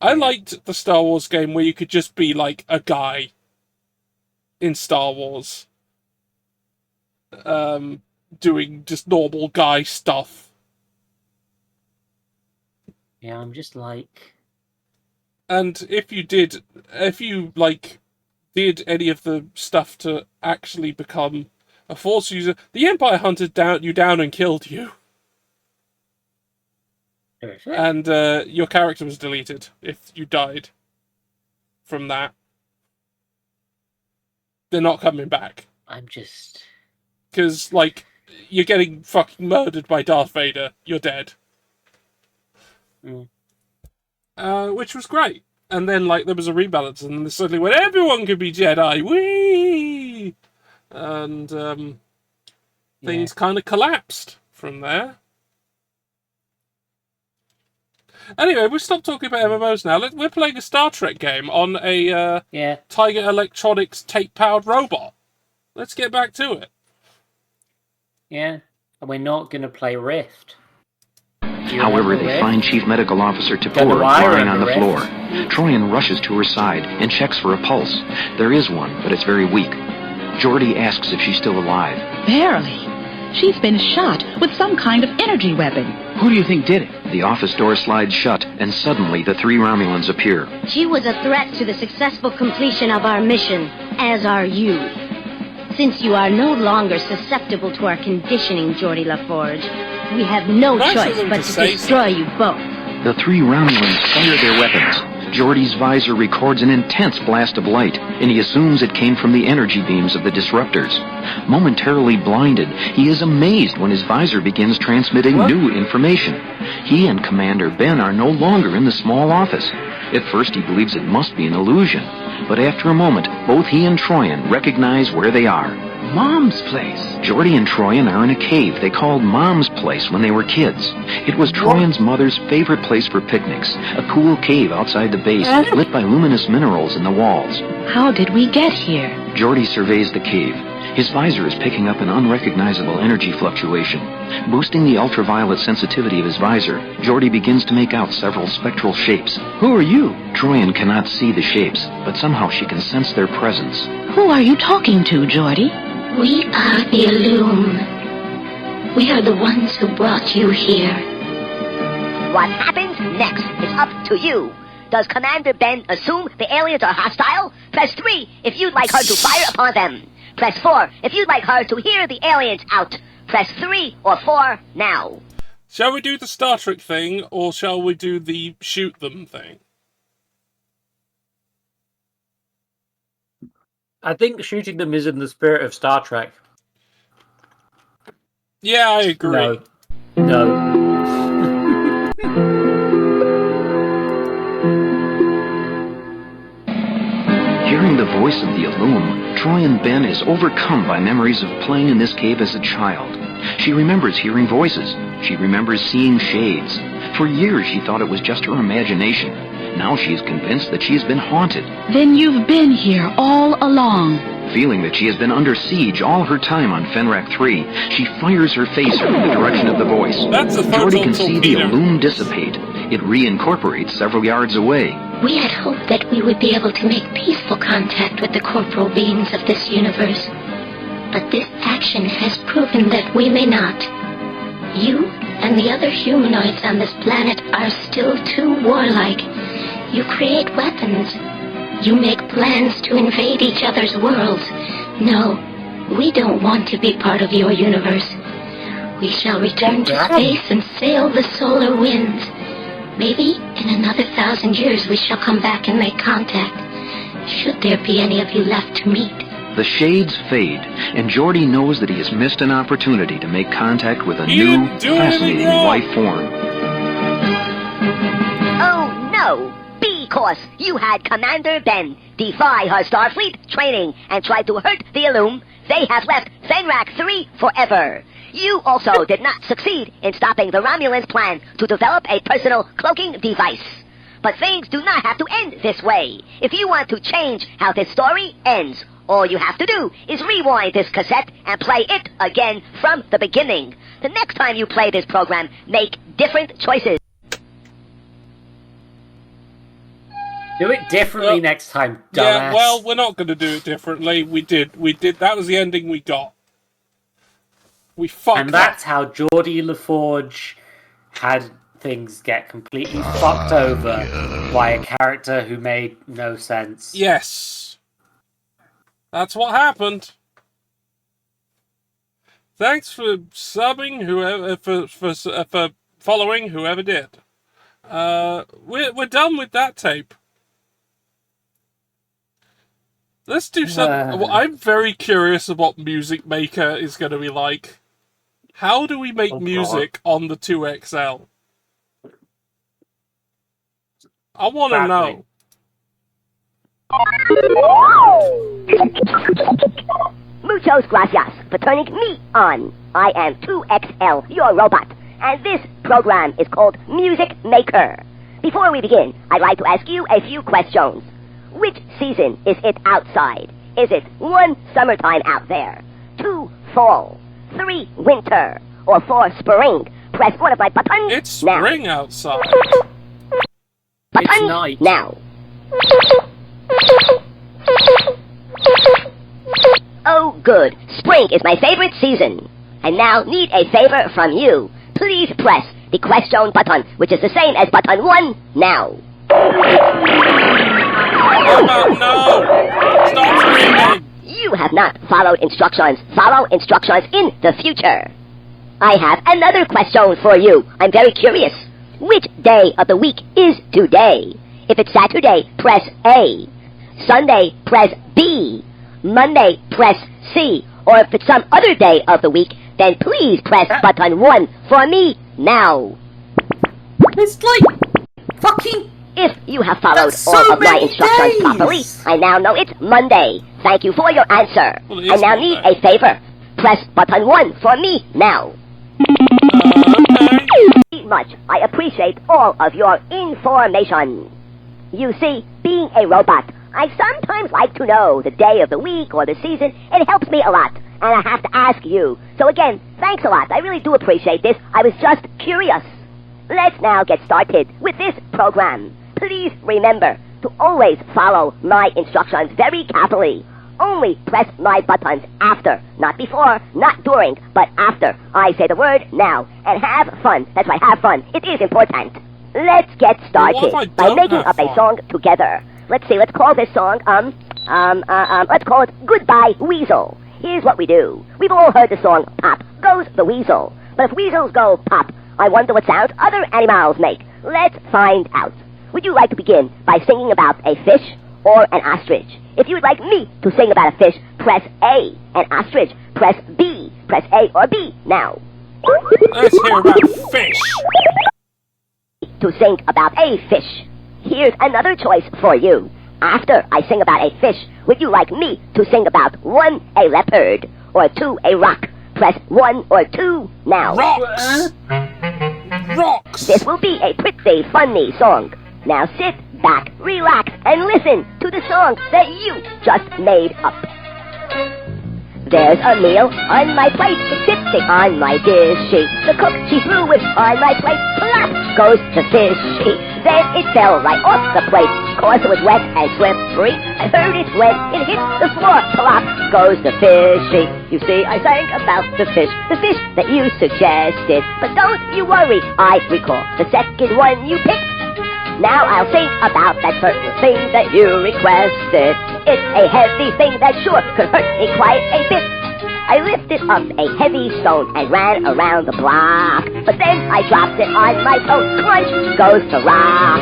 I liked the Star Wars game where you could just be like a guy in Star Wars, doing just normal guy stuff. Yeah, I'm just like... And if you did any of the stuff to actually become a Force user, the Empire hunted you down and killed you. And your character was deleted if you died from that. They're not coming back. I'm just... Because, like, you're getting fucking murdered by Darth Vader. You're dead. Which was great. And then, like, there was a rebalance, and then suddenly when everyone could be Jedi, whee! And things kind of collapsed from there. Anyway, we'll stop talking about MMOs now. We're playing a Star Trek game on a Tiger Electronics tape-powered robot. Let's get back to it. Yeah, and we're not going to play Rift. However, they find Chief Medical Officer Tafur lying on the floor. Troyan rushes to her side and checks for a pulse. There is one, but it's very weak. Geordi asks if she's still alive. Barely. She's been shot with some kind of energy weapon. Who do you think did it? The office door slides shut, and suddenly the three Romulans appear. She was a threat to the successful completion of our mission, as are you. Since you are no longer susceptible to our conditioning, Geordi LaForge, we have no choice but to destroy you both. The three Romulans fire their weapons. Geordi's visor records an intense blast of light, and he assumes it came from the energy beams of the disruptors. Momentarily blinded, he is amazed when his visor begins transmitting new information. He and Commander Ben are no longer in the small office. At first he believes it must be an illusion, but after a moment, both he and Troyan recognize where they are. Mom's place. Geordi and Troyan are in a cave they called Mom's Place when they were kids. It was Troyan's mother's favorite place for picnics, a cool cave outside the base, lit by luminous minerals in the walls. How did we get here? Geordi surveys the cave. His visor is picking up an unrecognizable energy fluctuation. Boosting the ultraviolet sensitivity of his visor, Geordi begins to make out several spectral shapes. Who are you? Troyan cannot see the shapes, but somehow she can sense their presence. Who are you talking to, Geordi? We are the Illume. We are the ones who brought you here. What happens next is up to you. Does Commander Ben assume the aliens are hostile? Press 3 if you'd like her to fire upon them. Press 4 if you'd like her to hear the aliens out. Press 3 or 4 now. Shall we do the Star Trek thing, or shall we do the shoot them thing? I think shooting them is in the spirit of Star Trek. Yeah, I agree. No. Hearing the voice of the Illume, Troyan Ben is overcome by memories of playing in this cave as a child. She remembers hearing voices. She remembers seeing shades. For years she thought it was just her imagination. Now she is convinced that she has been haunted. Then you've been here all along. Feeling that she has been under siege all her time on Fenrak 3, she fires her phaser in the direction of the voice. That's a Geordi can see the torpedo. Illume dissipate. It reincorporates several yards away. We had hoped that we would be able to make peaceful contact with the corporal beings of this universe. But this action has proven that we may not. You and the other humanoids on this planet are still too warlike. You create weapons. You make plans to invade each other's worlds. No, we don't want to be part of your universe. We shall return to space and sail the solar winds. Maybe in another 1,000 years we shall come back and make contact, should there be any of you left to meet. The shades fade, and Geordi knows that he has missed an opportunity to make contact with a new, fascinating life form. Oh no! Because you had Commander Ben defy her Starfleet training and try to hurt the Illume, they have left Fenrak 3 forever. You also did not succeed in stopping the Romulans' plan to develop a personal cloaking device. But things do not have to end this way. If you want to change how this story ends, all you have to do is rewind this cassette and play it again from the beginning. The next time you play this program, make different choices. Do it differently next time, dumbass. Yeah, well, we're not going to do it differently. We did. That was the ending we got. We fucked And that's how Geordi LaForge had things get completely fucked over by a character who made no sense. Yes. That's what happened. Thanks for subbing, whoever, for following whoever did. We're done with that tape. Let's do something. Well, I'm very curious of what Music Maker is going to be like. How do we make music on the 2XL? I want to know. Muchos gracias for turning me on. I am 2XL, your robot, and this program is called Music Maker. Before we begin, I'd like to ask you a few questions. Which season is it outside? Is it 1, summertime out there, 2, fall, 3, winter, or 4, spring? Press one of my buttons. It's spring now. outside. Button it's night. Now. Oh, good. Spring is my favorite season. I now need a favor from you. Please press the question button, which is the same as button 1 now. No! Stop screaming! You have not followed instructions. Follow instructions in the future. I have another question for you. I'm very curious. Which day of the week is today? If it's Saturday, press A. Sunday, press B. Monday, press C. Or if it's some other day of the week, then please press button 1 for me now. It's like fucking... If you have followed all of my instructions properly, I now know it's Monday. Thank you for your answer. I now need a favor. Press button 1 for me now. Okay. Much. I appreciate all of your information. You see, being a robot, I sometimes like to know the day of the week or the season. It helps me a lot. and I have to ask you. So again, thanks a lot. I really do appreciate this. I was just curious. Let's now get started with this program. Please remember to always follow my instructions very carefully. Only press my buttons after, not before, not during, but after I say the word now. And have fun. That's right, have fun. It is important. Let's get started by making up a song together. Let's see, let's call this song, let's call it Goodbye Weasel. Here's what we do. We've all heard the song Pop Goes the Weasel. But if weasels go pop, I wonder what sound other animals make. Let's find out. Would you like to begin by singing about a fish or an ostrich? If you would like me to sing about a fish, press A. An ostrich, press B. Press A or B now. Let's hear about fish. To sing about a fish. Here's another choice for you. After I sing about a fish, would you like me to sing about 1, a leopard, or 2, a rock? Press 1 or 2 now. Rocks! Rocks! This will be a pretty funny song. Now sit back, relax, and listen to the song that you just made up. There's a meal on my plate, it's sitting on my dishy. The cook, she threw it on my plate, plop goes the fishy. Then it fell right off the plate, course it was wet and slippery. I heard it when it hit the floor, plop goes the fishy. You see, I sang about the fish that you suggested. But don't you worry, I recall the second one you picked. Now I'll sing about that certain thing that you requested. It's a heavy thing that sure could hurt me quite a bit. I lifted up a heavy stone and ran around the block. But then I dropped it on my toe. Crunch goes the rock.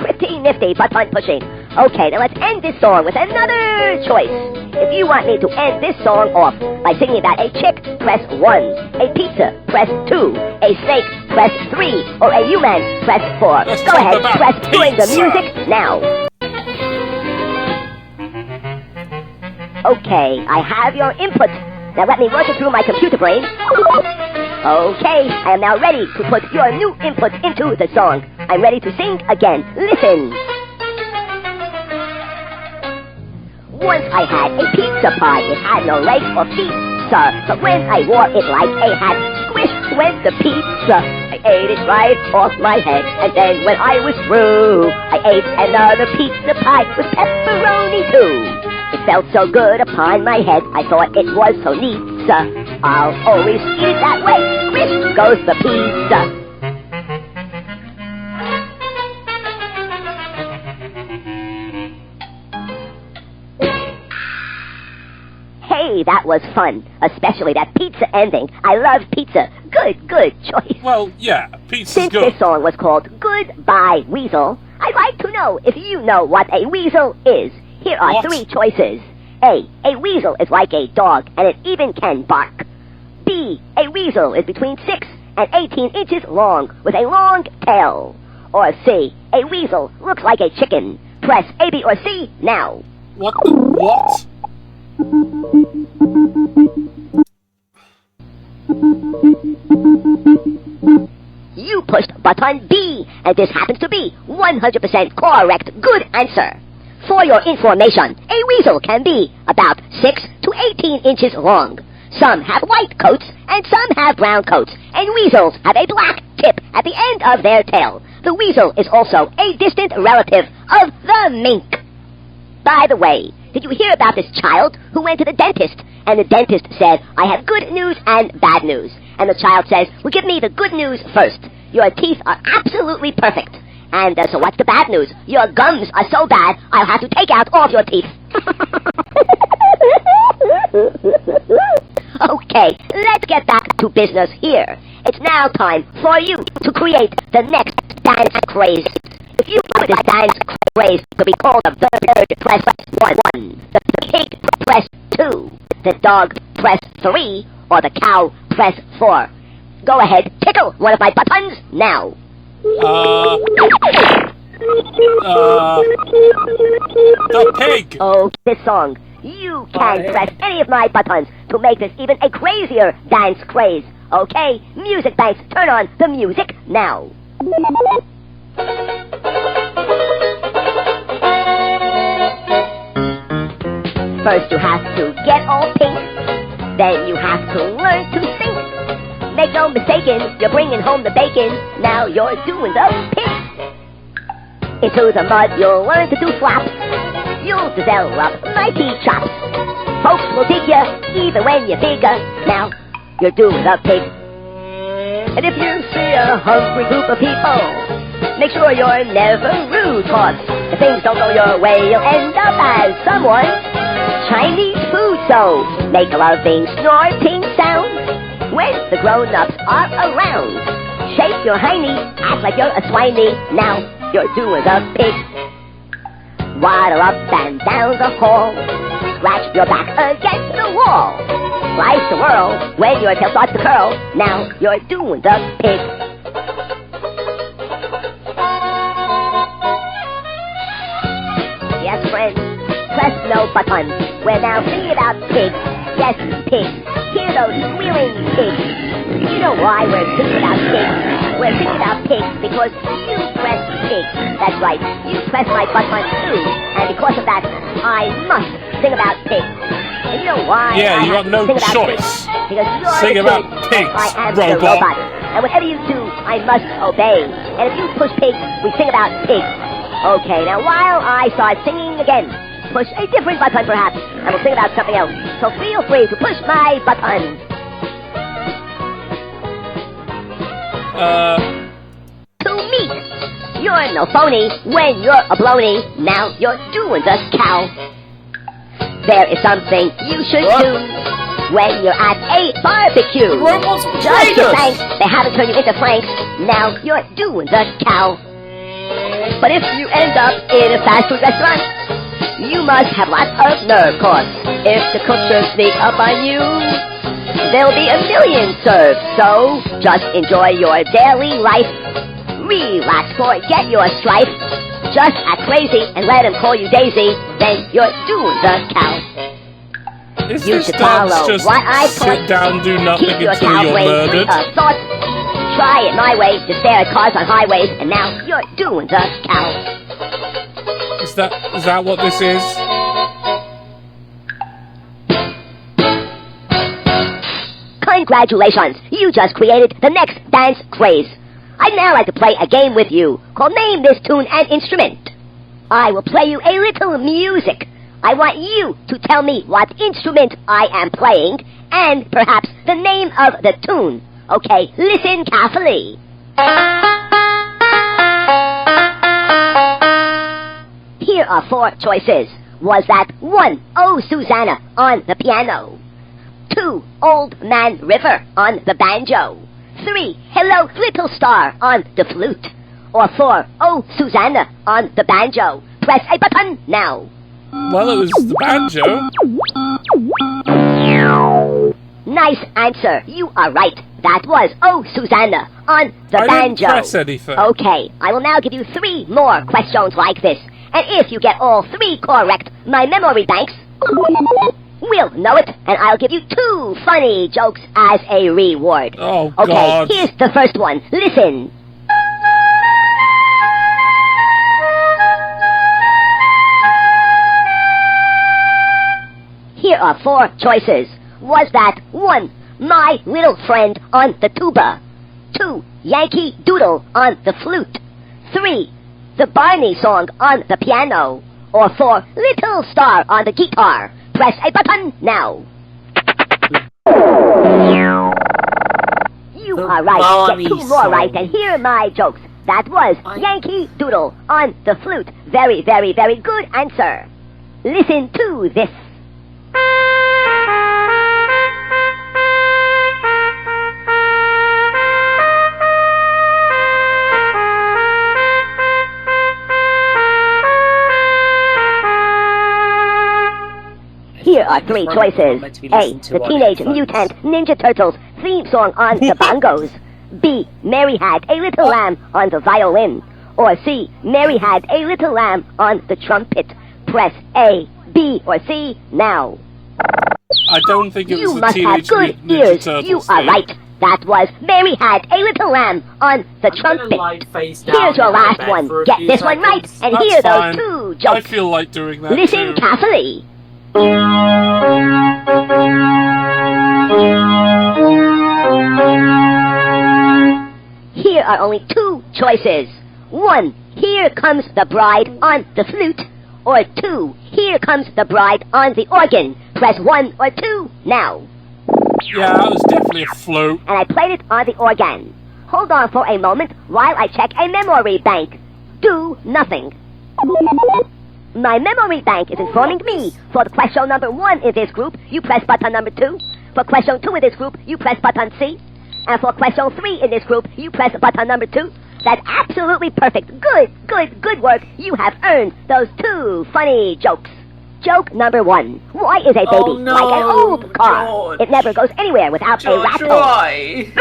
Pretty nifty button pushing. Okay, now let's end this song with another choice. If you want me to end this song off by singing about a chick, press 1. A pizza, press 2. A snake, press 3. Or a human, press 4. Go ahead, press during the music now. Okay, I have your input. Now let me work it through my computer brain. Okay, I am now ready to put your new input into the song. I'm ready to sing again. Listen. Once I had a pizza pie. It had no legs or feet, sir. But when I wore it like a hat, squish went the pizza. I ate it right off my head. And then when I was through, I ate another pizza pie with pepperoni too. It felt so good upon my head. I thought it was so neat, sir. I'll always eat it that way. Squish goes the pizza. Hey, that was fun. Especially that pizza ending. I love pizza. Good choice. Well, yeah, pizza's Since good. this song was called Goodbye Weasel, I'd like to know if you know what a weasel is. Here are 3 choices. A weasel is like a dog, and it even can bark. B, a weasel is between 6 and 18 inches long, with a long tail. Or C, a weasel looks like a chicken. Press A, B, or C now. What? You pushed button B, and this happens to be 100% correct. Good answer. For your information, a weasel can be about 6 to 18 inches long. Some have white coats, and some have brown coats, and weasels have a black tip at the end of their tail. The weasel is also a distant relative of the mink. By the way, did you hear about this child who went to the dentist? And the dentist said, I have good news and bad news. And the child says, well, give me the good news first. Your teeth are absolutely perfect. And so what's the bad news? Your gums are so bad, I'll have to take out all of your teeth. Okay, let's get back to business here. It's now time for you to create the next dance craze. If you want this dance craze to be called a bird, press 1. The pig, press 2. The dog, press 3. Or the cow, press 4. Go ahead, tickle one of my buttons now. The pig! Oh, this song. You can press any of my buttons to make this even a crazier dance craze. Okay, music banks, turn on the music now. First you have to get all pink. then you have to learn to think. Make no mistaken, you're bringing home the bacon. Now you're doing the pig. Into the mud, you'll learn to do flops. You'll develop mighty chops. Folks will dig you, even when you're bigger. Now you're doing the pig. And if you see a hungry group of people, make sure you're never rude, cause if things don't go your way, you'll end up as someone Chinese food. So make a loving snorting sound when the grown-ups are around. Shake your hiney, act like you're a swiney. Now you're doing the pig. Waddle up and down the hall, scratch your back against the wall. Life's a whirl when your tail starts to curl. Now you're doing the pig. Yes, friends, press no button. We're now thinking about pigs. Yes, pigs. Hear those squealing pigs. You know why we're thinking about pigs? We're thinking about pigs because you press pigs. That's right, you press my button too. And because of that, I must sing about pigs. And you know why? Yeah, you got no choice. Because you're sing the about pig, pigs, I am robot. the robot. And whatever you do, I must obey. And if you push pigs, we sing about pigs. Okay, now while I start singing again, push a different button perhaps, and we'll sing about something else. So feel free to push my button. To meet. You're no phony when you're a blony. Now you're doing the cow. There is something you should do when you're at a barbecue. Just to thanks, they haven't turned you into Franks. Now you're doing the cow. But if you end up in a fast food restaurant, you must have lots of nerve, cause if the cook should sneak up on you, there'll be a million served. So just enjoy your daily life. Relax, forget your strife. Just act crazy and let him call you Daisy. Then you're doing the cow. Is You this should dance follow just what I sit down, do nothing Keep your until cow you're brain free murdered? of thoughts. Try it my way to stare at cars on highways, and now you're doing the cow. Is that what this is? Congratulations, you just created the next dance craze. I'd now like to play a game with you called Name This Tune and Instrument. I will play you a little music. I want you to tell me what instrument I am playing and perhaps the name of the tune. Okay, listen carefully. Here are 4 choices. Was that 1, Oh Susanna on the piano? 2, Old Man River on the banjo? 3, Hello Little Star on the flute? Or 4, Oh Susanna on the banjo? Press a button now. Well, it was the banjo. Nice answer. You are right. That was Oh Susanna on the I banjo. didn't press anything. Okay, I will now give you 3 more questions like this. And if you get all 3 correct, my memory banks will know it, and I'll give you 2 funny jokes as a reward. Oh, okay, God. here's the first one. Listen. Here are 4 choices. Was that 1, My Little Friend on the tuba? 2, Yankee Doodle on the flute? 3, The Barney Song on the piano? Or 4, Little Star on the guitar? Press a button now. You are right. Barney Get 2 more Song. right, and here are my jokes. That was Yankee Doodle on the flute. Very, very, very good answer. Listen to this. Here are 3 choices. A, the Teenage Mutant Ninja Turtles theme song on the bongos. B, Mary Had a Little Lamb on the violin. Or C, Mary Had a Little Lamb on the trumpet. Press A, B, or C now. I don't think it was You the must have Teenage good Mutant Ninja ears. Turtles You are thing. right. That was Mary Had a Little Lamb on the trumpet. Here's your last one. Get this one right, and That's hear fine. those 2 I jokes. feel like doing that Listen too. carefully. are only two choices. 1, here comes the bride on the flute. Or 2, here comes the bride on the organ. Press 1 or 2 now. Yeah, it was definitely a flute. And I played it on the organ. Hold on for a moment while I check a memory bank. Do nothing. My memory bank is informing me for the question number 1 in this group, you press button number 2. For question 2 in this group, you press button C. And for question 3 in this group, you press button number 2. That's absolutely perfect. Good work. You have earned those 2 funny jokes. Joke number 1. Why is a baby like an old car? George. It never goes anywhere without a rat hole. Why?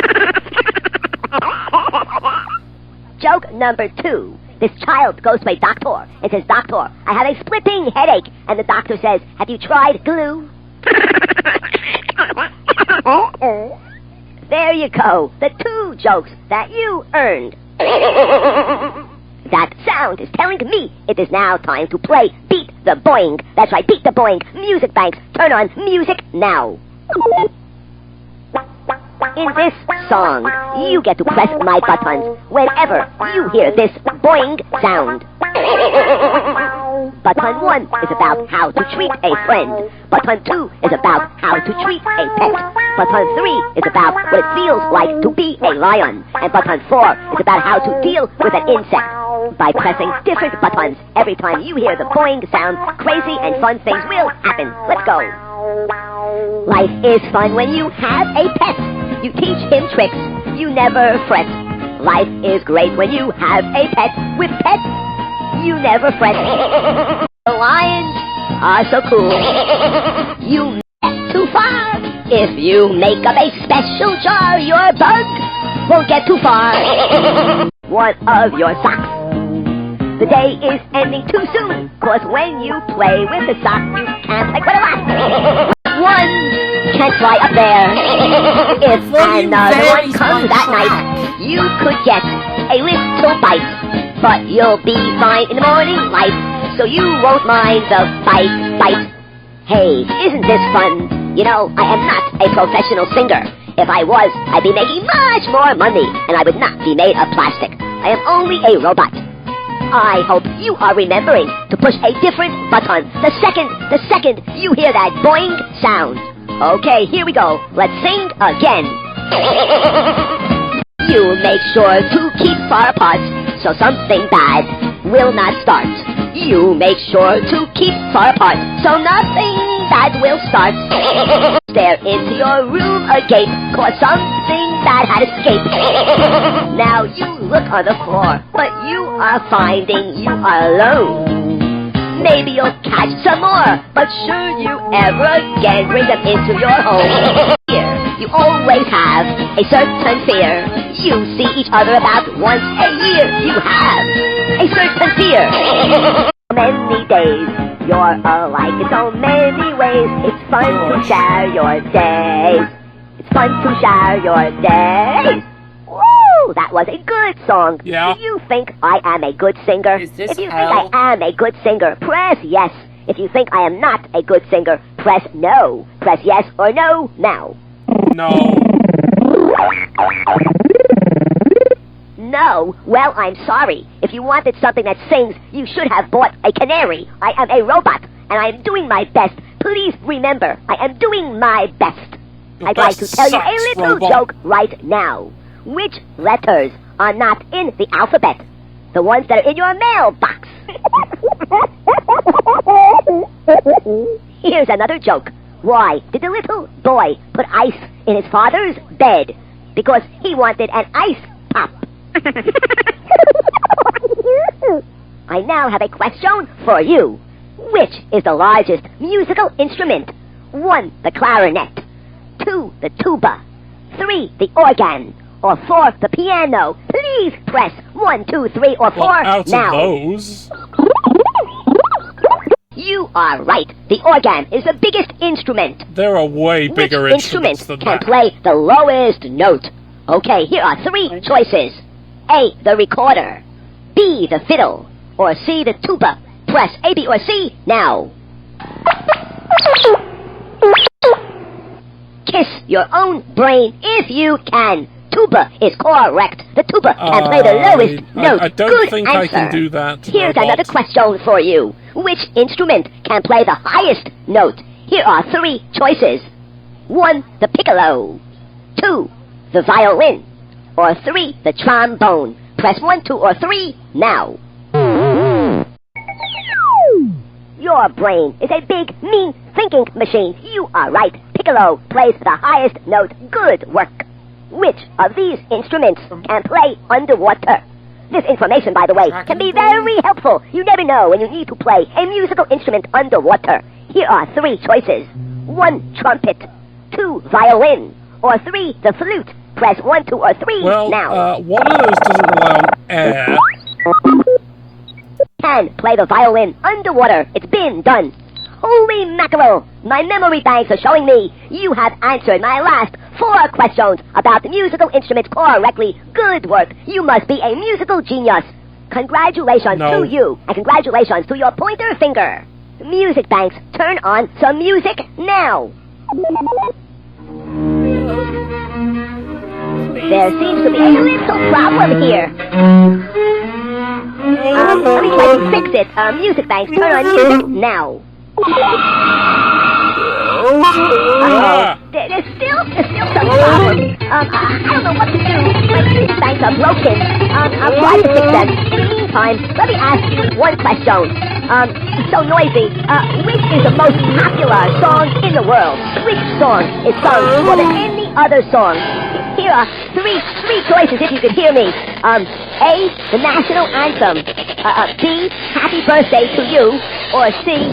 Joke number 2. This child goes to a doctor and says, "Doctor, I have a splitting headache." And the doctor says, "Have you tried glue?" There you go. The 2 jokes that you earned. That sound is telling me it is now time to play Beat the Boing. That's right, Beat the Boing. Music banks, turn on music now. In this song, you get to press my buttons whenever you hear this boing sound. Button 1 is about how to treat a friend. Button 2 is about how to treat a pet. Button 3 is about what it feels like to be a lion. And button 4 is about how to deal with an insect. By pressing different buttons every time you hear the boing sound, crazy and fun things will happen. Let's go. Life is fun when you have a pet. You teach him tricks, you never fret. Life is great when you have a pet. With pets, you never fret. The lions are so cool. You get too far. If you make up a special jar, your bug won't get too far. One of your socks. The day is ending too soon, 'cause when you play with the sock, you can't play quite a lot. One can't fly up there. If another one comes that night, you could get a little bite. But you'll be fine in the morning light, so you won't mind the bite. Hey, isn't this fun? You know, I am not a professional singer. If I was, I'd be making much more money, and I would not be made of plastic. I am only a robot. I hope you are remembering to push a different button the second you hear that boing sound. Okay, here we go. Let's sing again. You make sure to keep far apart so something bad will not start. You make sure to keep far apart so nothing bad will start. Stare into your room agape, 'cause something bad had escaped. Now you look on the floor, but you are finding you are alone. Maybe you'll catch some more, but should you ever again bring them into your home? Here, you always have a certain fear. You see each other about once a year. You have a certain fear. Many days you're alike in so many ways. It's fun to share your days. It's fun to share your days. Woo! That was a good song. Yeah. Do you think I am a good singer? Is this If you hell? think I am a good singer, press yes. If you think I am not a good singer, press no. Press yes or no now. No. No? Well, I'm sorry. If you wanted something that sings, you should have bought a canary. I am a robot, and I am doing my best. Please remember, I am doing my best. I'd like to tell you a little joke right now. Which letters are not in the alphabet? The ones that are in your mailbox. Here's another joke. Why did the little boy put ice in his father's bed? Because he wanted an ice pop. I now have a question for you. Which is the largest musical instrument? 1, the clarinet. 2, the tuba. 3, the organ. Or 4, the piano. Please press 1, 2, 3, or 4 out now. of those. You are right. The organ is the biggest instrument. There are way bigger Which instruments instrument than can that. play the lowest note? Okay, here are 3 choices. A, the recorder. B, the fiddle. Or C, the tuba. Press A, B, or C now. Kiss your own brain if you can. tuba is correct. The tuba can play the lowest note. I don't Good think answer. I can do that. Here's Robot. another question for you. Which instrument can play the highest note? Here are 3 choices. 1, the piccolo. 2, the violin. Or 3, the trombone. Press 1, 2, or 3 now. Your brain is a big, mean thinking machine. You are right. Piccolo plays the highest note. Good work. Which of these instruments can play underwater? This information, by the way, can be very helpful. You never know when you need to play a musical instrument underwater. Here are 3 choices. 1, trumpet. 2, violin. Or 3, the flute. Press 1, 2, or 3 now. One of those doesn't rely on air. Can play the violin underwater. It's been done. Holy mackerel! My memory banks are showing me you have answered my last 4 questions about the musical instruments correctly. Good work. You must be a musical genius. Congratulations to you, and congratulations to your pointer finger. Music banks, turn on some music now. There seems to be a little problem here. Let me try to fix it. Music banks, turn on music now. There's still some problem. I don't know what to do. My music banks are broken. I'll try to fix them. In the meantime, let me ask you one question. It's so noisy. Which is the most popular song in the world? Which song is sung more than any other song? Here are three choices if you could hear me. A, the national anthem. B, happy birthday to you. Or C,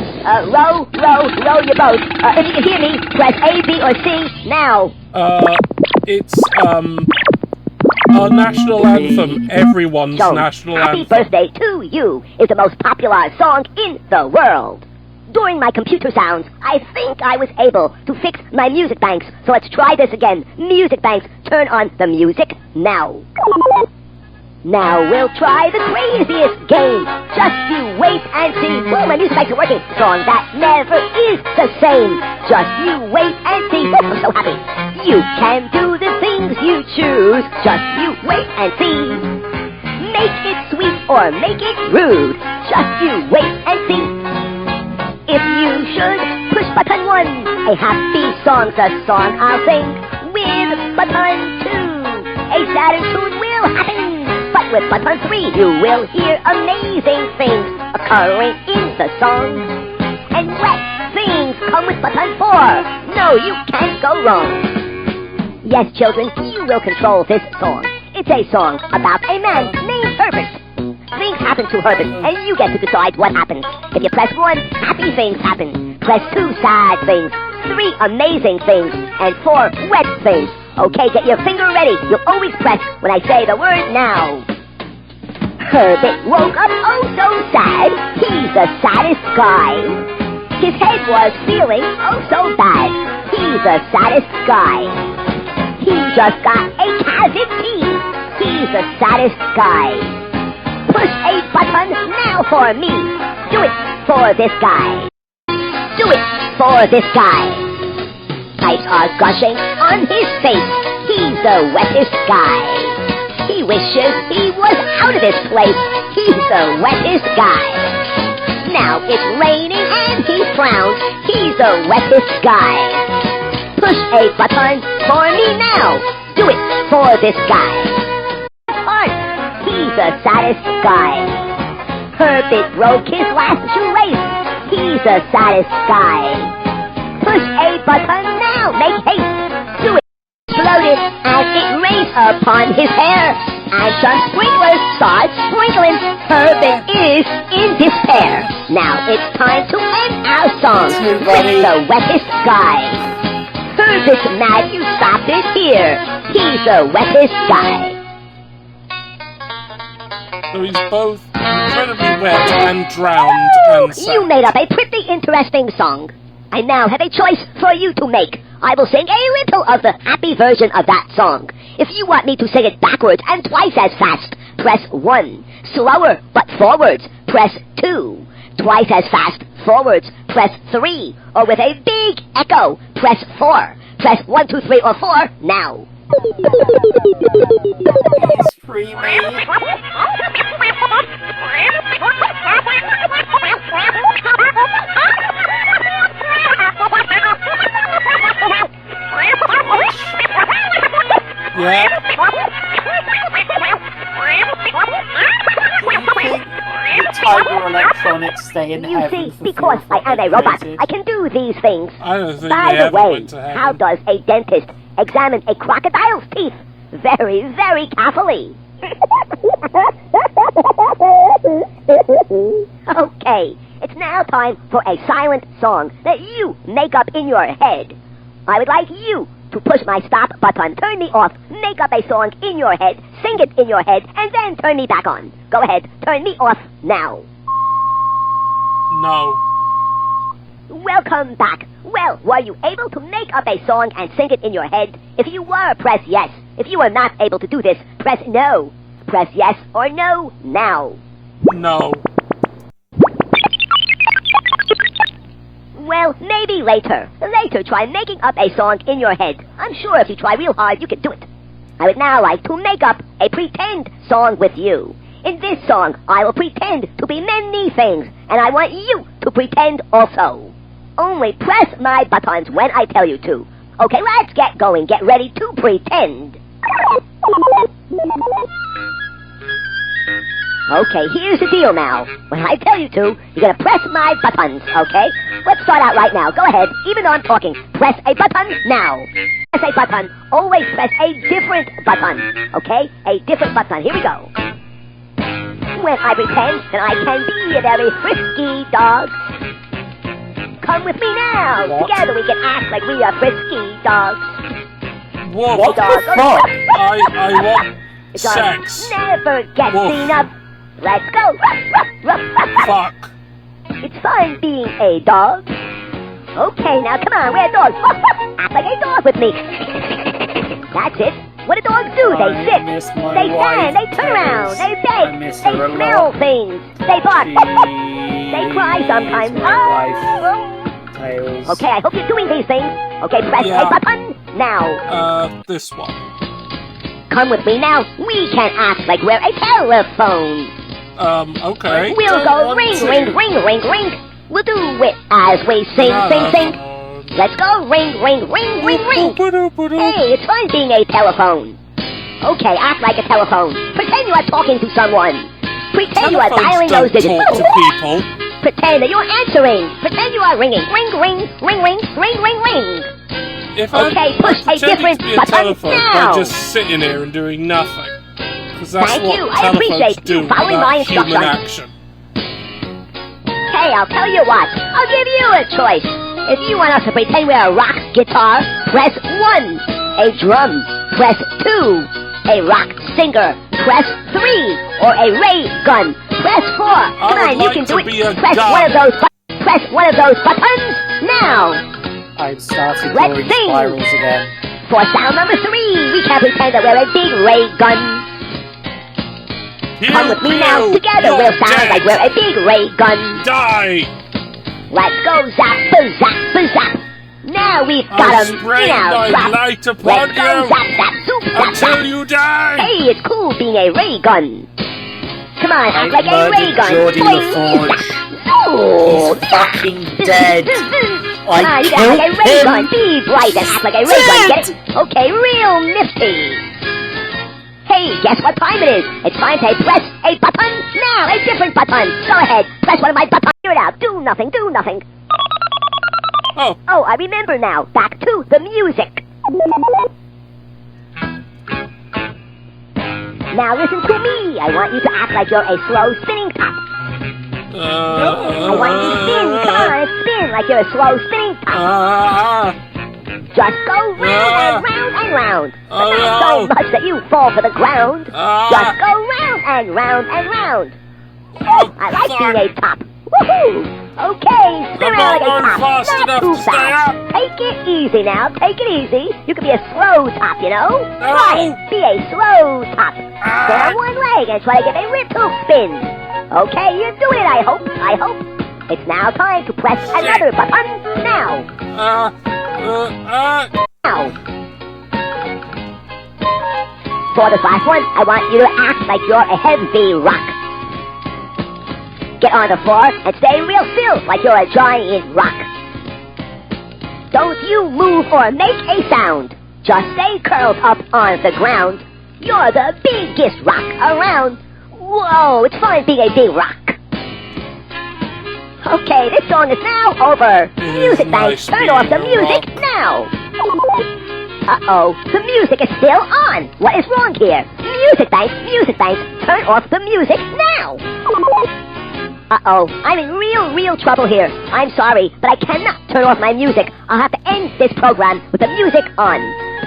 row, row, row your boat. If you can hear me, press A, B, or C now. It's, our national anthem. Everyone's national Happy anthem. Birthday to You is the most popular song in the world. During my computer sounds, I think I was able to fix my music banks. So let's try this again. Music banks, turn on the music now. Now we'll try the craziest game. Just you wait and see. Oh, my music banks are working. Song that never is the same. Just you wait and see. Oh, I'm so happy. You can do the things you choose. Just you wait and see. Make it sweet or make it rude. Just you wait and see. If you should push button 1, a happy song's a song I'll sing. With button 2, a sadder tune will happen. But with button 3, you will hear amazing things occurring in the song. And wet things come with button 4. No, you can't go wrong. Yes, children, you will control this song. It's a song about a man named Herbert. Things happen to Herbert, and you get to decide what happens. If you press 1, happy things happen. Press 2, sad things. 3, amazing things. And 4, wet things. Okay, get your finger ready. You'll always press when I say the word now. Herbert woke up oh so sad. He's the saddest guy. His head was feeling oh so bad. He's the saddest guy. He just got a cavity. He's the saddest guy. Push a button now for me. Do it for this guy. Do it for this guy. Pipes are gushing on his face. He's the wettest guy. He wishes he was out of this place. He's the wettest guy. Now it's raining and he frowns. He's the wettest guy. Push a button for me now. Do it for this guy. He's the saddest guy. Herbert broke his last shoelace. He's the saddest guy. Push a button now. Make haste. Do it. Explode it as it rains upon his hair. And some sprinklers start sprinkling. Herbert is in despair. Now it's time to end our song with the wettest guy. Herbert's mad you stopped it here. He's the wettest guy. So he's both incredibly wet and drowned and sad. You made up a pretty interesting song. I now have a choice for you to make. I will sing a little of the happy version of that song. If you want me to sing it backwards and twice as fast, press 1. Slower, but forwards, press 2. Twice as fast, forwards, press 3. Or with a big echo, press 4. Press 1, 2, 3, or 4 now. Please free me. Yeah. The Tiger Electronics stay in You heaven see, for because fear of I am a what robot, they I can do these things. I don't think By they the ever way, went to heaven. how does a dentist examine a crocodile's teeth? Very, very carefully. Okay, it's now time for a silent song that you make up in your head. I would like you to push my stop button, turn me off, make up a song in your head, sing it in your head, and then turn me back on. Go ahead, turn me off now. No. Welcome back. Well, were you able to make up a song and sing it in your head? If you were, press yes. If you were not able to do this, press no. Press yes or no now. No. Well, maybe later. Later, try making up a song in your head. I'm sure if you try real hard, you can do it. I would now like to make up a pretend song with you. In this song, I will pretend to be many things, and I want you to pretend also. Only press my buttons when I tell you to. Okay, let's get going. Get ready to pretend. Okay, here's the deal now. When I tell you to, you're gonna press my buttons, okay? Let's start out right now. Go ahead, even though I'm talking. Press a button now. Press a button. Always press a different button, okay? A different button. Here we go. When I pretend that I can be a very frisky dog. Come with me now. What? Together we can act like we are frisky dogs. Whoa, Hey, what the dog. fuck? I want Dog sex. never gets Woof. enough. Let's go. Ruff, ruff, ruff, ruff, ruff. Fuck. It's fun being a dog. Okay, now come on, we're dogs. Act like a dog with me. That's it. What do dogs do? They I sit, miss my they wife, stand, they turn around, they I beg, miss they her a smell lot. things, they bark, they cry sometimes. My wife. Tails. Okay, I hope you're doing these things. Okay, press Yeah. a button now. This one. Come with me now. We can act like we're a telephone. Okay. We'll go ring, ring, ring, ring, ring. We'll do it as we sing, sing, sing. Let's go ring, ring, ring, ring, ring. Hey, it's fun being a telephone. Okay, act like a telephone. Pretend you are talking to someone. Pretend you are dialing those digits. Talk to people. Pretend that you're answering. Pretend you are ringing. Ring, ring, ring, ring, ring, ring, ring. If Okay, push a pretending different to be a button telephone now. by just sitting here and doing nothing. Because that's Thank what you. I telephones appreciate do you following my without human instructions. action. Hey, I'll tell you what. I'll give you a choice. If you want us to pretend we're a rock guitar, press 1. A drum, press 2. A rock singer, press 3. Or a ray gun, press 4. Come on, you can do it. Press one of those press one of those buttons now. I've started Let's drawing sing. spirals again. For sound number 3, we can pretend that we're a big ray gun. Come with me now. Together we'll sound like we're a big ray gun. Die! Let's go zap, zap, zap. Now we've got 'em spray in our my trap. light upon Let's go you zap, zap, zoop, zap, until zap. you die! Hey, it's cool being a ray gun. Come on, act I like a ray murdered gun. Geordie Boing. LaForge. No! He's fucking dead. Come I on, you can act like a ray killed gun. him. Be bright and act like a ray gun. Get it? Okay, real nifty. Hey, guess what time it is? It's time to press a button now. A different button. Go ahead. Press one of my buttons. Hear it out. Do nothing. Do nothing. Oh. Oh, I remember now. Back to the music. Now listen to me. I want you to act like you're a slow spinning top. I want you to spin. Come on, spin like you're a slow spinning top. Just go round and round and round. But not so much that you fall to the ground. Just go round and round and round. Oh, I like being a top. Woohoo! Okay, spin I'm around like not a going top. fast Not enough too to stay fast. up. Take it easy now. Take it easy. You can be a slow top, you know? No. Try it. Be a slow top. Stand on one leg and try to get a little spin. Okay, you're doing it, I hope. I hope. It's now time to press another button now. Now. For this last one, I want you to act like you're a heavy rock. Get on the floor and stay real still like you're a giant rock. Don't you move or make a sound. Just stay curled up on the ground. You're the biggest rock around. Whoa, it's fun being a big rock. Okay, this song is now over. Music bank, turn off the music now. Uh-oh, the music is still on. What is wrong here? Music bank, turn off the music now. Uh-oh, I'm in real trouble here. I'm sorry, but I cannot turn off my music. I'll have to end this program with the music on.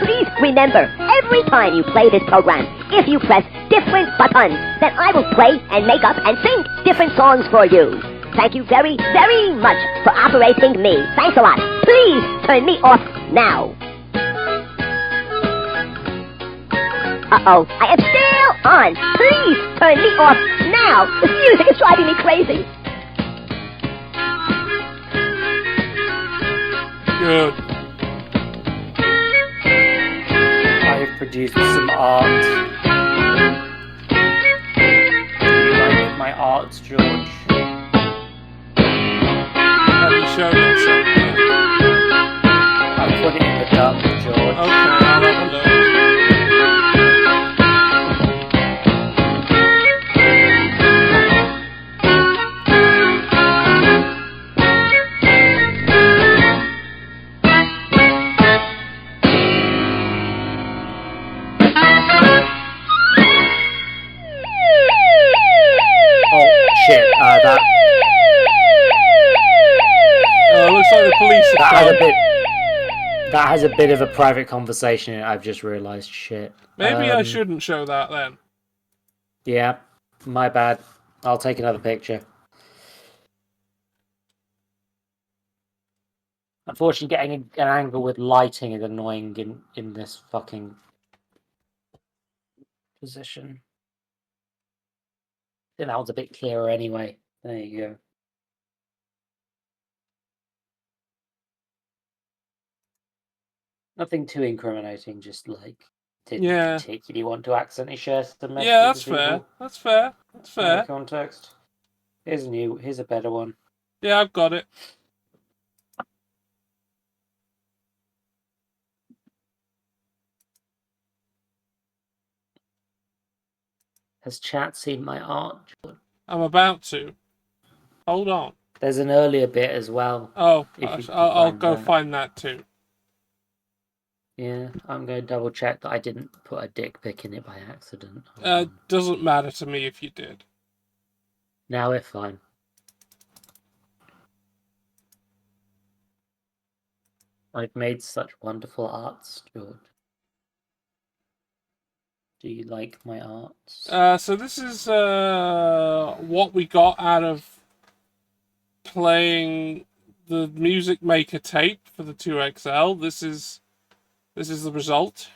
Please remember, every time you play this program, if you press different buttons, then I will play and make up and sing different songs for you. Thank you very much for operating me. Thanks a lot. Please turn me off now. Uh-oh, I am still on. Please turn me off now. This music is driving me crazy. Good. I have produced some art. Do you like my art, George? Have you shown it somewhere? I put it in the dump, George. Okay, I'll have a look. Looks like the police have come. That has a bit of a private conversation in it, I've just realised. Shit. Maybe I shouldn't show that then. Yeah, my bad. I'll take another picture. Unfortunately, getting an angle with lighting is annoying in this fucking position. I think that one's a bit clearer anyway. There you go. Nothing too incriminating, just like didn't particularly want to accidentally share some messages. Yeah, that's fair. That's fair. That's fair. Context. Here's a better one. Yeah, I've got it. Has chat seen my art, George? I'm about to. Hold on. There's an earlier bit as well. Oh, I'll go find that too. Yeah, I'm going to double check that I didn't put a dick pic in it by accident. Doesn't matter to me if you did. Now we're fine. I've made such wonderful arts, George. Do you like my arts? So this is what we got out of playing the Music Maker tape for the 2XL. This is the result.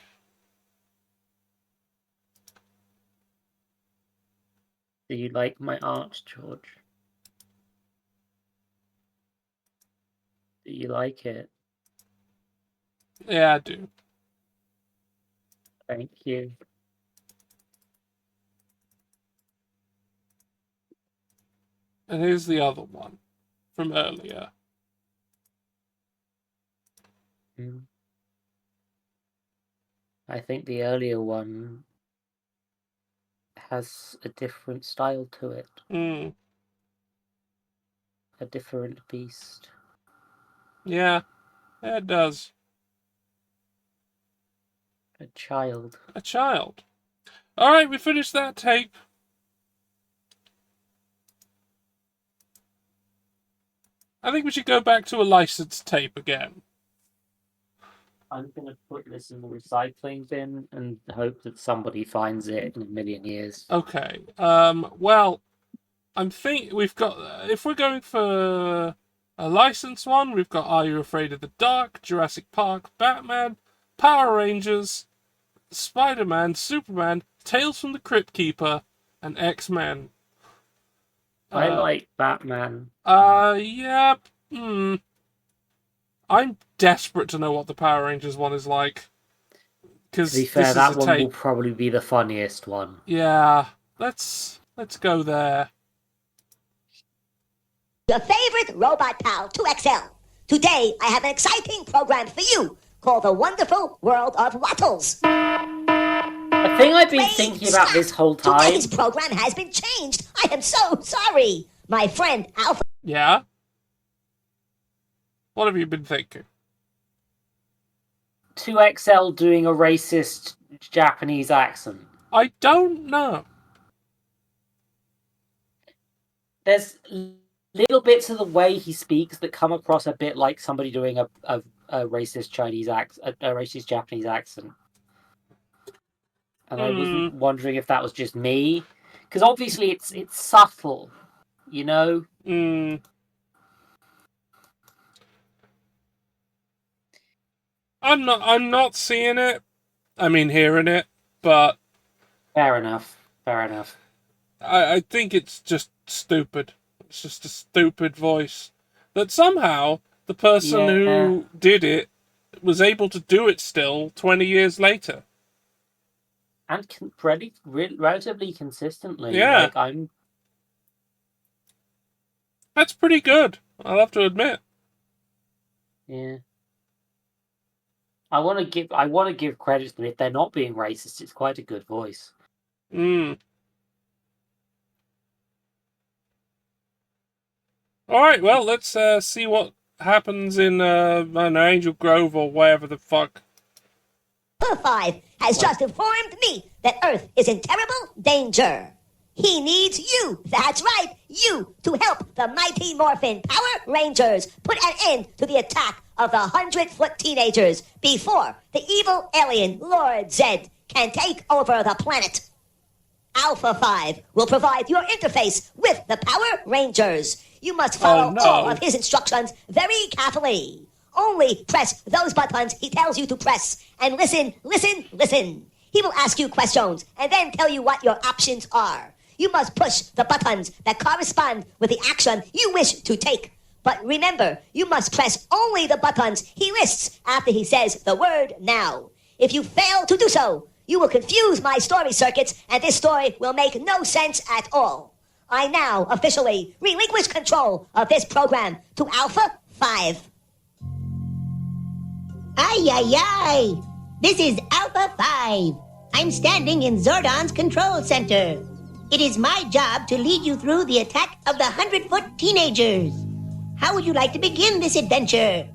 Do you like my art, George? Do you like it? Yeah, I do. Thank you. And here's the other one from earlier. I think the earlier one has a different style to it. A different beast. Yeah, it does. A child. A child. Alright, we finished that tape. I think we should go back to a licensed tape again. I'm going to put this in the recycling bin and hope that somebody finds it in a million years. Okay. Well, we've got, if we're going for a licensed one, we've got Are You Afraid of the Dark, Jurassic Park, Batman, Power Rangers, Spider-Man, Superman, Tales from the Crypt Keeper, and X-Men. I like Batman. Yeah. I'm desperate to know what the Power Rangers one is like. To be fair, that one will probably be the funniest one. Yeah, let's go there. Your favorite robot pal, 2XL. Today, I have an exciting program for you called The Wonderful World of Wattles. The thing I've been thinking about this whole time... Today's program has been changed. I am so sorry. My friend Alpha... Yeah? What have you been thinking? 2XL doing a racist Japanese accent. I don't know. There's little bits of the way he speaks that come across a bit like somebody doing a racist Chinese accent, a racist Japanese accent. And I was wondering if that was just me, because obviously it's subtle, you know. I'm not seeing it. I mean, hearing it, but fair enough. I think it's just stupid. It's just a stupid voice. That somehow the person who did it was able to do it still 20 years later. And relatively consistently. Yeah. Like, That's pretty good, I'll have to admit. Yeah. I want to give credit to them. If they're not being racist, it's quite a good voice. Alright, well, let's see what happens in I don't know, Angel Grove or wherever the fuck. 5 has just informed me that Earth is in terrible danger. He needs you, that's right, you, to help the Mighty Morphin Power Rangers put an end to the attack of the 100-foot teenagers before the evil alien Lord Zed can take over the planet. Alpha 5 will provide your interface with the Power Rangers. You must follow all of his instructions very carefully. Only press those buttons he tells you to press. And listen. He will ask you questions and then tell you what your options are. You must push the buttons that correspond with the action you wish to take. But remember, you must press only the buttons he lists after he says the word now. If you fail to do so, you will confuse my story circuits and this story will make no sense at all. I now officially relinquish control of this program to Alpha 5. Ay. This is Alpha 5. I'm standing in Zordon's control center. It is my job to lead you through the attack of the 100-foot teenagers. How would you like to begin this adventure?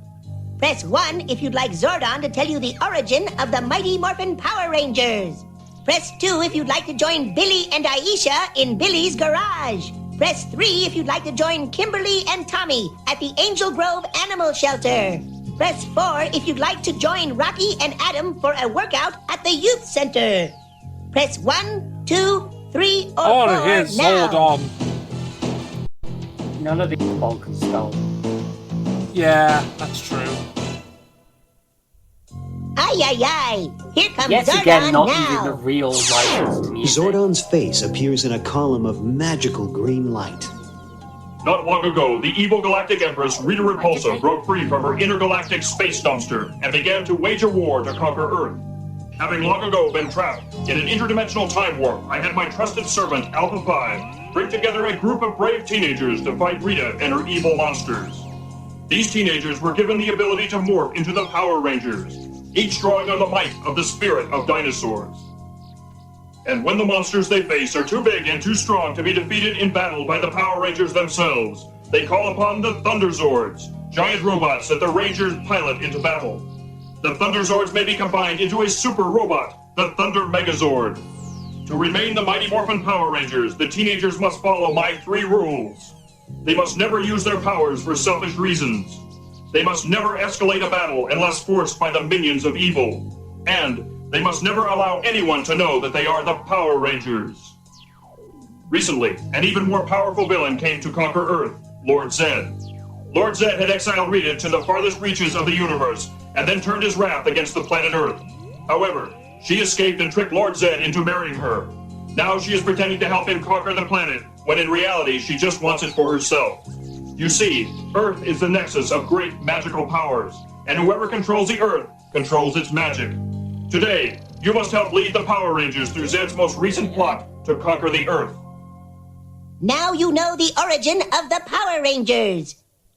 Press 1 if you'd like Zordon to tell you the origin of the Mighty Morphin Power Rangers. Press 2 if you'd like to join Billy and Aisha in Billy's garage. Press 3 if you'd like to join Kimberly and Tommy at the Angel Grove Animal Shelter. Press 4 if you'd like to join Rocky and Adam for a workout at the Youth Center. Press 1, 2, 3, or 4 now. Zordon. None of these bonkers spell. Yeah, that's true. Ay. Here comes Yet Zordon again, not now. using the real licensed music. Zordon's face appears in a column of magical green light. Not long ago, the evil galactic empress Rita Repulsa broke free from her intergalactic space dumpster and began to wage a war to conquer Earth. Having long ago been trapped in an interdimensional time warp, I had my trusted servant, Alpha 5, bring together a group of brave teenagers to fight Rita and her evil monsters. These teenagers were given the ability to morph into the Power Rangers, each drawing on the might of the spirit of dinosaurs. And when the monsters they face are too big and too strong to be defeated in battle by the Power Rangers themselves, they call upon the Thunderzords, giant robots that the Rangers pilot into battle. The Thunderzords may be combined into a super robot, the Thunder Megazord. To remain the Mighty Morphin Power Rangers, the teenagers must follow my 3 rules. They must never use their powers for selfish reasons. They must never escalate a battle unless forced by the minions of evil. And they must never allow anyone to know that they are the Power Rangers. Recently, an even more powerful villain came to conquer Earth, Lord Zed. Lord Zed had exiled Rita to the farthest reaches of the universe, and then turned his wrath against the planet Earth. However, she escaped and tricked Lord Zed into marrying her. Now she is pretending to help him conquer the planet, when in reality she just wants it for herself. You see, Earth is the nexus of great magical powers, and whoever controls the Earth controls its magic. Today, You must help lead the Power Rangers through Zed's most recent plot to conquer the Earth. Now you know the origin of the Power Rangers.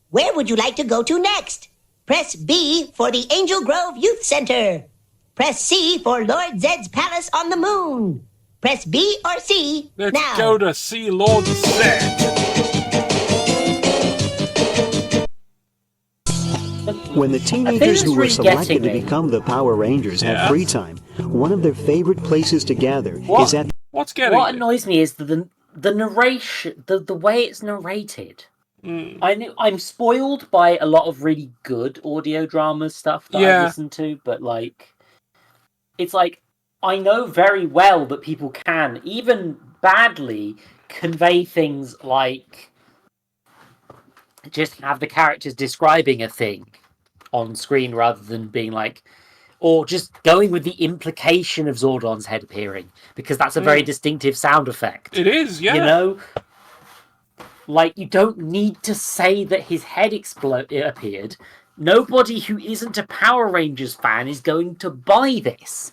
Where would you like to go to next? Press B for the Angel Grove Youth Center. Press C for Lord Zed's Palace on the Moon. Press B or C Let's now. go to see Lord Zed. When the teenagers who were selected to become the Power Rangers have free time, one of their favorite places to gather is at... What's getting What annoys me is the narration, the way it's narrated. I'm spoiled by a lot of really good audio drama stuff that I listen to, but like, it's like, I know very well that people can, even badly, convey things like just have the characters describing a thing on screen rather than being like, or just going with the implication of Zordon's head appearing, because that's a very distinctive sound effect. It is, yeah. You know? Like, you don't need to say that his head appeared. Nobody who isn't a Power Rangers fan is going to buy this.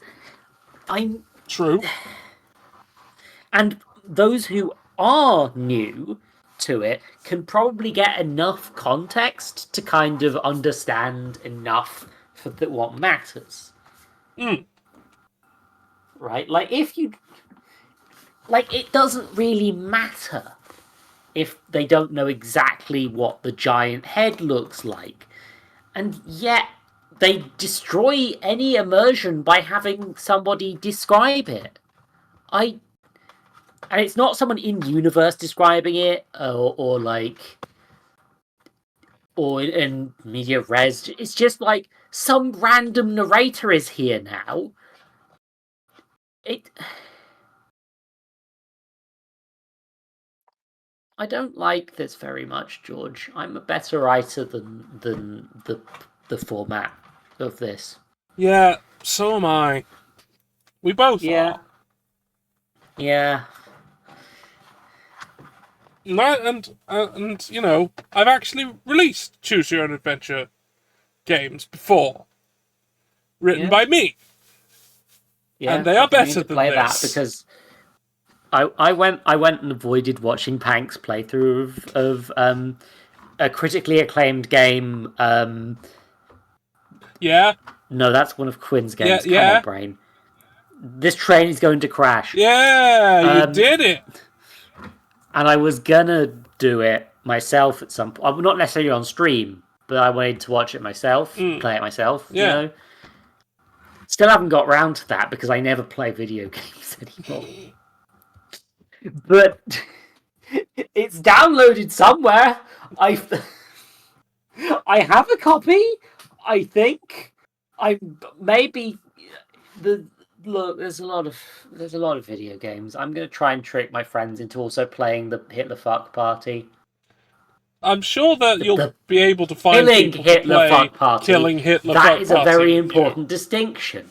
True. And those who are new to it can probably get enough context to kind of understand enough for what matters. Right? Like, if you... Like, it doesn't really matter if they don't know exactly what the giant head looks like. And yet, they destroy any immersion by having somebody describe it. And it's not someone in universe describing it, or in media res. It's just like some random narrator is here now. I don't like this very much, George. I'm a better writer than the format of this. Yeah, so am I. We both are. Yeah. And you know, I've actually released Choose Your Own Adventure games before, written by me. Yeah, and they are better than play this. That because I went and avoided watching Pank's playthrough of a critically acclaimed game. Yeah. No, that's one of Quinn's games. Yeah. Come on, brain. This train is going to crash. Yeah, you did it. And I was gonna do it myself at some point. Not necessarily on stream, but I wanted to watch it myself, play it myself. Yeah. You know. Still haven't got round to that because I never play video games anymore. But it's downloaded somewhere. I have a copy. I think. Look, there's a lot of video games. I'm going to try and trick my friends into also playing the Hitler Fuck Party. I'm sure that you'll be able to find Killing people Hitler to play Fuck Party. Killing Hitler Fuck Party. That is a very important distinction.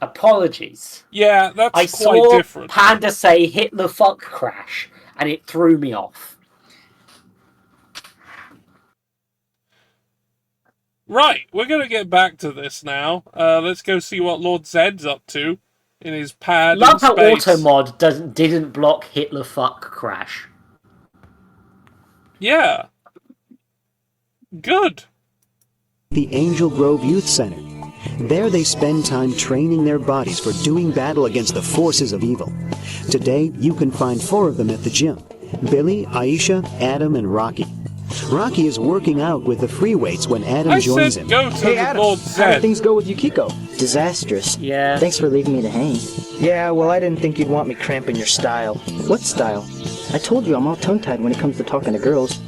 Apologies. Yeah, that's I quite saw different. Panda say Hitler Fuck Crash, and it threw me off. Right, we're going to get back to this now. Let's go see what Lord Zed's up to in his pad Love in how space. Automod didn't block Hitler Fuck Crash. Yeah. Good. The Angel Grove Youth Center. There they spend time training their bodies for doing battle against the forces of evil. Today, you can find 4 of them at the gym. Billy, Aisha, Adam, and Rocky. Rocky is working out with the free weights when Adam joins him. Hey Adam, how did things go with Yukiko? Disastrous. Yeah. Thanks for leaving me to hang. Yeah, well, I didn't think you'd want me cramping your style. What style? I told you I'm all tongue-tied when it comes to talking to girls.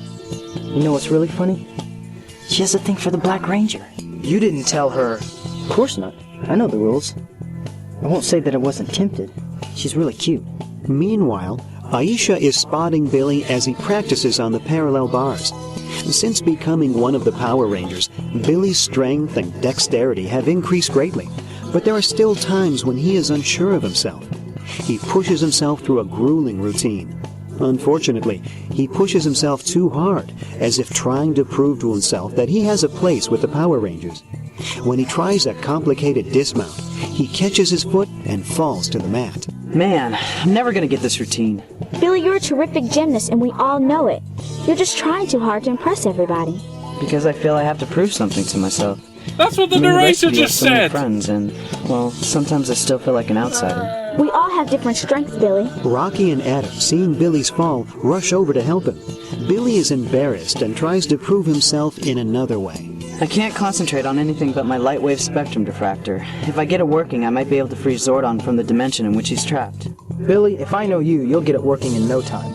You know what's really funny? She has a thing for the Black Ranger. You didn't tell her. Of course not. I know the rules. I won't say that I wasn't tempted. She's really cute. Meanwhile, Aisha is spotting Billy as he practices on the parallel bars. Since becoming one of the Power Rangers, Billy's strength and dexterity have increased greatly, but there are still times when he is unsure of himself. He pushes himself through a grueling routine. Unfortunately, he pushes himself too hard, as if trying to prove to himself that he has a place with the Power Rangers. When he tries a complicated dismount, he catches his foot and falls to the mat. Man, I'm never gonna get this routine. Billy, you're a terrific gymnast, and we all know it. You're just trying too hard to impress everybody. Because I feel I have to prove something to myself. That's what the rest narrator of you have just so many said. friends, and, well, sometimes I still feel like an outsider. We all have different strengths, Billy. Rocky and Adam, seeing Billy's fall, rush over to help him. Billy is embarrassed and tries to prove himself in another way. I can't concentrate on anything but my light wave spectrum diffractor. If I get it working, I might be able to free Zordon from the dimension in which he's trapped. Billy, if I know you, you'll get it working in no time.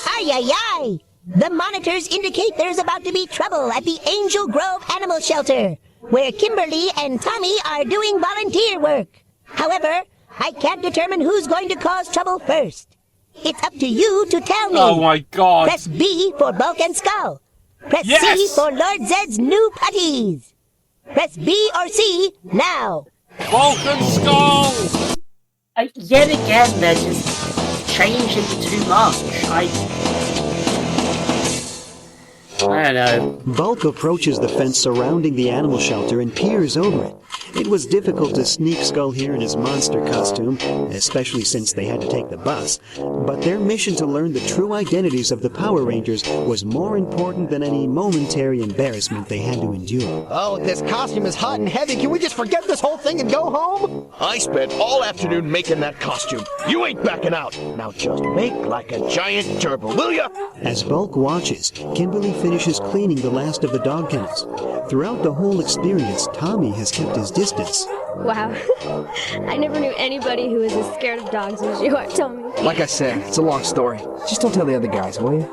Hi-yi-yi! The monitors indicate there's about to be trouble at the Angel Grove Animal Shelter, where Kimberly and Tommy are doing volunteer work. However, I can't determine who's going to cause trouble first. It's up to you to tell me. Oh my god. Press B for Bulk and Skull. Press C Yes! for Lord Zed's new putties. Press B or C now. Bulk and Skull! Yet again, they're just changing too much. I don't know. Bulk approaches the fence surrounding the animal shelter and peers over it. It was difficult to sneak Skull here in his monster costume, especially since they had to take the bus. But their mission to learn the true identities of the Power Rangers was more important than any momentary embarrassment they had to endure. Oh, this costume is hot and heavy. Can we just forget this whole thing and go home? I spent all afternoon making that costume. You ain't backing out. Now just make like a giant turbo, will ya? As Bulk watches, Kimberly finishes cleaning the last of the dog kennels. Throughout the whole experience, Tommy has kept his distance. Wow. I never knew anybody who was as scared of dogs as you are, Tommy. Like I said, it's a long story. Just don't tell the other guys, will you?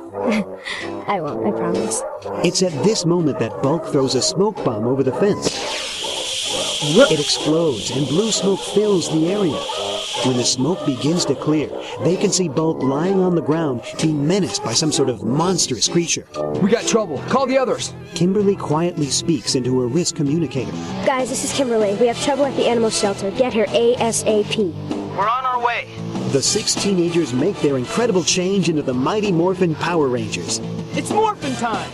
I won't, I promise. It's at this moment that Bulk throws a smoke bomb over the fence. It explodes and blue smoke fills the area. When the smoke begins to clear, they can see Bulk lying on the ground, being menaced by some sort of monstrous creature. We got trouble. Call the others. Kimberly quietly speaks into her wrist communicator. Guys, this is Kimberly. We have trouble at the animal shelter. Get here ASAP. We're on our way. The 6 teenagers make their incredible change into the Mighty Morphin Power Rangers. It's morphin' time.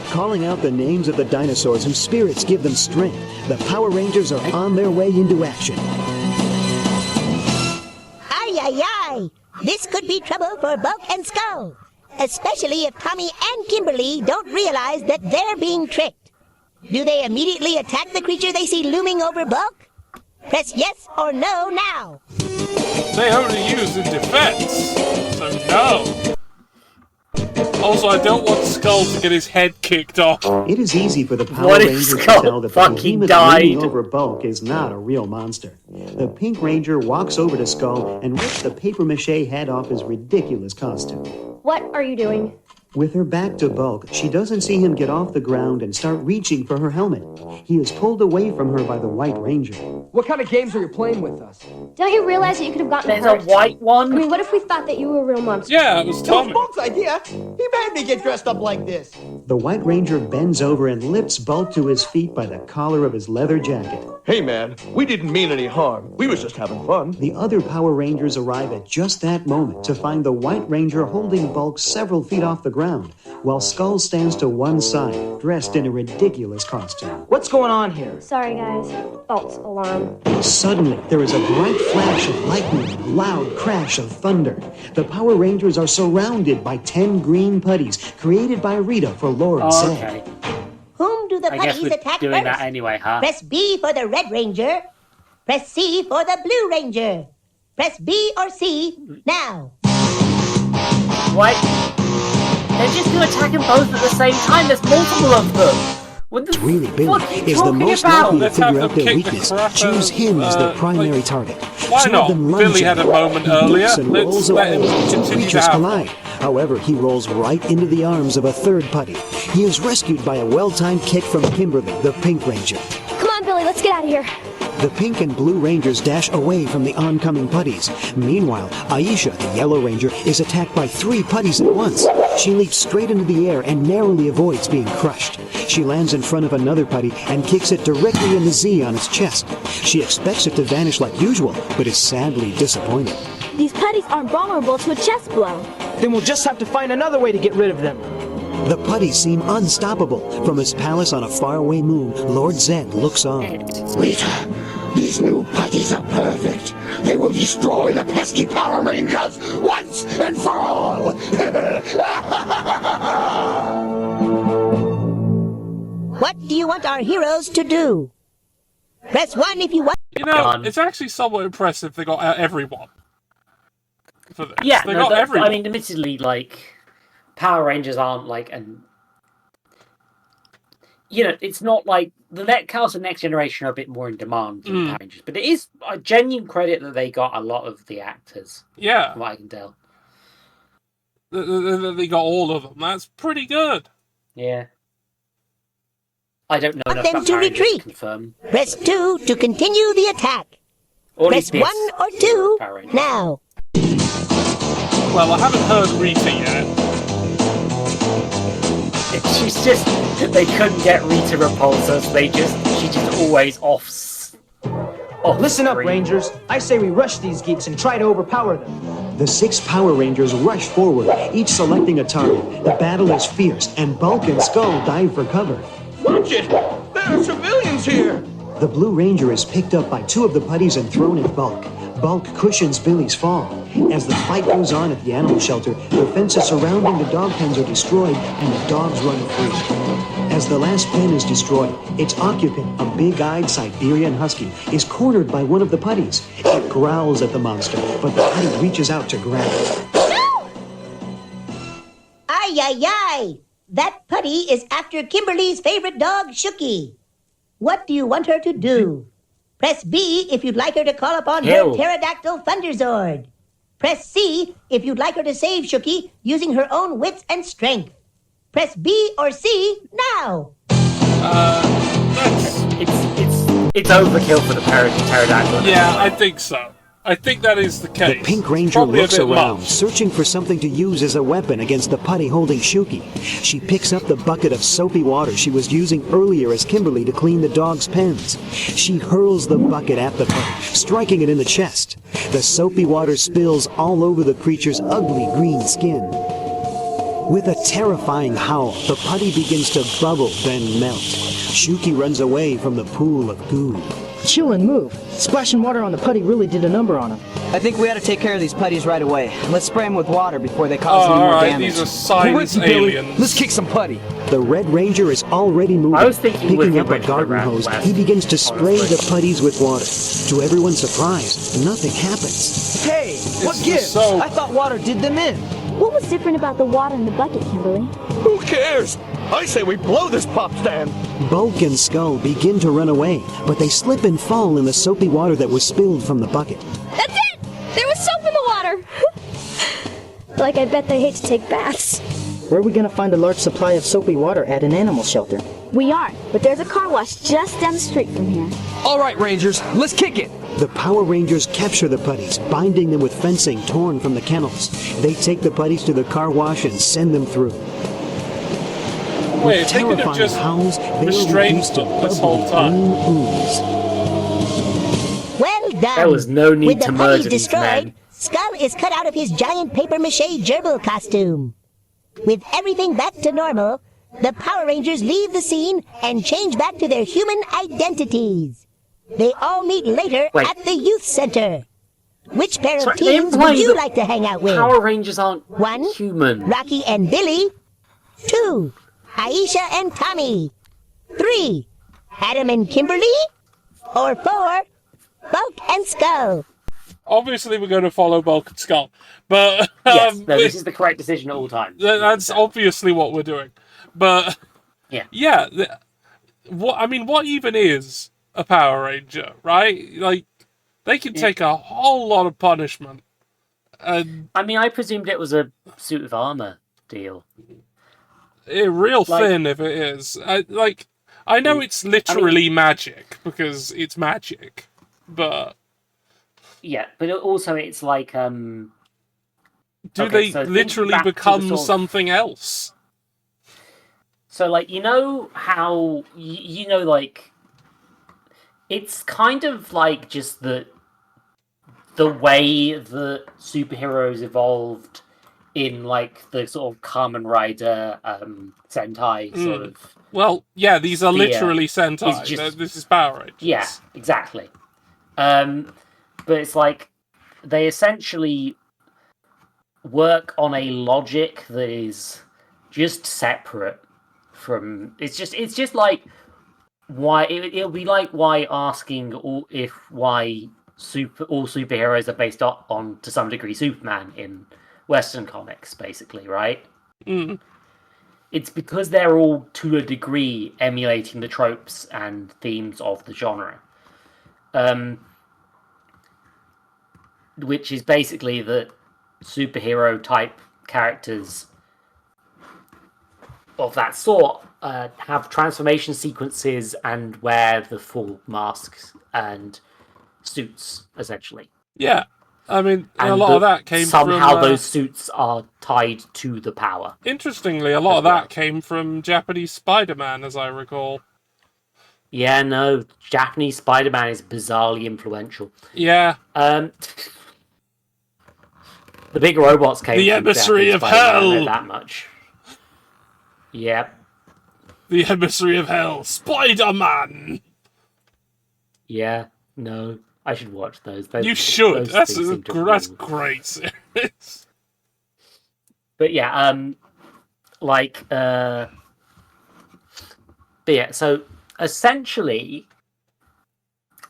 Calling out the names of the dinosaurs whose spirits give them strength, the Power Rangers are on their way into action. Ay-yi-yi! This could be trouble for Bulk and Skull, especially if Tommy and Kimberly don't realize that they're being tricked. Do they immediately attack the creature they see looming over Bulk? Press yes or no now. They only use in defense, so no. Also, I don't want Skull to get his head kicked off. It is easy for the Power Rangers to tell that the behemoth looming over Bulk is not a real monster. The Pink Ranger walks over to Skull and rips the papier-mâché head off his ridiculous costume. What are you doing? With her back to Bulk, she doesn't see him get off the ground and start reaching for her helmet. He is pulled away from her by the White Ranger. What kind of games are you playing with us? Don't you realize that you could have gotten There's hurt? a white one? I mean, what if we thought that you were a real monster? Yeah, it was Tommy. It was Bulk's idea. He made me get dressed up like this. The White Ranger bends over and lifts Bulk to his feet by the collar of his leather jacket. Hey, man, we didn't mean any harm. We was just having fun. The other Power Rangers arrive at just that moment to find the White Ranger holding Bulk several feet off the ground, while Skull stands to one side, dressed in a ridiculous costume. What's going on here? Sorry, guys. False alarm. Suddenly, there is a bright flash of lightning and a loud crash of thunder. The Power Rangers are surrounded by 10 green putties created by Rita for Lord Zed. Whom do the I guess putties we're attack doing first? that anyway, huh? Press B for the Red Ranger. Press C for the Blue Ranger. Press B or C now. What? They're just going to attack them both at the same time. There's multiple of them. It's really Billy is the most likely to figure out their weakness. Choose him as their primary target. Why Some not? of them lunge Billy at had a him. moment He earlier. dips and Let's rolls let away. him Two continue to creatures have collide. However, he rolls right into the arms of a third putty. He is rescued by a well-timed kick from Kimberly, the Pink Ranger. Come on, Billy, let's get out of here. The Pink and Blue Rangers dash away from the oncoming putties. Meanwhile, Aisha, the Yellow Ranger, is attacked by 3 putties at once. She leaps straight into the air and narrowly avoids being crushed. She lands in front of another putty and kicks it directly in the Z on its chest. She expects it to vanish like usual, but is sadly disappointed. These putties aren't vulnerable to a chest blow. Then we'll just have to find another way to get rid of them. The putties seem unstoppable. From his palace on a faraway moon, Lord Zed looks on. Rita, these new putties are perfect. They will destroy the pesky Power Rangers once and for all. What do you want our heroes to do? Press 1 if you want. You know, it's actually somewhat impressive they got everyone for this. Yeah, they got everyone. I mean, admittedly, like, Power Rangers aren't like an. You know, it's not like the cast of Next Generation are a bit more in demand than Power Rangers, but it is a genuine credit that they got a lot of the actors. Yeah, from what I can tell. They got all of them. That's pretty good. Yeah. I don't know Want enough them about to Power Rangers retreat. to confirm. Press 2 to continue the attack. Press 1 or 2 now. Well, I haven't heard Rita yet. She's just, they couldn't get Rita Repulsa, so she's just always off. Listen up, Rangers. I say we rush these geeks and try to overpower them. The 6 Power Rangers rush forward, each selecting a target. The battle is fierce, and Bulk and Skull dive for cover. Watch it! There are civilians here! The Blue Ranger is picked up by 2 of the putties and thrown at Bulk. Bulk cushions Billy's fall. As the fight goes on at the animal shelter, the fences surrounding the dog pens are destroyed and the dogs run free. As the last pen is destroyed, its occupant, a big-eyed Siberian husky, is cornered by one of the putties. It growls at the monster, but the putty reaches out to grab it. Ay, ay, ay! That putty is after Kimberly's favorite dog, Shooky. What do you want her to do? Press B if you'd like her to call upon her pterodactyl Thunderzord. Press C if you'd like her to save Shooky using her own wits and strength. Press B or C now. It's overkill for the pterodactyl. Yeah, I think so. I think that is the case. The Pink Ranger looks around, searching for something to use as a weapon against the putty holding Shuki. She picks up the bucket of soapy water she was using earlier as Kimberly to clean the dog's pens. She hurls the bucket at the putty, striking it in the chest. The soapy water spills all over the creature's ugly green skin. With a terrifying howl, the putty begins to bubble, then melt. Shuki runs away from the pool of goo. Chill and move. Splashing water on the putty really did a number on him. I think we ought to take care of these putties right away. Let's spray them with water before they cause any more damage. These are science aliens. Let's kick some putty. The Red Ranger is already moving. Picking up a garden hose, he begins to spray the putties with water. To everyone's surprise, nothing happens. Hey, what gives? I thought water did them in. What was different about the water in the bucket, Kimberly? Who cares? I say we blow this pop stand. Bulk and Skull begin to run away, but they slip and fall in the soapy water that was spilled from the bucket. That's it! There was soap in the water! Like, I bet they hate to take baths. Where are we going to find a large supply of soapy water at an animal shelter? We aren't, but there's a car wash just down the street from here. All right, Rangers, let's kick it. The Power Rangers capture the putties, binding them with fencing torn from the kennels. They take the putties to the car wash and send them through. Wait, they could have just restrained them this whole time. Well done. There was no need With to the murder putties these destroyed, men. Skull is cut out of his giant papier-mâché gerbil costume. With everything back to normal, the Power Rangers leave the scene and change back to their human identities. They all meet later at the youth center. Which pair of teens would you like to hang out with? Power Rangers aren't 1. human. Rocky and Billy. 2. Aisha and Tommy. 3. Adam and Kimberly. Or 4. Bulk and Skull. Obviously, we're going to follow Bulk and Skull, but yes, this is the correct decision at all times. That's obviously what we're doing. But what even is a Power Ranger, right? Like, they can take a whole lot of punishment. And I presumed it was a suit of armor deal. Real thin if it is. I know it's literally magic because it's magic, but yeah, but also it's like do they literally become something else? So, like, you know how like it's kind of like just the way that superheroes evolved in like the sort of Kamen Rider Sentai sort of. Well, yeah, these are sphere literally Sentai. is just- This is Power Rangers. Yeah, exactly. But it's like they essentially work on a logic that is just separate from. It's just like why it'll be like why asking why all superheroes are based on to some degree Superman in Western comics, basically, right? Mm. It's because they're all to a degree emulating the tropes and themes of the genre. Which is basically that superhero type characters of that sort have transformation sequences and wear the full masks and suits, essentially. Yeah. I mean, And a lot of that came somehow from... those suits are tied to the power. Interestingly, a lot of that came from Japanese Spider-Man, as I recall. Yeah, no, Japanese Spider-Man is bizarrely influential. Yeah. The big robots came The from Emissary Japanese of Spider-Man, I Hell! know that much. Yep. The Emissary of Hell, Spider-Man! Yeah, no, I should watch those. You should. Those That's great series. But yeah, but yeah, so essentially,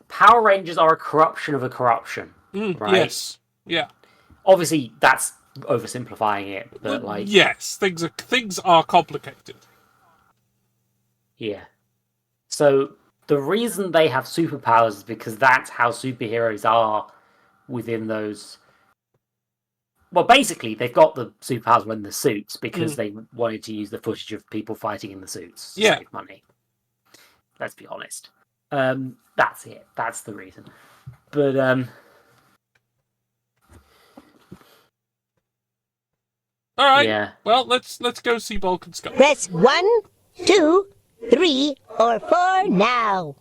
Power Rangers are a corruption of a corruption, right? Yes. Yeah. Obviously, that's oversimplifying it, but like... Yes, things are complicated. Yeah. So, the reason they have superpowers is because that's how superheroes are within those... Well, basically, they've got the superpowers when the suits because they wanted to use the footage of people fighting in the suits to save money. Let's be honest. That's it. That's the reason. But, all right. Yeah. Well, let's go see Bulk and Skull. Press 1, 2, 3, or 4 now.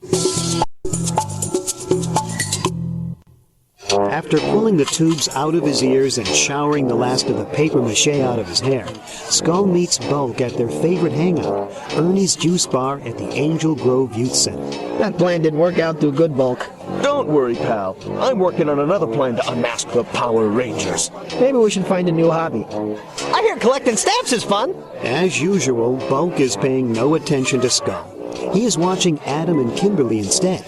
After pulling the tubes out of his ears and showering the last of the papier-mâché out of his hair, Skull meets Bulk at their favorite hangout, Ernie's Juice Bar at the Angel Grove Youth Center. That plan didn't work out too good, Bulk. Don't worry, pal. I'm working on another plan to unmask the Power Rangers. Maybe we should find a new hobby. I hear collecting stamps is fun. As usual, Bulk is paying no attention to Skull. He is watching Adam and Kimberly instead.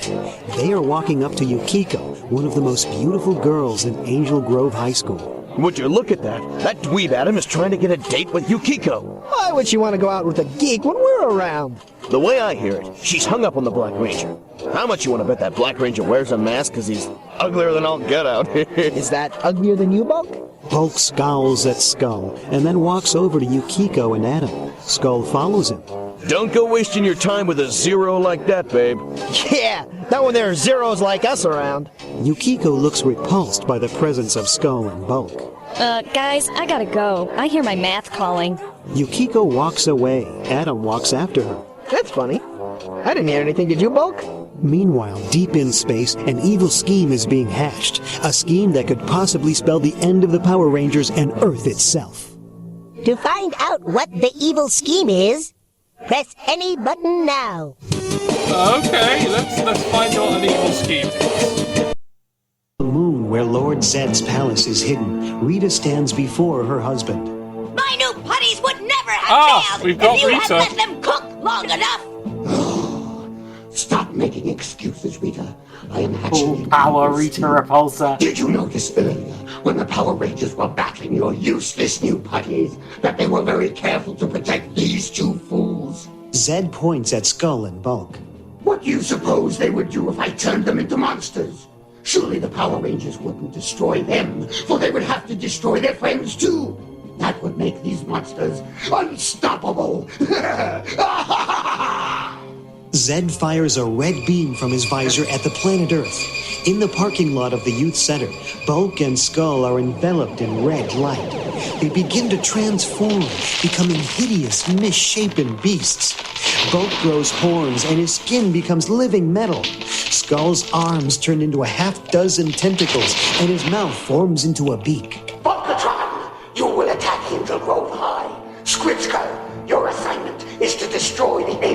They are walking up to Yukiko, one of the most beautiful girls in Angel Grove High School. Would you look at that? That dweeb Adam is trying to get a date with Yukiko. Why would she want to go out with a geek when we're around? The way I hear it, she's hung up on the Black Ranger. How much you want to bet that Black Ranger wears a mask because he's uglier than all get out? Is that uglier than you, Bulk? Bulk scowls at Skull and then walks over to Yukiko and Adam. Skull follows him. Don't go wasting your time with a zero like that, babe. Yeah, not when there are zeros like us around. Yukiko looks repulsed by the presence of Skull and Bulk. Guys, I gotta go. I hear my math calling. Yukiko walks away. Adam walks after her. That's funny. I didn't hear anything, did you, Bulk? Meanwhile, deep in space, an evil scheme is being hatched. A scheme that could possibly spell the end of the Power Rangers and Earth itself. To find out what the evil scheme is, press any button now. Okay, let's find out an evil scheme. The moon where Lord Zed's palace is hidden, Rita stands before her husband. My new putties would never have failed we've got if you Rita. had let them cook long enough. Stop making excuses, Rita. I am hatching Power Rita Repulsor. Did you notice earlier, when the Power Rangers were battling your useless new putties, that they were very careful to protect these two fools? Zed points at Skull and Bulk. What do you suppose they would do if I turned them into monsters? Surely the Power Rangers wouldn't destroy them, for they would have to destroy their friends too. That would make these monsters unstoppable. Zed fires a red beam from his visor at the planet Earth. In the parking lot of the youth center, Bulk and Skull are enveloped in red light. They begin to transform, becoming hideous, misshapen beasts. Bulk grows horns and his skin becomes living metal. Skull's arms turn into a half-dozen tentacles and his mouth forms into a beak. Bulkatron, you will attack him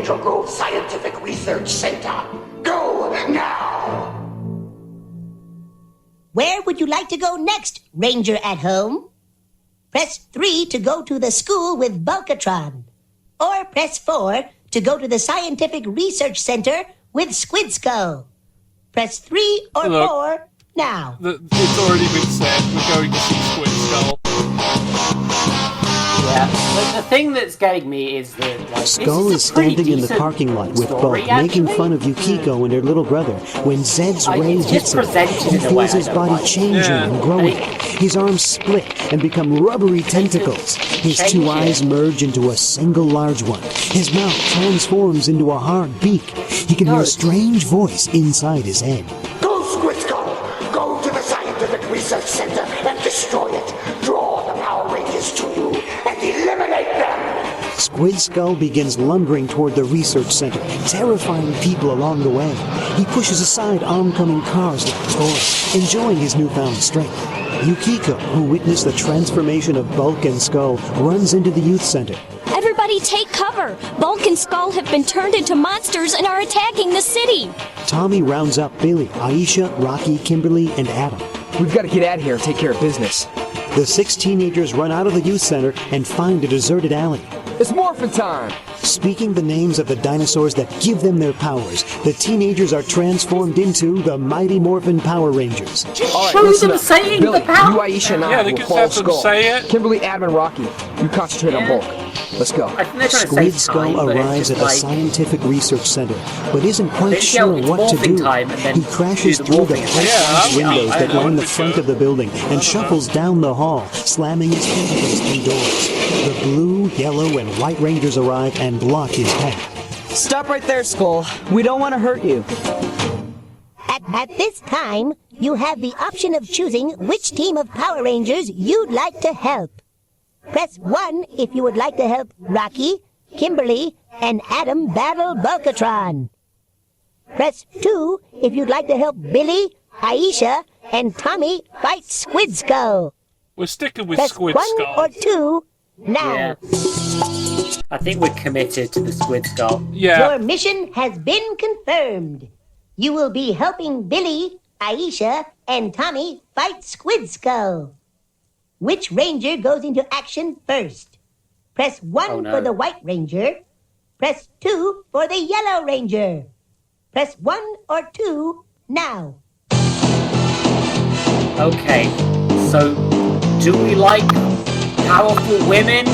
Angel Grove Scientific Research Center. Go now! Where would you like to go next, Ranger at home? Press 3 to go to the school with Bulkatron. Or press 4 to go to the Scientific Research Center with Squid Skull. Press 3 or 4 now. It's already been said. We're going to see Squid Skull. Yeah. The thing that's getting me is that Skull is standing in the parking lot with Bulk, making fun of Yukiko and her little brother when Zed's ray hits him. He feels his body changing and growing. His arms split and become rubbery tentacles. His two eyes merge into a single large one. His mouth transforms into a hard beak. He can hear a strange voice inside his head. Go, Squid Skull! Go to the Scientific Research Center and destroy it. Draw the Power Rangers to you and eliminate them! Squid Skull begins lumbering toward the research center, terrifying people along the way. He pushes aside oncoming cars like toys, enjoying his newfound strength. Yukiko, who witnessed the transformation of Bulk and Skull, runs into the youth center. Everybody take cover! Bulk and Skull have been turned into monsters and are attacking the city! Tommy rounds up Billy, Aisha, Rocky, Kimberly, and Adam. We've got to get out of here and take care of business. The 6 teenagers run out of the youth center and find a deserted alley. It's morphin' time! Speaking the names of the dinosaurs that give them their powers, the teenagers are transformed into the Mighty Morphin Power Rangers. All right, listen up. Billy, you, Aisha, and I they will could follow have them Skull. say it. Kimberly, Adam, and Rocky, you concentrate on Bulk. Let's go. Squid Skull arrives at the Scientific Research Center, but isn't quite sure what to do. He crashes through the glass windows that line the front of the building and shuffles down the hall, slamming his tentacles through doors. The blue, yellow, and white Rangers arrive and block his path. Stop right there, Skull. We don't want to hurt you. At this time, you have the option of choosing which team of Power Rangers you'd like to help. Press 1 if you would like to help Rocky, Kimberly, and Adam battle Bulkatron. Press 2 if you'd like to help Billy, Aisha, and Tommy fight Squid Skull. We're sticking with Press Squid 1 Skull. or 2 now. Yeah. I think we're committed to the Squid Skull. Yeah. Your mission has been confirmed. You will be helping Billy, Aisha, and Tommy fight Squid Skull. Which Ranger goes into action first? Press 1 for the White Ranger. Press 2 for the Yellow Ranger. Press 1 or 2 now. Okay, so do we like powerful women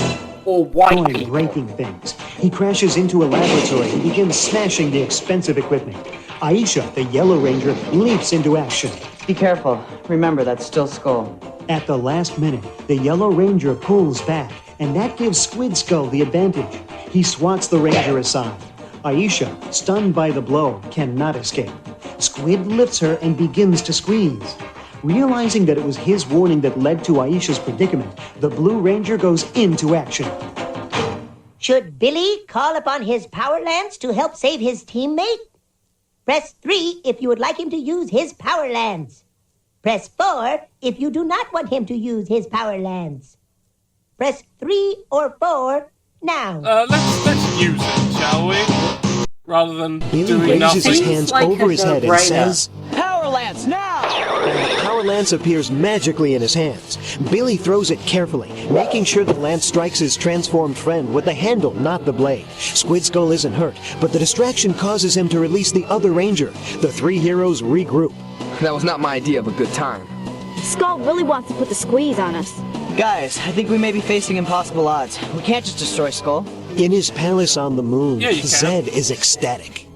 or white people? Breaking things. He crashes into a laboratory and begins smashing the expensive equipment. Aisha, the Yellow Ranger, leaps into action. Be careful. Remember, that's still Skull. At the last minute, the Yellow Ranger pulls back, and that gives Squid Skull the advantage. He swats the Ranger aside. Aisha, stunned by the blow, cannot escape. Squid lifts her and begins to squeeze. Realizing that it was his warning that led to Aisha's predicament, the Blue Ranger goes into action. Should Billy call upon his Power Lance to help save his teammate? Press 3 if you would like him to use his Power Lance. Press 4 if you do not want him to use his Power Lance. Press 3 or 4 now. Let's use it, shall we? Rather than Billy doing raises nothing. his hands over his head and says, Power Lance, now! And the Power Lance appears magically in his hands. Billy throws it carefully, making sure the lance strikes his transformed friend with the handle, not the blade. Squid Skull isn't hurt, but the distraction causes him to release the other Ranger. The 3 heroes regroup. That was not my idea of a good time. Skull really wants to put the squeeze on us. Guys, I think we may be facing impossible odds. We can't just destroy Skull. In his palace on the moon, Yeah, you can. Zed is ecstatic.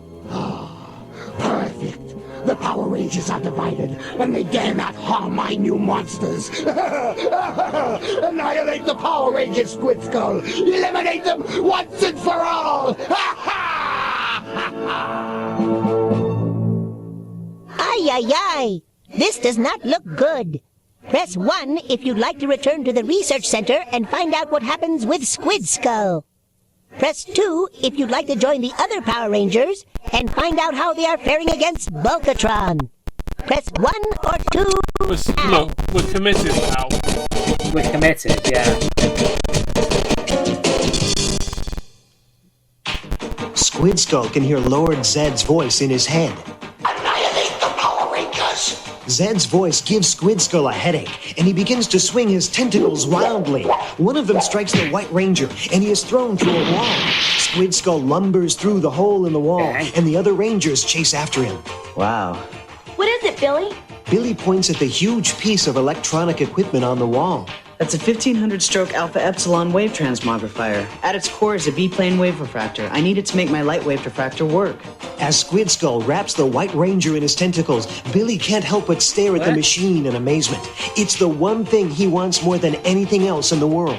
Perfect. The Power Rangers are divided, and they dare not harm my new monsters. Annihilate the Power Rangers, Squid Skull. Eliminate them once and for all. Ay, ay, ay. This does not look good. Press 1 if you'd like to return to the research center and find out what happens with Squid Skull. Press 2 if you'd like to join the other Power Rangers and find out how they are faring against Bulkatron. Press 1 or 2. Look, we're committed now. We're committed, yeah. Squid Skull can hear Lord Zed's voice in his head. Annihilate the Power Rangers! Zed's voice gives Squid Skull a headache, and he begins to swing his tentacles wildly. One of them strikes the White Ranger, and he is thrown through a wall. Squid Skull lumbers through the hole in the wall, and the other Rangers chase after him. Wow. What is it, Billy? Billy points at the huge piece of electronic equipment on the wall. That's a 1500-stroke Alpha Epsilon wave transmogrifier. At its core is a B-plane wave refractor. I need it to make my light wave diffractor work. As Squid Skull wraps the White Ranger in his tentacles, Billy can't help but stare at the machine in amazement. It's the one thing he wants more than anything else in the world.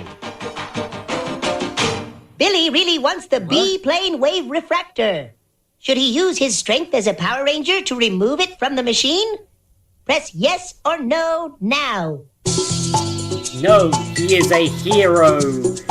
Billy really wants the B-plane wave refractor. Should he use his strength as a Power Ranger to remove it from the machine? Press yes or no now. No, he is a hero.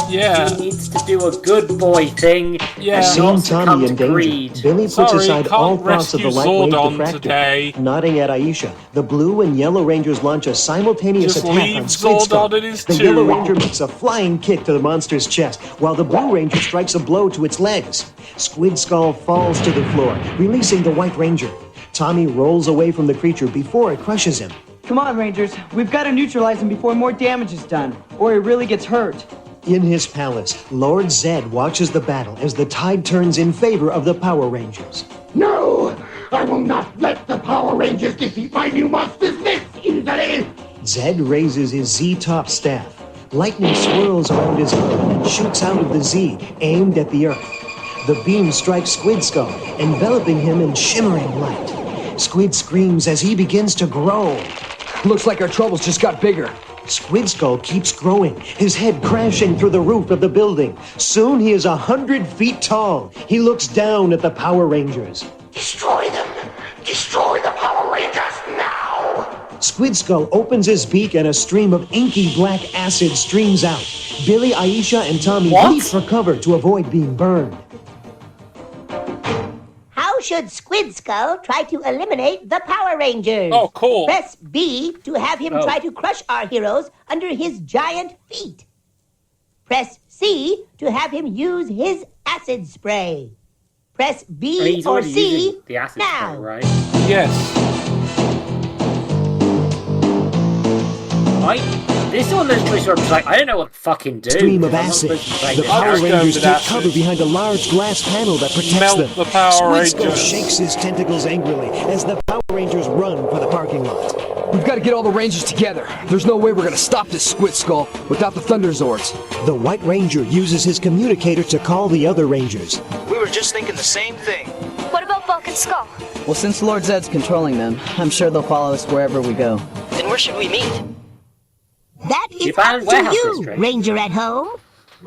Yeah. He needs to do a good boy thing. Yeah. Seeing Tommy in danger, Billy puts aside all thoughts of the lightweight diffractor. Today. Nodding at Aisha, the Blue and Yellow Rangers launch a simultaneous attack on Squid Skull. The Yellow Ranger makes a flying kick to the monster's chest, while the Blue Ranger strikes a blow to its legs. Squid Skull falls to the floor, releasing the White Ranger. Tommy rolls away from the creature before it crushes him. Come on, Rangers. We've got to neutralize him before more damage is done, or he really gets hurt. In his palace, Lord Zed watches the battle as the tide turns in favor of the Power Rangers. No! I will not let the Power Rangers defeat my new monsters this easily! Zed raises his Z-top staff. Lightning swirls around his arm and shoots out of the Z, aimed at the Earth. The beam strikes Squid Skull, enveloping him in shimmering light. Squid screams as he begins to grow. Looks like our troubles just got bigger. Squid Skull keeps growing, his head crashing through the roof of the building. Soon he is 100 feet tall. He looks down at the Power Rangers. Destroy them! Destroy the Power Rangers now! Squid Skull opens his beak and a stream of inky black acid streams out. Billy, Aisha, and Tommy leap for cover to avoid being burned. How should Squid Skull try to eliminate the Power Rangers? Oh, cool. Press B to have him try to crush our heroes under his giant feet. Press C to have him use his acid spray. Press B or C the acid now. Spray, right? Yes. This is one of those choices where I'm like, I don't know what to fucking do. Stream of acid. The Power Rangers take cover behind a large glass panel that protects them. The Power Squid Skull Rangers. shakes his tentacles angrily as the Power Rangers run for the parking lot. We've got to get all the Rangers together. There's no way we're going to stop this Squid Skull without the Thunder Zords. The White Ranger uses his communicator to call the other Rangers. We were just thinking the same thing. What about Bulk and Skull? Well, since Lord Zed's controlling them, I'm sure they'll follow us wherever we go. Then where should we meet? That is up to you, Ranger at home.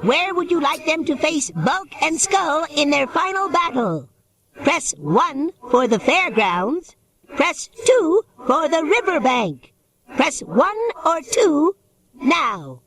Where would you like them to face Bulk and Skull in their final battle? Press 1 for the fairgrounds. Press 2 for the riverbank. Press 1 or 2 now.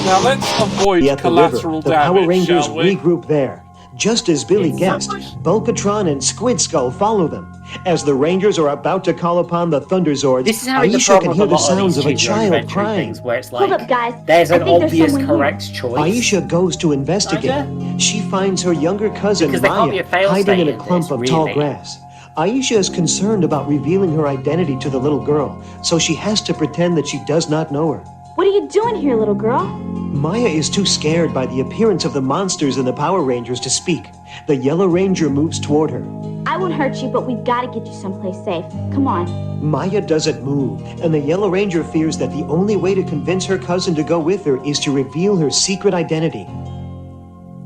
Now let's avoid At the collateral river, the damage, Power Rangers shall we? regroup there. Just as Billy guessed, Bulkatron and Squid Skull follow them. As the Rangers are about to call upon the Thunder Zords, This is having the Aisha can problem hear with a the lot of sounds these of a choose your child adventure crying. things where it's like, Hold up, guys. there's an I think there's obvious someone correct choice. Aisha goes to investigate. She finds her younger cousin Because there can't be Maya a fail-safe hiding in a in clump this, of tall really. grass. Aisha is concerned about revealing her identity to the little girl, so she has to pretend that she does not know her. What are you doing here, little girl? Maya is too scared by the appearance of the monsters and the Power Rangers to speak. The Yellow Ranger moves toward her. I won't hurt you, but we've got to get you someplace safe. Come on. Maya doesn't move, and the Yellow Ranger fears that the only way to convince her cousin to go with her is to reveal her secret identity.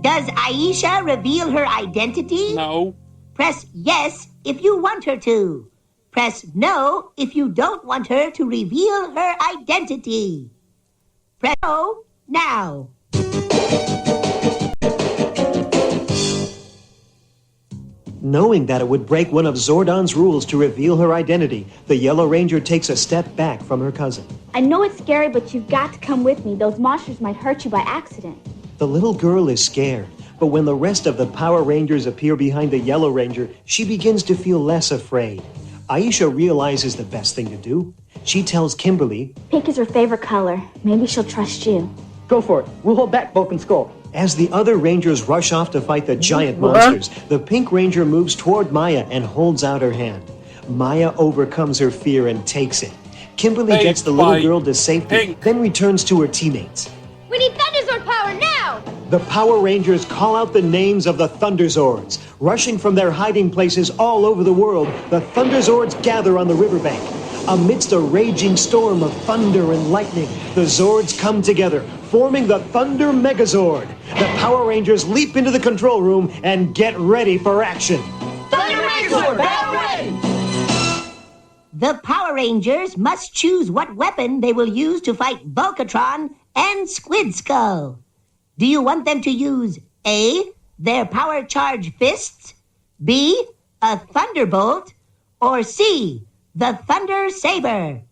Does Aisha reveal her identity? No. Press yes if you want her to. Press no if you don't want her to reveal her identity. Press no now. Knowing that it would break one of Zordon's rules to reveal her identity, the Yellow Ranger takes a step back from her cousin. I know it's scary, but you've got to come with me. Those monsters might hurt you by accident. The little girl is scared, but when the rest of the Power Rangers appear behind the Yellow Ranger, she begins to feel less afraid. Aisha realizes the best thing to do. She tells Kimberly, Pink is her favorite color. Maybe she'll trust you. Go for it. We'll hold back Bulk and Skull. As the other Rangers rush off to fight the giant What? monsters, the Pink Ranger moves toward Maya and holds out her hand. Maya overcomes her fear and takes it. Kimberly gets the little girl to safety, then returns to her teammates. We need Thunderzord power now! The Power Rangers call out the names of the Thunderzords. Rushing from their hiding places all over the world, the Thunderzords gather on the riverbank. Amidst a raging storm of thunder and lightning, the Zords come together, forming the Thunder Megazord. The Power Rangers leap into the control room and get ready for action. Thunder Megazord, battle ready! The Power Rangers must choose what weapon they will use to fight Volcatron and Squid Skull. Do you want them to use A, their power charge fists, B, a thunderbolt, or C, the Thunder Saber?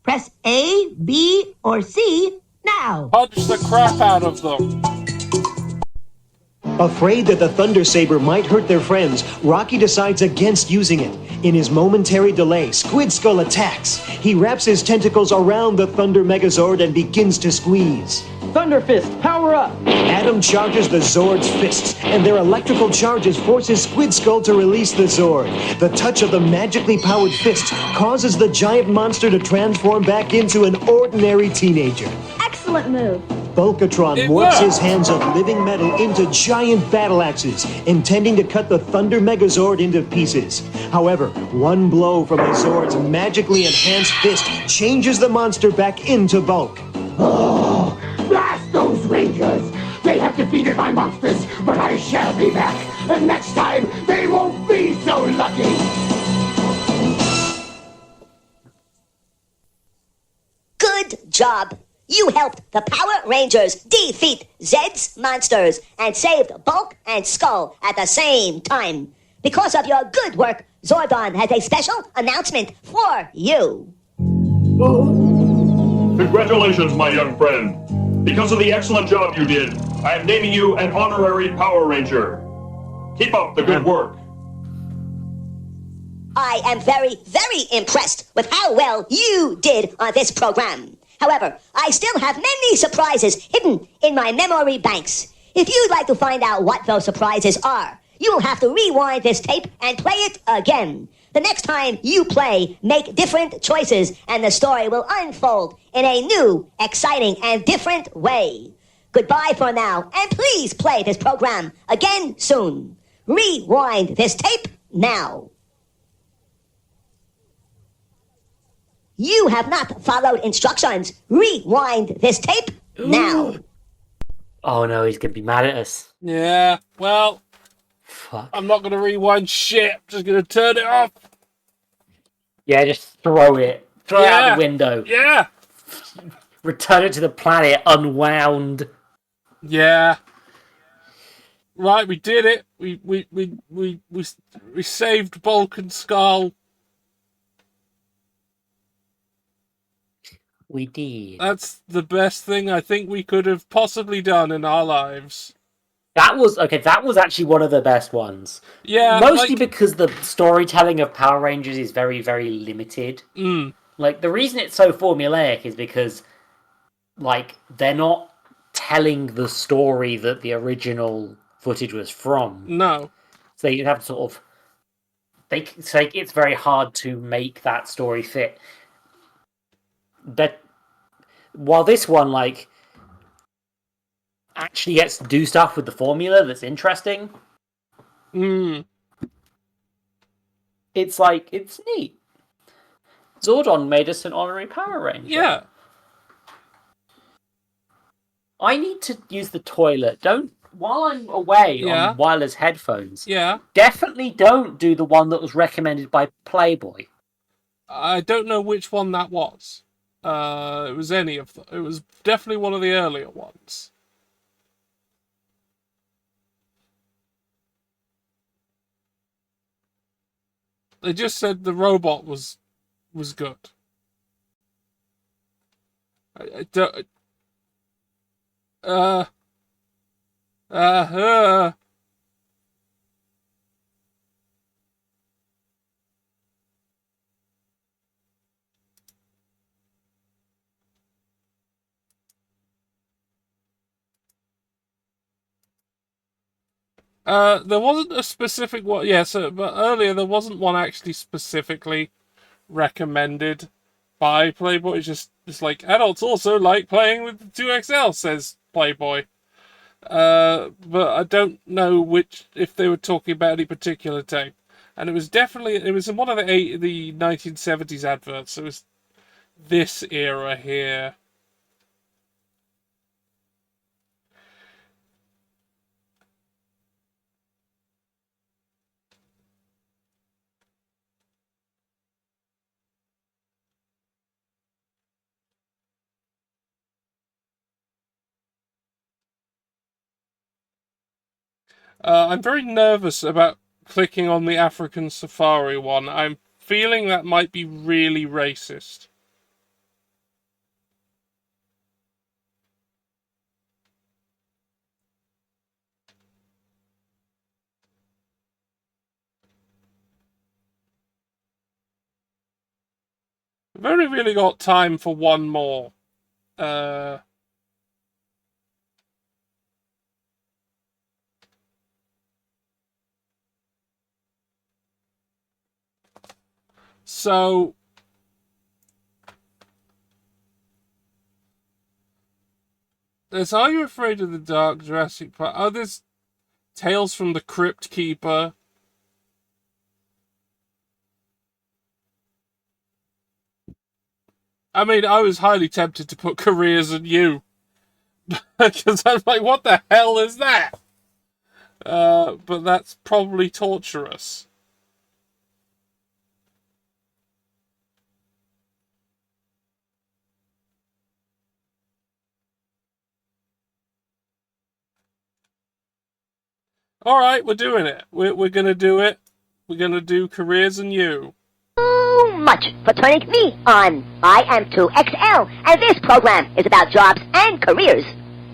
Press A, B, or C now. Punch the crap out of them. Afraid that the Thunder Saber might hurt their friends, Rocky decides against using it. In his momentary delay, Squid Skull attacks. He wraps his tentacles around the Thunder Megazord and begins to squeeze. Thunder Fist, power up! Adam charges the Zord's fists, and their electrical charges forces Squid Skull to release the Zord. The touch of the magically powered fist causes the giant monster to transform back into an ordinary teenager. Excellent move. Volcatron morphs his hands of living metal into giant battle axes, intending to cut the Thunder Megazord into pieces. However, one blow from the Zord's magically enhanced fist changes the monster back into bulk. Oh, blast those Rangers! They have defeated my monsters, but I shall be back, and next time they won't be so lucky! Good job. You helped the Power Rangers defeat Zed's monsters and saved Bulk and Skull at the same time. Because of your good work, Zordon has a special announcement for you. Congratulations, my young friend. Because of the excellent job you did, I am naming you an honorary Power Ranger. Keep up the good work. I am very, very impressed with how well you did on this program. However, I still have many surprises hidden in my memory banks. If you'd like to find out what those surprises are, you'll have to rewind this tape and play it again. The next time you play, make different choices, and the story will unfold in a new, exciting, and different way. Goodbye for now, and please play this program again soon. Rewind this tape now. You have not followed instructions. Rewind this tape now. Oh no, he's gonna be mad at us. Yeah, well, fuck. I'm not gonna rewind shit. I'm just gonna turn it off. Yeah, just throw it. Throw it out the window. Yeah. Return it to the planet unwound. Yeah. Right, we did it. We saved Bulk and Skull. We did. That's the best thing I think we could have possibly done in our lives. That was actually one of the best ones. Yeah, mostly because the storytelling of Power Rangers is very, very limited. Like, the reason it's so formulaic is because, like, they're not telling the story that the original footage was from. No. So you have to sort of... it's very hard to make that story fit. But while this one, like, actually gets to do stuff with the formula that's interesting, it's like, it's neat. Zordon made us an honorary Power Ranger. Yeah. I need to use the toilet. While I'm away on wireless headphones, definitely don't do the one that was recommended by Playboy. I don't know which one that was. It was any of them. It was definitely one of the earlier ones. They just said the robot was good. I don't... There wasn't a specific one. Yeah, but earlier there wasn't one actually specifically recommended by Playboy. It's like adults also like playing with the 2XL, says Playboy. But I don't know if they were talking about any particular tape. And it was in one of the 1970s adverts. It was this era here. I'm very nervous about clicking on the African Safari one. I'm feeling that might be really racist. We've only really got time for one more. So there's Are You Afraid of the Dark, Jurassic Park. Oh, there's Tales from the Crypt Keeper. I mean, I was highly tempted to put Careers in You. Because I'm like, what the hell is that? But that's probably torturous. Alright, we're doing it. We're gonna do it. We're gonna do Careers in You. So much for turning me on. I am 2XL, and this program is about jobs and careers.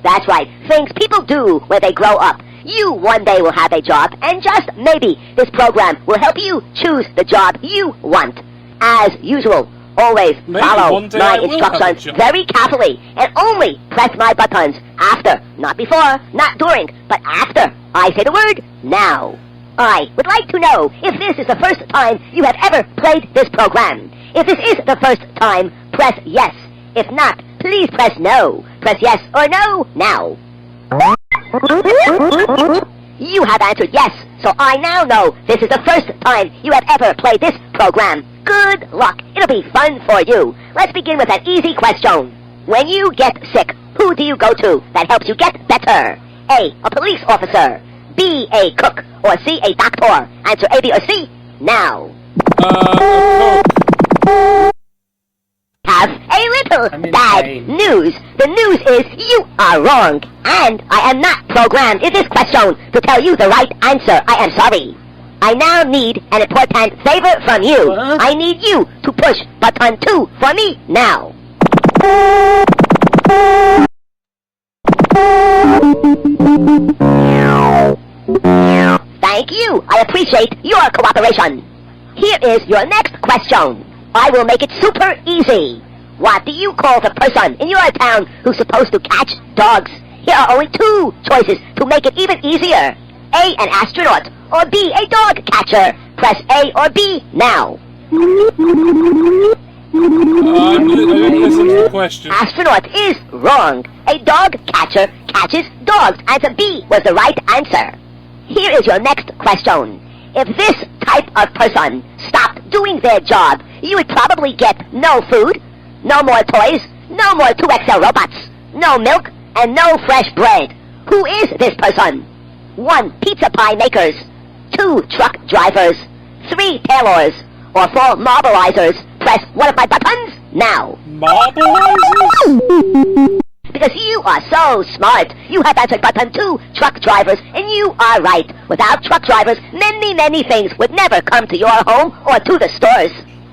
That's right, things people do when they grow up. You one day will have a job, and just maybe this program will help you choose the job you want. As usual, always follow my instructions very carefully, and only press my buttons after, not before, not during, but after I say the word now. I would like to know if this is the first time you have ever played this program. If this is the first time, press yes. If not, please press no. Press yes or no now. You have answered yes, so I now know this is the first time you have ever played this program. Good luck. It'll be fun for you. Let's begin with an easy question. When you get sick, who do you go to that helps you get better? A police officer. B, a cook. Or C, a doctor. Answer A, B, or C now. Have a little bad news. The news is you are wrong. And I am not programmed in this question to tell you the right answer. I am sorry. I now need an important favor from you. I need you to push button 2 for me now. Thank you. I appreciate your cooperation. Here is your next question. I will make it super easy. What do you call the person in your town who's supposed to catch dogs? Here are only 2 choices to make it even easier. A, an astronaut, or B, a dog catcher. Press A or B now. Listen to the question. Astronaut is wrong. A dog catcher catches dogs. Answer B was the right answer. Here is your next question. If this type of person stopped doing their job, you would probably get no food, no more toys, no more 2XL robots, no milk, and no fresh bread. Who is this person? 1, pizza pie makers. 2, truck drivers. 3, tailors. Or 4, marbleizers. Press one of my buttons now. Marbleizers? Because you are so smart, you have answered button 2, truck drivers, and you are right. Without truck drivers, many, many things would never come to your home or to the stores.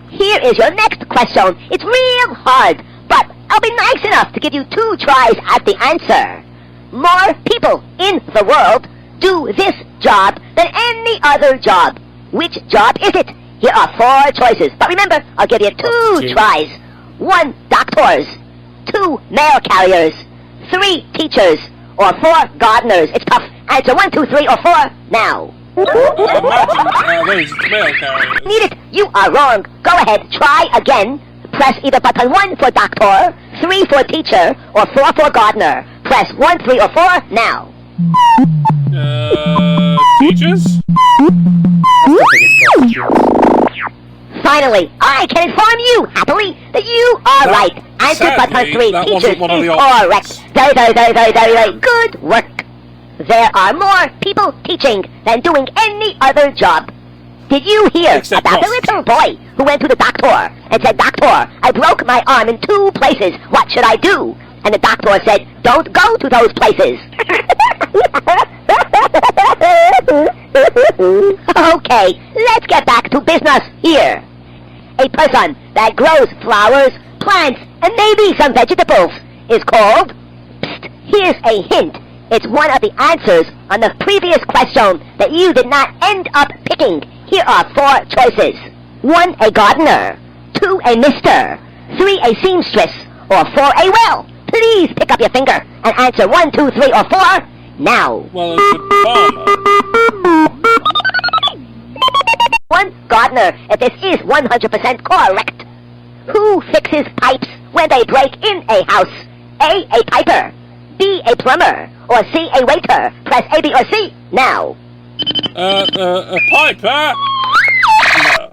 Here is your next question. It's real hard, but I'll be nice enough to give you 2 tries at the answer. More people in the world do this job than any other job. Which job is it? Here are 4 choices, but remember, I'll give you 2 tries. 1, doctors. 2, mail carriers. 3, teachers. Or 4, gardeners. It's tough Answer 1, 2, 3, or 4 now. Imagine those mail carriers. Need it? You are wrong. Go ahead, try again. Press either button 1 for doctor, 3 for teacher, or 4 for gardener. Press 1, 3, or 4 now. Teachers? Finally, I can inform you happily that you are right. Answer button 3, teachers, is correct. Very good work. There are more people teaching than doing any other job. Did you hear about the little boy who went to the doctor and said, "Doctor, I broke my arm in 2 places. What should I do?" And the doctor said, "Don't go to those places." Okay, let's get back to business here. A person that grows flowers, plants, and maybe some vegetables is called... Psst, here's a hint. It's one of the answers on the previous question that you did not end up picking. Here are 4 choices. 1, a gardener. 2, a mister. 3, a seamstress. Or 4, a well. Please pick up your finger and answer 1, 2, 3, or 4 now. Well, it's a farmer. 1, gardener, if this is 100% correct. Who fixes pipes when they break in a house? A piper. B, a plumber. Or C, a waiter. Press A, B, or C now. A piper? No.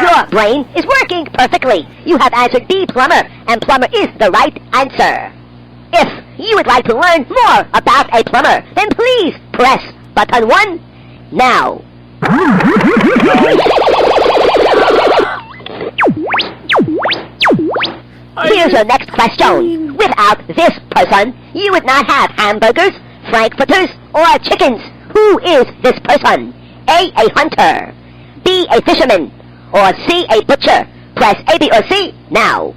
Your brain is working perfectly. You have answered B, plumber, and plumber is the right answer. If you would like to learn more about a plumber, then please press button 1 now. Here's your next question. Without this person, you would not have hamburgers, frankfurters, or chickens. Who is this person? A hunter. B, a fisherman. Or C, a butcher. Press A, B, or C now.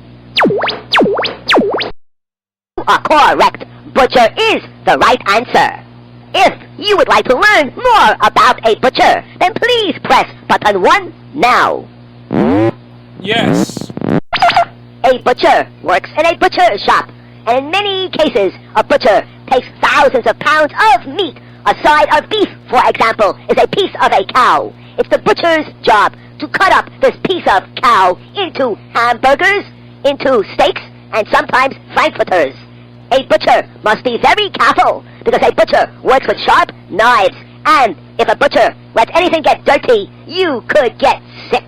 You are correct. Butcher is the right answer. If you would like to learn more about a butcher, then please press button 1 now. Yes. A butcher works in a butcher shop, and in many cases, a butcher takes thousands of pounds of meat. A side of beef, for example, is a piece of a cow. It's the butcher's job to cut up this piece of cow into hamburgers, into steaks, and sometimes frankfurters. A butcher must be very careful, because a butcher works with sharp knives, and if a butcher lets anything get dirty, you could get sick.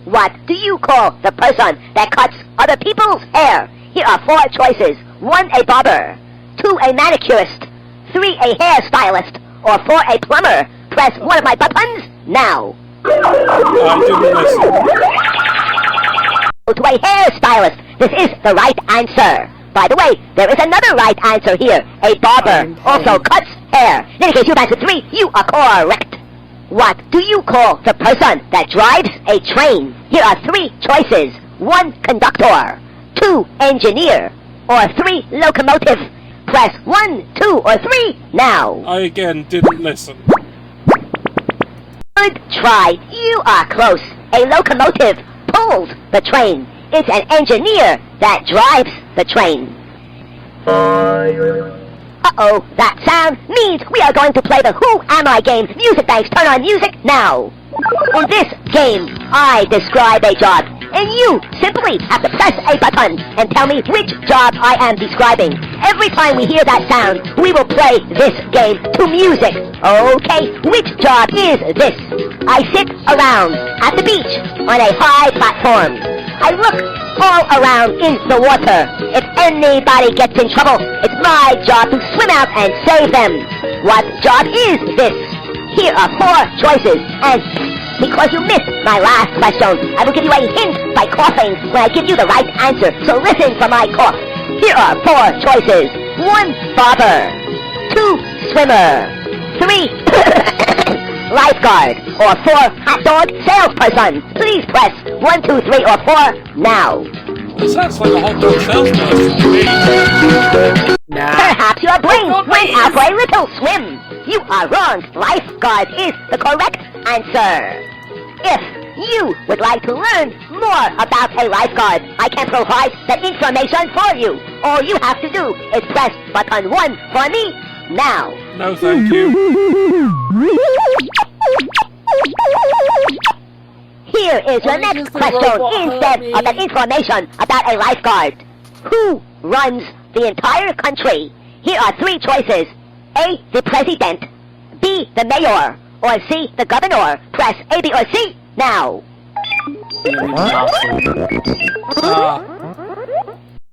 What do you call the person that cuts other people's hair? Here are 4 choices. 1, a barber. 2, a manicurist. 3, a hairstylist. Or 4, a plumber. Press one of my buttons now. I didn't listen. To a hairstylist. This is the right answer. By the way, there is another right answer here. A barber also cuts hair. In any case, you've answered 3. You are correct. What do you call the person that drives a train? Here are 3 choices. 1, conductor. 2, engineer. Or 3, locomotive. Press 1, 2, or 3 now. I again didn't listen. Good try. You are close. A locomotive pulls the train. It's an engineer that drives the train. Uh-oh, that sound means we are going to play the Who Am I game. Music banks, turn on music now. In this game, I describe a job, and you simply have to press a button and tell me which job I am describing. Every time we hear that sound, we will play this game to music. Okay, which job is this? I sit around at the beach on a high platform. I look all around in the water. If anybody gets in trouble, it's my job to swim out and save them. What job is this? Here are 4 choices, and because you missed my last question, I will give you a hint by coughing when I give you the right answer, so listen for my cough. Here are 4 choices. 1, barber. 2, swimmer. 3, lifeguard. Or 4, hot dog salesperson. Please press 1, 2, 3, or 4 now. It sounds like a hot dog salesperson to me. Perhaps your brain went out for a little swim. You are wrong. Lifeguard is the correct answer. If you would like to learn more about a lifeguard, I can provide that information for you. All you have to do is press button 1 for me now. No, thank you. Here is your next question instead of that information about a lifeguard. Who runs the entire country? Here are 3 choices. A, the president. B, the mayor. Or C, the governor. Press A, B, or C now.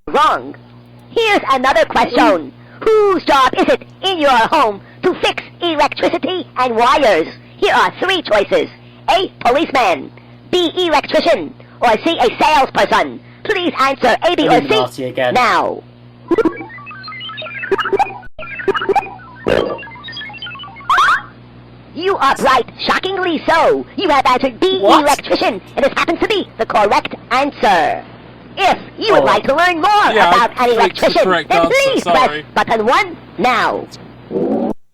Wrong. Here's another question. Whose job is it in your home to fix electricity and wires? Here are 3 choices. A, policeman. B, electrician. Or C, a salesperson. Please answer A, B, or C now. You are right, shockingly so. You have answered B, electrician, and this happens to be the correct answer. If you would like to learn more about an electrician, then please press button 1 now.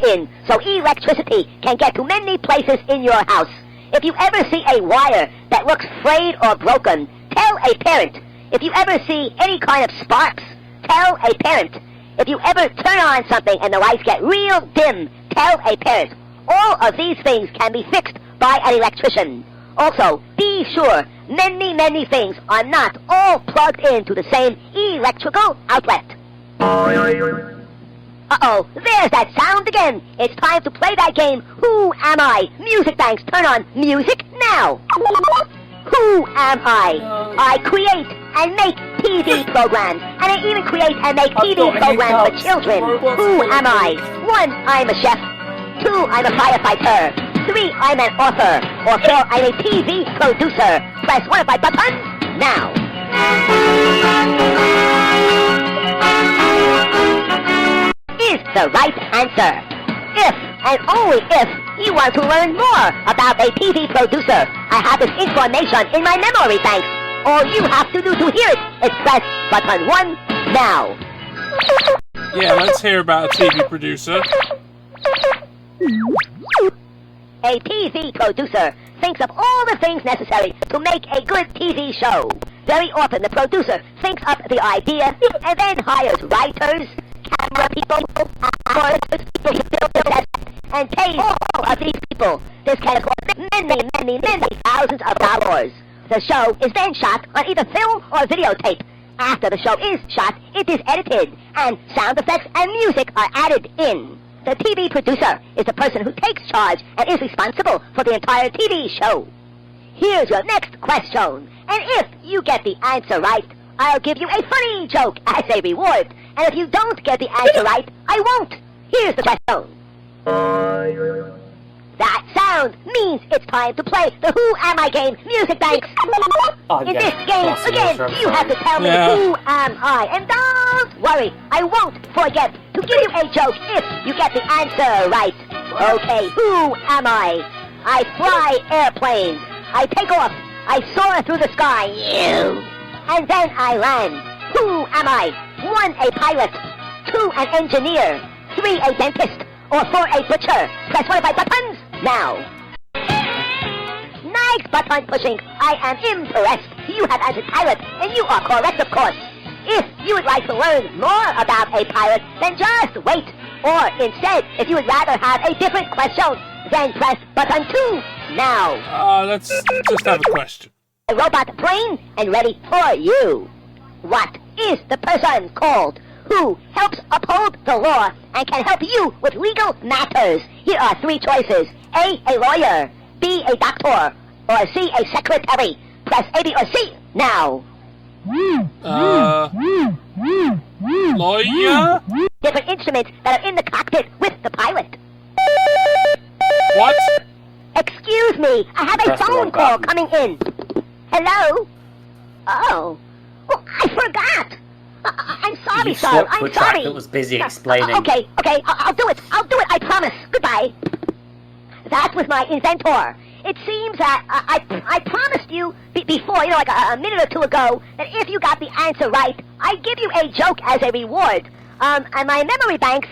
So electricity can get to many places in your house. If you ever see a wire that looks frayed or broken, tell a parent. If you ever see any kind of sparks, tell a parent. If you ever turn on something and the lights get real dim, tell a parent. All of these things can be fixed by an electrician. Also, be sure many, many things are not all plugged into the same electrical outlet. Uh-oh, there's that sound again. It's time to play that game, Who Am I? Music banks, turn on music now. Who am I? I create and make TV programs, and I even create and make TV programs for children. Who am I? 1, I'm a chef. 2, I'm a firefighter. 3, I'm an author. Or 4, I'm a TV producer. Press one of my buttons now. Is the right answer. If and only if you want to learn more about a TV producer, I have this information in my memory banks. All you have to do to hear it is press button 1 now. Yeah, let's hear about a TV producer. A TV producer thinks of all the things necessary to make a good TV show. Very often the producer thinks up the idea and then hires writers, camera people, actors, and pays all of these people. This can cost many, many, many thousands of dollars. The show is then shot on either film or videotape. After the show is shot, it is edited, and sound effects and music are added in. The TV producer is the person who takes charge and is responsible for the entire TV show. Here's your next question, and if you get the answer right, I'll give you a funny joke as a reward, and if you don't get the answer right, I won't. Here's the question. That sound means it's time to play the Who Am I game, Music Banks. In this game, again, you have to tell me who am I. And don't worry, I won't forget to give you a joke if you get the answer right. Okay, who am I? I fly airplanes. I take off. I soar through the sky. And then I land. Who am I? 1, a pilot. 2, an engineer. 3, a dentist. Or 4, a butcher. Press one of my buttons now. Nice button pushing. I am impressed. You have answered pilot, and you are correct, of course. If you would like to learn more about a pilot, then just wait. Or instead, if you would rather have a different question, then press button 2 now. Let's just have a question. A robot plane and ready for you. What is the person called who helps uphold the law and can help you with legal matters? Here are 3 choices. A lawyer. B, a doctor. Or C, a secretary. Press A, B, or C now. Lawyer? Different instruments that are in the cockpit with the pilot. What? Excuse me, I have a phone call coming in. Hello? Oh. Well, I forgot. I'm sorry, sir. I'm sorry. That was busy explaining. Okay, I'll do it, I promise. Goodbye. That was my inventor. It seems that I promised you before, like a minute or 2 ago, that if you got the answer right, I'd give you a joke as a reward. And my memory banks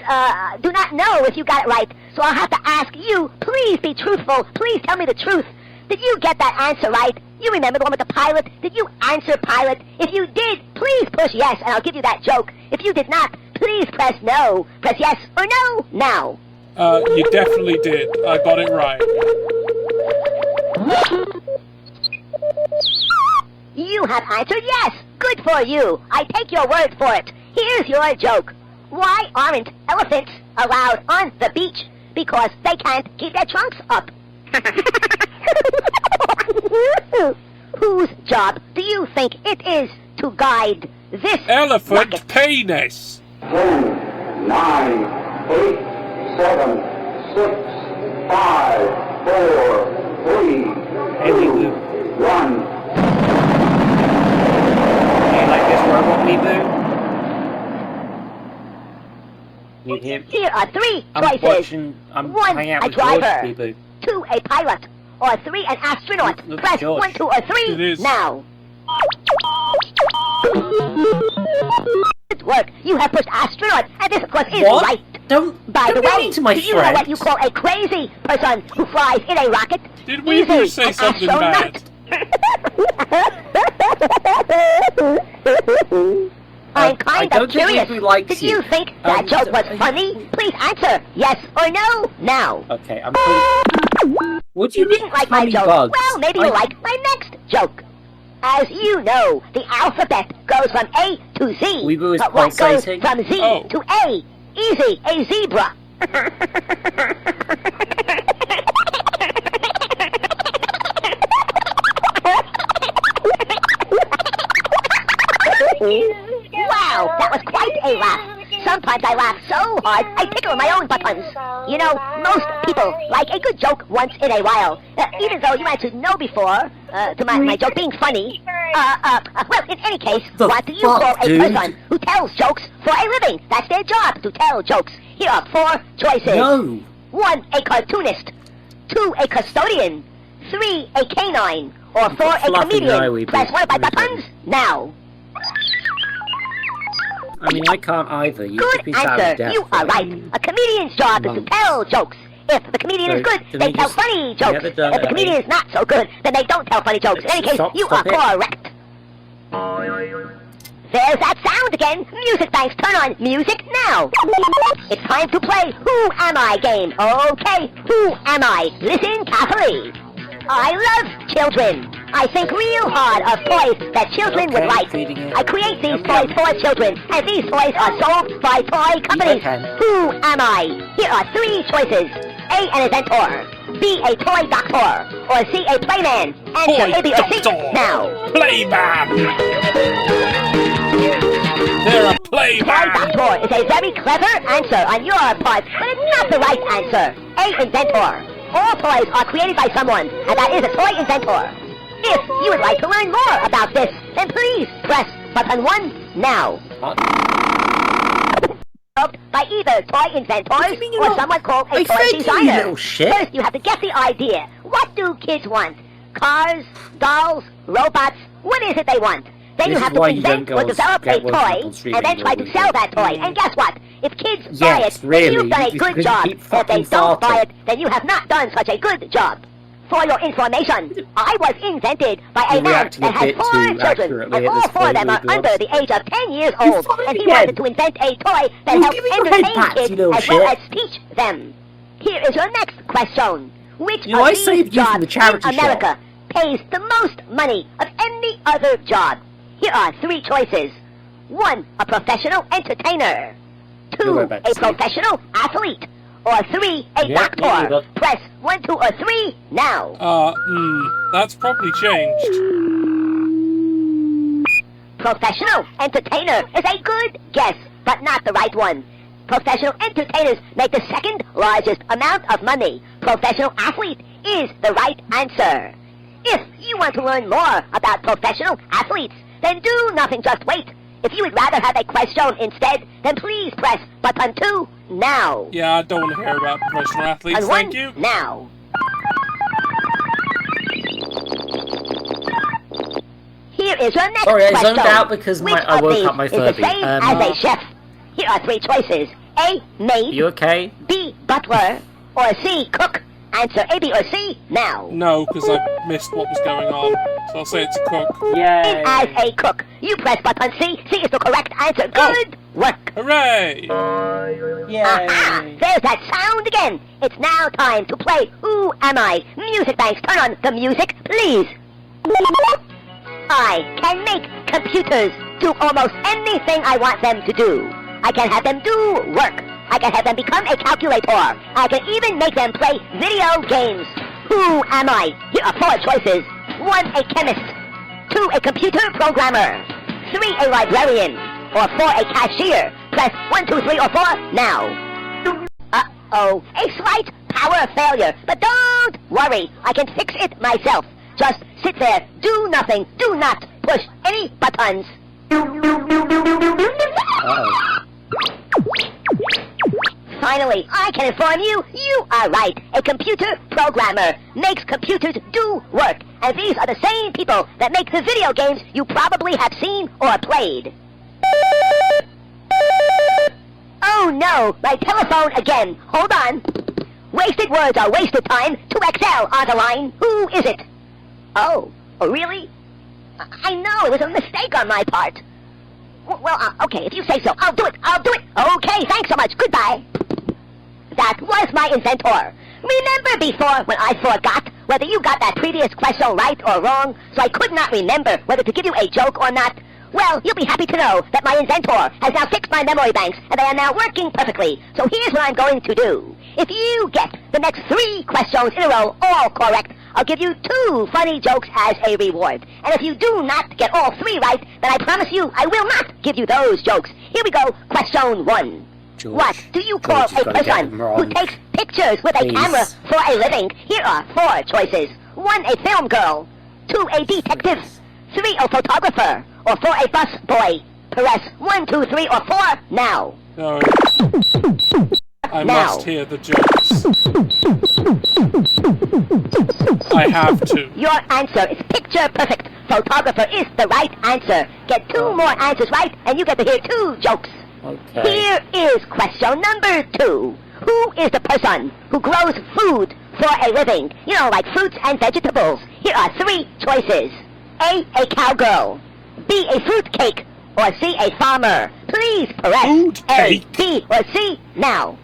do not know if you got it right, so I'll have to ask you, please be truthful, please tell me the truth. Did you get that answer right? You remember the one with the pilot? Did you answer pilot? If you did, please push yes, and I'll give you that joke. If you did not, please press no. Press yes or no now. You definitely did. I got it right. You have answered yes. Good for you. I take your word for it. Here's your joke. Why aren't elephants allowed on the beach? Because they can't keep their trunks up. Whose job do you think it is to guide this elephant rocket? Penis? 10, 9, 8, 7, 6, 5, 4, 3, 2, 1. Do you like this robot reboot? Here are three choices. I'm one, hanging out a with George driver. reboot. Two, a pilot. Or three, an astronaut. Look, Press George. 1, 2, or 3 now. Good work. You have pushed astronaut, and this, of course, is What? right. By the way, do you know what you call a crazy person who flies in a rocket? Did we Easy, say an something astronaut. bad? I'm kind of curious. Did you think that joke was I- funny? Please answer yes or no now. Okay, I'm pretty... Would you didn't like my funny joke? bugs? Well, maybe you'll like my next joke. As you know, the alphabet goes from A to Z. Weeble is But what goes pulsating. from Z to A? Easy, a zebra. Wow, that was quite a laugh. Sometimes I laugh so hard, I tickle my own buttons. You know, most people like a good joke once in a while. Even though you answered no before, to my joke being funny. Well, in any case, what do you call a person who tells jokes for a living? That's their job, to tell jokes. Here are 4 choices. No. 1, a cartoonist. 2, a custodian. 3, a canine. Or 4, a fluffy comedian. eye, we Press do. one of my buttons now. I mean, I can't either. You Good could be sad answer. death. You are right. A comedian's job is to tell jokes. If the comedian is So, good, do they we tell just funny jokes. get it If done, the comedian is not so good, then they don't tell funny jokes. In any case, Stop you are it. correct. There's that sound again. Music banks, turn on music now. It's time to play Who Am I game. Okay, who am I? Listen carefully. I love children. I think real hard of toys that children would like. I create these toys for children, and these toys are sold by toy companies. Who am I? Here are 3 choices. A, an inventor. B, a toy doctor. Or C, a playman. Answer A, B, or C now. Playman! They're a playman! Toy doctor is a very clever answer on your part, but it's not the right answer. A, inventor. All toys are created by someone, and that is a toy inventor. If you would like to learn more about this, then please press button 1 now. By either toy inventors or someone called a toy designer. You little shit. First, you have to get the idea. What do kids want? Cars, dolls, robots? What is it they want? Then This you have is to why you invent don't go or on develop a get working toy on streaming and then try to all sell that toy. And guess what? If kids buy Yes, it, then really. you've done a You good could job. keep If they fucking don't buy farting. it, then you have not done such a good job. For your information, I was invented by a You're man reacting a that has bit 4 too children, accurately and at all this 4 of them point, are under the age of 10 years You old, farted and he again. wanted to invent a toy that You helps give me your entertain head back, kids you little as well shit. as teach them. Here is your next question. Which You know, of I these saved you from jobs the charity in America pays the most money of any other job? Here are 3 choices. 1, a professional entertainer. 2, a professional athlete. Or 3, a doctor. Press 1, 2, or 3 now. That's probably changed. Professional entertainer is a good guess, but not the right one. Professional entertainers make the 2nd largest amount of money. Professional athlete is the right answer. If you want to learn more about professional athletes, then do nothing, just wait. If you would rather have a question instead, then please press button 2 now. Yeah, I don't want to hear about professional athletes, And thank 1 you. now. Here is your next Sorry, I question. zoned out because Which I of woke these up my is the Furby. same as a chef? Here are 3 choices. A, maid. You okay? B, butler. Or C, cook. Answer A, B, or C now. No, because I missed what was going on. So I'll say it's a cook. It as a cook. You press button C. C is the correct answer. Good work. Hooray! Aha! There's that sound again. It's now time to play Who Am I? Music banks, turn on the music, please. I can make computers do almost anything I want them to do. I can have them do work. I can have them become a calculator. I can even make them play video games. Who am I? Here are 4 choices. 1, a chemist. 2, a computer programmer. 3, a librarian. Or 4, a cashier. Press 1, 2, 3, or 4 now. Uh-oh, a slight power failure. But don't worry, I can fix it myself. Just sit there, do nothing, do not push any buttons. Finally, I can inform you, you are right. A computer programmer makes computers do work. And these are the same people that make the video games you probably have seen or played. Oh no, my telephone again. Hold on. Wasted words are wasted time. To Excel on the line. Who is it? Oh, really? I know, it was a mistake on my part. Well, okay, if you say so, I'll do it. Okay, thanks so much. Goodbye. That was my inventor. Remember before when I forgot whether you got that previous question right or wrong, so I could not remember whether to give you a joke or not? Well, you'll be happy to know that my inventor has now fixed my memory banks, and they are now working perfectly. So here's what I'm going to do. If you get the next 3 questions in a row all correct, I'll give you 2 funny jokes as a reward. And if you do not get all 3 right, then I promise you I will not give you those jokes. Here we go. Question 1. George, what do you call a person who takes pictures with a camera for a living? Here are 4 choices. 1, a film girl. 2, a detective. 3, a photographer. Or 4, a bus boy. Press 1, 2, 3, or 4 now. No. I must hear the jokes. I have to. Your answer is picture perfect. Photographer is the right answer. Get 2 more answers right, and you get to hear 2 jokes. Okay. Here is question number 2. Who is the person who grows food for a living? You know, like fruits and vegetables. Here are 3 choices. A cowgirl. B, a fruitcake. Or C, a farmer. Please press A, B, or C now.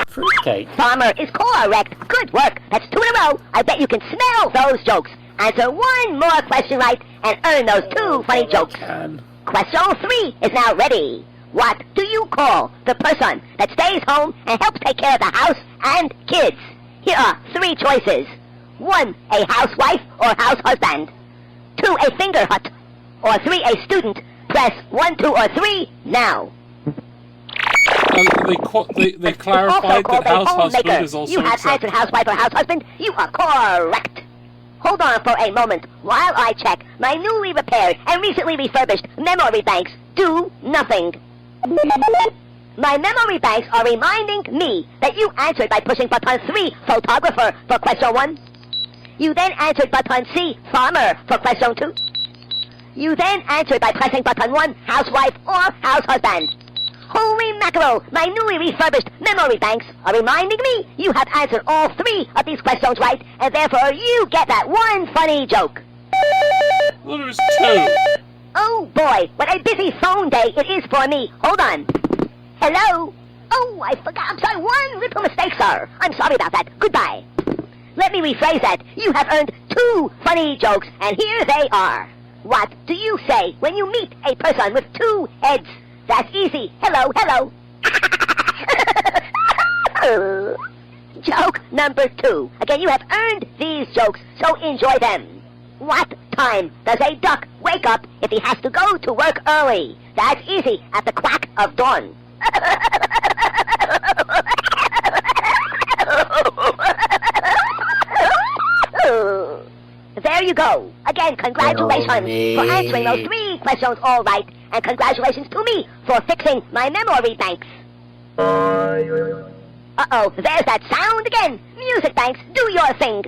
Fruitcake. Farmer is correct. Good work. That's 2 in a row. I bet you can smell those jokes. Answer 1 more question right and earn those 2 funny jokes. Question 3 is now ready. What do you call the person that stays home and helps take care of the house and kids? Here are 3 choices. 1, a housewife or house husband. 2, a finger hut. Or 3, a student. Press 1, 2, or 3 now. They clarified that house husband is also You have answered housewife or house husband. You are correct. Hold on for a moment while I check my newly repaired and recently refurbished memory banks. Do nothing. My memory banks are reminding me that you answered by pushing button 3, photographer, for question 1. You then answered button C, farmer, for question 2. You then answered by pressing button 1, housewife or house husband. Holy mackerel, my newly refurbished memory banks are reminding me you have answered all 3 of these questions right, and therefore you get that 1 funny joke. Well, there's 2. Oh boy, what a busy phone day it is for me. Hold on. Hello? Oh, I forgot. I'm sorry. 1 little mistake, sir. I'm sorry about that. Goodbye. Let me rephrase that. You have earned 2 funny jokes, and here they are. What do you say when you meet a person with 2 heads? That's easy. Hello, hello. Joke number 2. Again, you have earned these jokes, so enjoy them. What time does a duck wake up if he has to go to work early? That's easy, at the crack of dawn. There you go. Again, congratulations for answering those 3 questions all right, and congratulations to me for fixing my memory banks. Uh-oh, there's that sound again. Music banks, do your thing.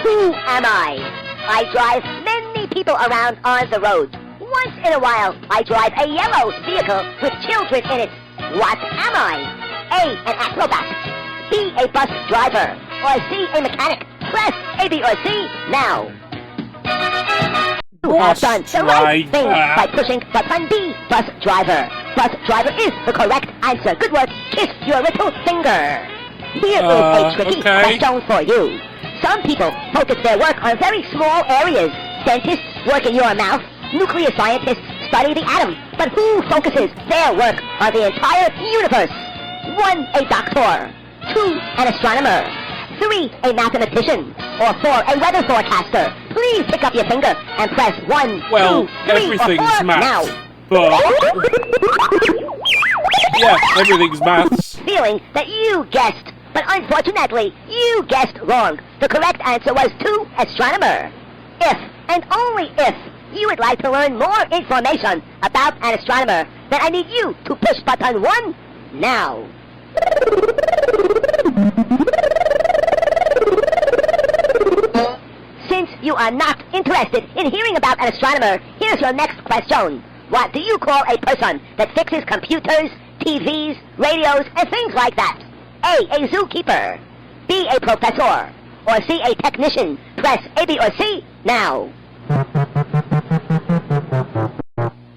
Who am I? I drive many people around on the road. Once in a while, I drive a yellow vehicle with children in it. What am I? A, an acrobat. B, a bus driver, or C, a mechanic? Press A, B, or C now. You have done the right thing by pushing button B, bus driver. Bus driver is the correct answer. Good work. Kiss your little finger. Here is a tricky question for you. Some people focus their work on very small areas. Dentists work in your mouth. Nuclear scientists study the atom. But who focuses their work on the entire universe? 1, a doctor. 2, an astronomer. 3, a mathematician. Or 4, a weather forecaster. Please pick up your finger and press 1, 2, 3, or 4 now. But yeah, everything's maths. Feeling that you guessed, but unfortunately, you guessed wrong. The correct answer was 2, astronomer. If, and only if, you would like to learn more information about an astronomer, then I need you to push button 1 now. Since you are not interested in hearing about an astronomer, here's your next question. What do you call a person that fixes computers, TVs, radios, and things like that? A zookeeper. B, a professor. Or C, a technician. Press A, B, or C now.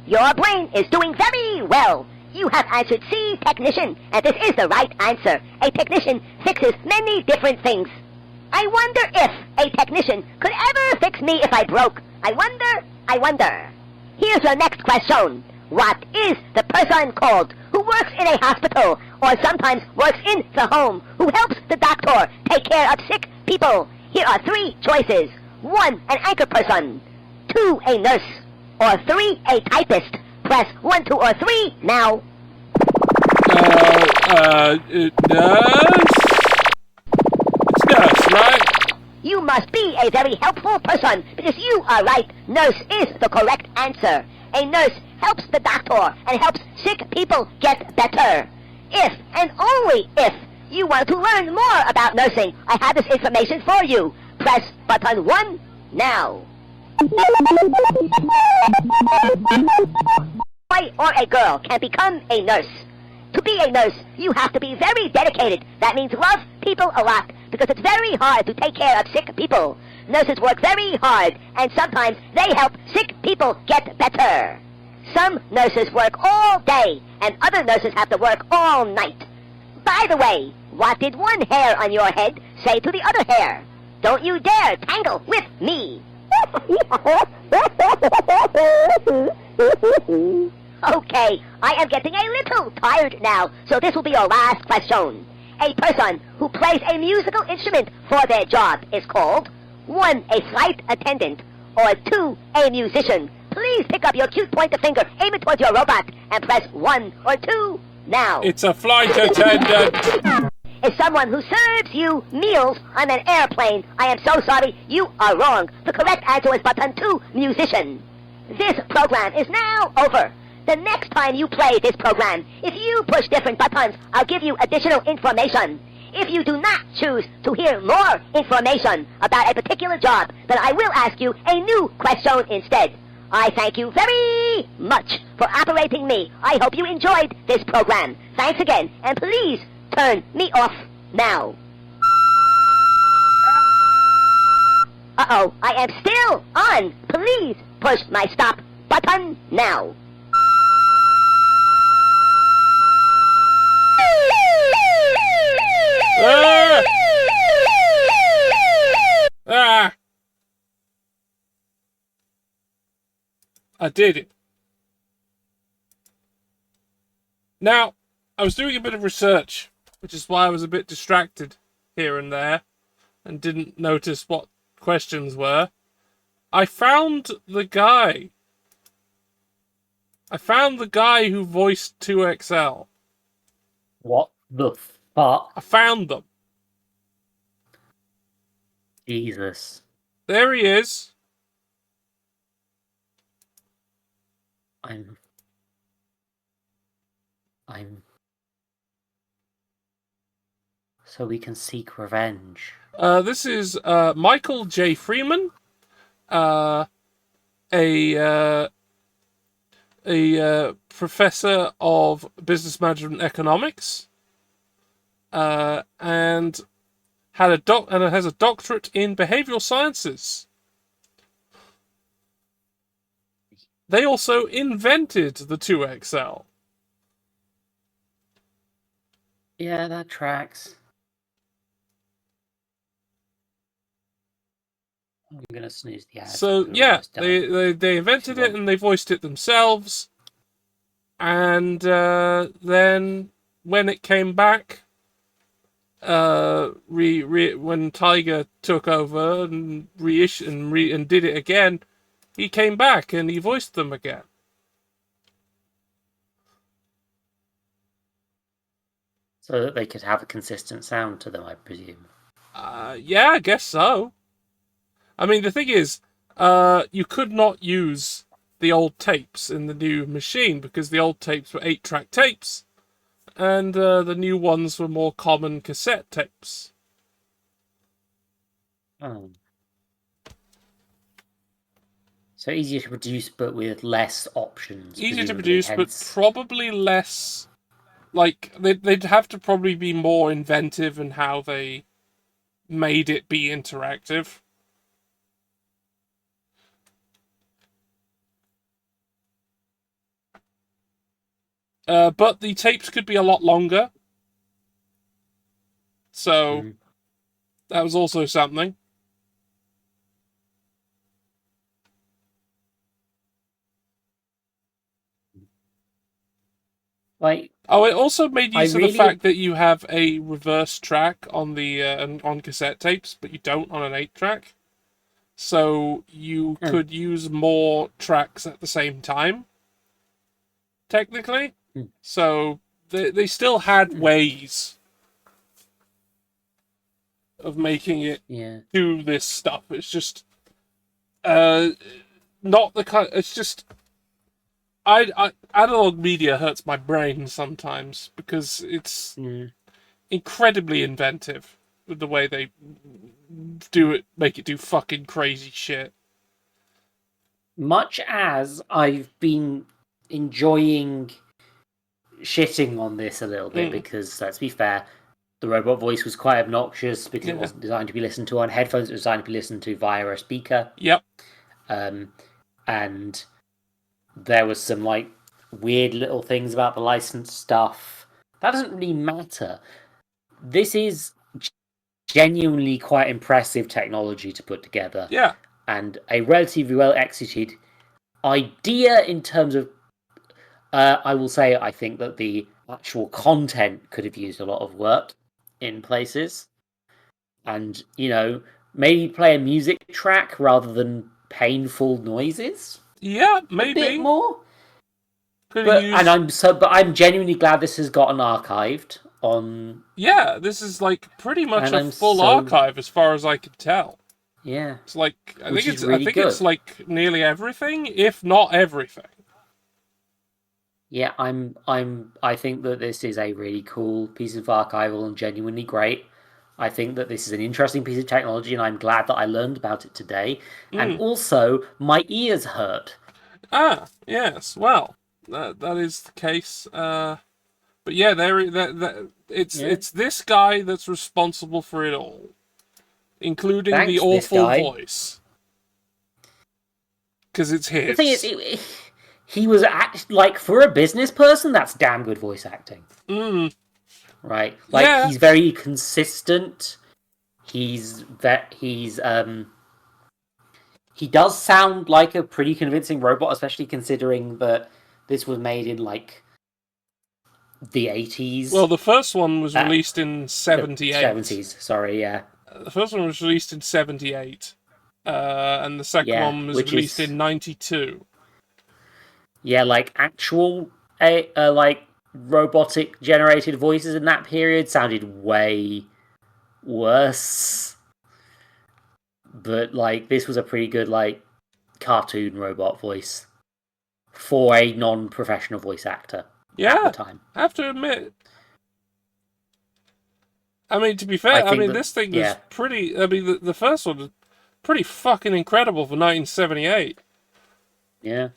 Your brain is doing very well. You have answered C, technician, and this is the right answer. A technician fixes many different things. I wonder if a technician could ever fix me if I broke. I wonder. Here's your next question. What is the person called who works in a hospital or sometimes works in the home, who helps the doctor take care of sick people? Here are 3 choices. 1, an anchor person. 2, a nurse. Or 3, a typist. Press 1, 2, or 3 now. Nurse? It's nurse, right? You must be a very helpful person because you are right. Nurse is the correct answer. A nurse helps the doctor and helps sick people get better. If and only if you want to learn more about nursing, I have this information for you. Press button 1 now. A boy or a girl can become a nurse. To be a nurse, you have to be very dedicated. That means love people a lot, because it's very hard to take care of sick people. Nurses work very hard, and sometimes they help sick people get better. Some nurses work all day, and other nurses have to work all night. By the way, what did one hair on your head say to the other hair? Don't you dare tangle with me. Okay, I am getting a little tired now, so this will be your last question. A person who plays a musical instrument for their job is called 1, a flight attendant, or 2, a musician. Please pick up your cute pointer finger, aim it towards your robot, and press 1 or 2 now. It's a flight attendant. Is someone who serves you meals on an airplane. I am so sorry, you are wrong. The correct answer is button 2, musician. This program is now over. The next time you play this program, if you push different buttons, I'll give you additional information. If you do not choose to hear more information about a particular job, then I will ask you a new question instead. I thank you very much for operating me. I hope you enjoyed this program. Thanks again, and please turn me off now. Uh-oh, I am still on. Please push my stop button now. I did it. Now, I was doing a bit of research, which is why I was a bit distracted here and there and didn't notice what questions were. I found the guy. I found the guy who voiced 2XL. What the fuck? I found them. Jesus. There he is. So we can seek revenge. This is Michael J. Freeman, a professor of business management and economics. and has a doctorate in behavioral sciences. They also invented the 2XL. Yeah, that tracks. I'm gonna snooze the ads. So yeah, they invented it and they voiced it themselves. And then when it came back, when Tiger took over and reissued and did it again, he came back and he voiced them again. So that they could have a consistent sound to them, I presume. Yeah, I guess so. I mean, the thing is, you could not use the old tapes in the new machine because the old tapes were 8-track tapes, and the new ones were more common cassette tapes. Oh. So easier to produce, but with less options. Easier to produce, hence... but probably less. Like they'd have to probably be more inventive in how they made it be interactive. But the tapes could be a lot longer. So that was also something. Like, it also made use of the fact that you have a reverse track on the on cassette tapes, but you don't on an 8-track. So you could use more tracks at the same time, technically. So they still had ways of making it do this stuff. It's just not the kind. It's just analog media hurts my brain sometimes because it's incredibly inventive with the way they make it do fucking crazy shit. Much as I've been enjoying shitting on this a little bit, because let's be fair, the robot voice was quite obnoxious because it wasn't designed to be listened to on headphones, it was designed to be listened to via a speaker. Yep. And there was some like weird little things about the licensed stuff. That doesn't really matter. This is genuinely quite impressive technology to put together. Yeah. And a relatively well executed idea in terms of I will say I think that the actual content could have used a lot of work in places. And, maybe play a music track rather than painful noises. Yeah, maybe. A bit more. But I'm genuinely glad this has gotten archived on. Yeah, this is like pretty much a full archive as far as I can tell. Yeah, it's like I think it's like nearly everything, if not everything. Yeah, I think that this is a really cool piece of archival and genuinely great. I think that this is an interesting piece of technology, and I'm glad that I learned about it today. And also, my ears hurt. Ah, yes. Well, that is the case. But yeah, it's this guy that's responsible for it all, including the awful voice, because it's his. The thing is, he was for a business person, that's damn good voice acting. Right, he's very consistent. He does sound like a pretty convincing robot, especially considering that this was made in the 80s. Well, the first one was released in 78. 70s, sorry, yeah. The first one was released in 78, and the second one was released in 92. Yeah, actual robotic generated voices in that period sounded way worse. But this was a pretty good cartoon robot voice for a non-professional voice actor at the time. I have to admit. I mean, to be fair, this thing was pretty. I mean, the first one was pretty fucking incredible for 1978. Yeah.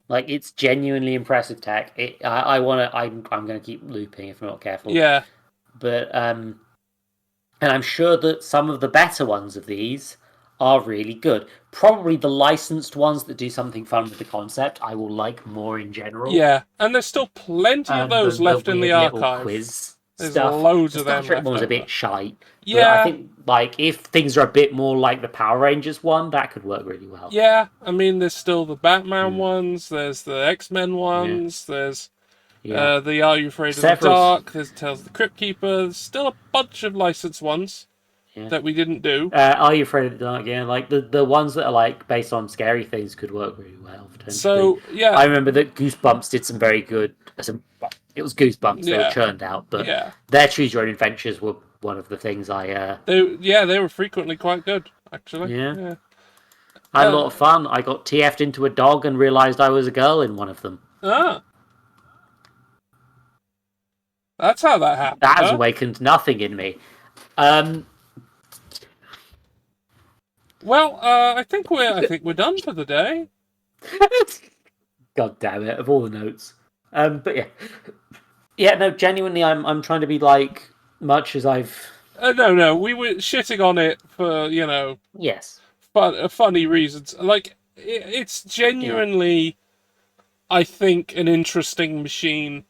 It's genuinely impressive tech. I'm gonna keep looping if I'm not careful. Yeah. But and I'm sure that some of the better ones of these are really good. Probably the licensed ones that do something fun with the concept, I will like more in general. Yeah, and there's still plenty of those left in the weird little archive. quiz There's stuff. loads The of Star them Trek left one was a over. bit shite. Yeah. But I think, like, if things are a bit more like the Power Rangers one, that could work really well. Yeah, I mean, there's still the Batman ones, there's the X-Men ones, there's the Are You Afraid of the Dark, there's Tales of the Crypt Keeper, there's still a bunch of licensed ones that we didn't do. Are You Afraid of the Dark? Yeah, like the ones that are like based on scary things could work really well. So, yeah. I remember that Goosebumps did some very good... It was Goosebumps, they were churned out, but their Choose Your Own Adventures were one of the things I... They were frequently quite good, actually. Yeah. I had a lot of fun. I got TF'd into a dog and realised I was a girl in one of them. Ah. That's how that happened. That has awakened nothing in me. Well, I think we're done for the day. God damn it! Of all the notes, but no. Genuinely, I'm trying to be like much as I've. No, we were shitting on it for Yes, funny reasons. Like it's genuinely, I think, an interesting machine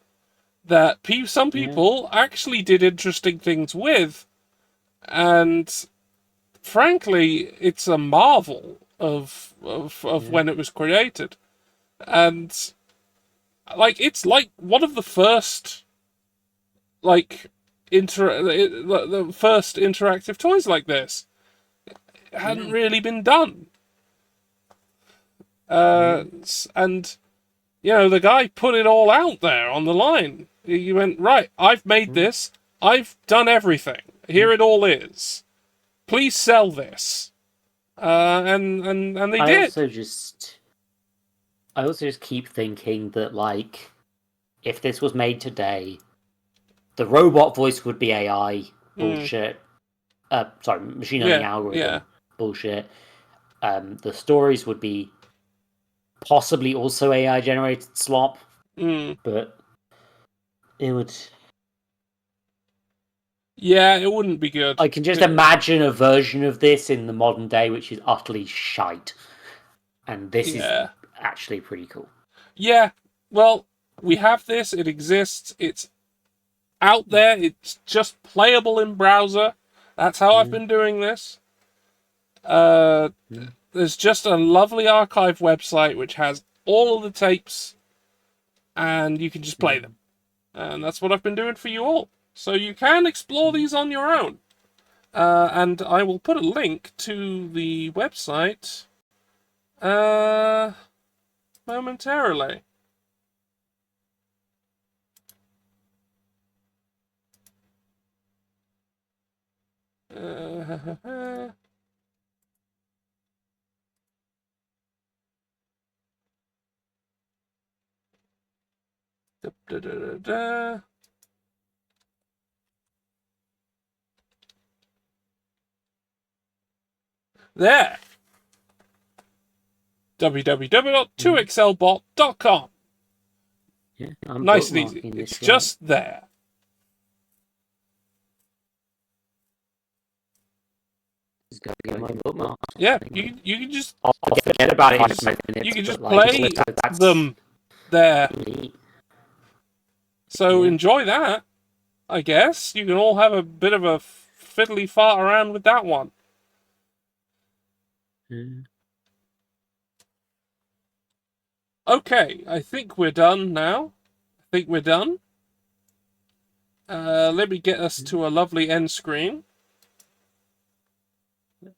that some people actually did interesting things with, and frankly, it's a marvel of when it was created. And like it's like one of the first the first interactive toys like this. It hadn't really been done. And the guy put it all out there on the line. He went, right, I've made this, I've done everything. Here it all is. Please sell this. And they did. I also just keep thinking that, like, if this was made today, the robot voice would be AI bullshit. Machine learning algorithm bullshit. The stories would be possibly also AI generated slop, but it would. Yeah, it wouldn't be good. I can just imagine a version of this in the modern day which is utterly shite, and this is actually pretty cool. Yeah, well, we have this, it exists, it's out there, it's just playable in browser. That's how I've been doing this. There's just a lovely archive website which has all of the tapes, and you can just play them. And that's what I've been doing for you all. So you can explore these on your own. And I will put a link to the website momentarily. There. www.2xlbot.com. Yeah, nice and easy. It's just there. Yeah, you can just forget about it. You can just play them there. So enjoy that, I guess. You can all have a bit of a fiddly fart around with that one. Okay, I think we're done now. Let me get us to a lovely end screen.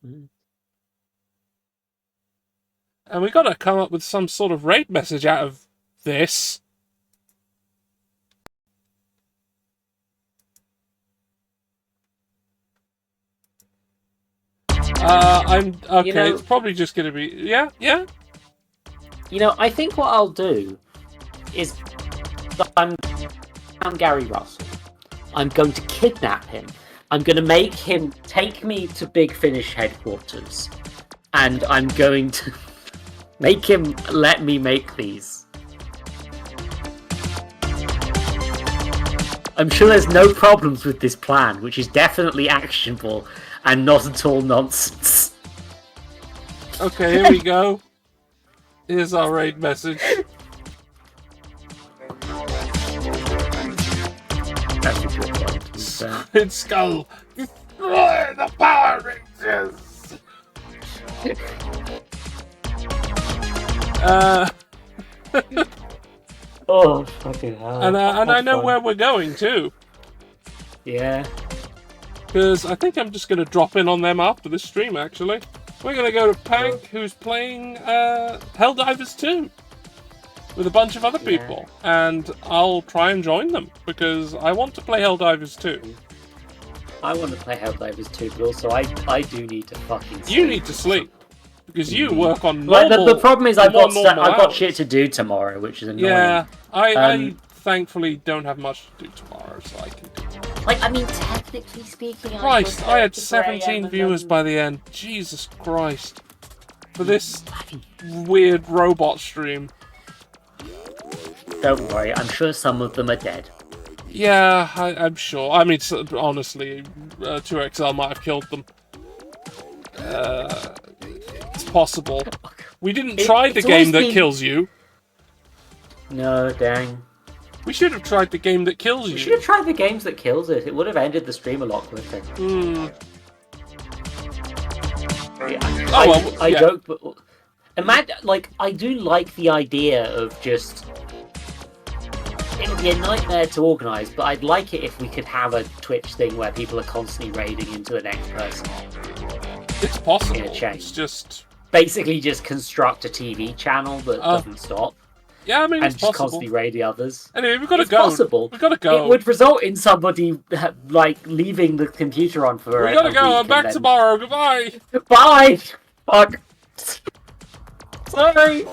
And we got to come up with some sort of raid message out of this. I'm okay. It's probably just going to be yeah. I think what I'll do is I'm Gary Russell. I'm going to kidnap him. I'm going to make him take me to Big Finish headquarters, and I'm going to make him let me make these. I'm sure there's no problems with this plan, which is definitely actionable and not at all nonsense. Okay, here we go. Here's our raid message. That's a good one, to be fair. Solid Skull, destroy the Power Rangers! Oh, fucking hell. And I know where we're going, too. Yeah. Because I think I'm just going to drop in on them after this stream, actually. We're going to go to Pank, who's playing Helldivers 2 with a bunch of other people. And I'll try and join them, because I want to play Helldivers 2. I want to play Helldivers 2, but also I do need to fucking sleep. You need to sleep. Because you work on normal... the problem is I've got hours. shit to do tomorrow, which is annoying. Yeah, I thankfully don't have much to do tomorrow, so I can do it. Like, I mean, technically speaking... Christ, I had 17 viewers by the end. Jesus Christ. For this weird robot stream. Don't worry, I'm sure some of them are dead. Yeah, I'm sure. I mean, honestly, 2XL might have killed them. It's possible. We didn't try the game that kills you. No, dang. We should have tried the game that kills you. We should have tried the games that kills it. It would have ended the stream a lot quicker. I joke, but imagine, like, I do like the idea of just... It would be a nightmare to organise, but I'd like it if we could have a Twitch thing where people are constantly raiding into the next person. It's possible. In a chain. It's just... Basically just construct a TV channel that doesn't stop. Yeah, I mean, and it's just possible. constantly raid the others. Anyway, we've got to It's go. possible. We've got to go. It would result in somebody, like, leaving the computer on for We gotta go. I'm back tomorrow. Goodbye. Bye! Fuck. Sorry.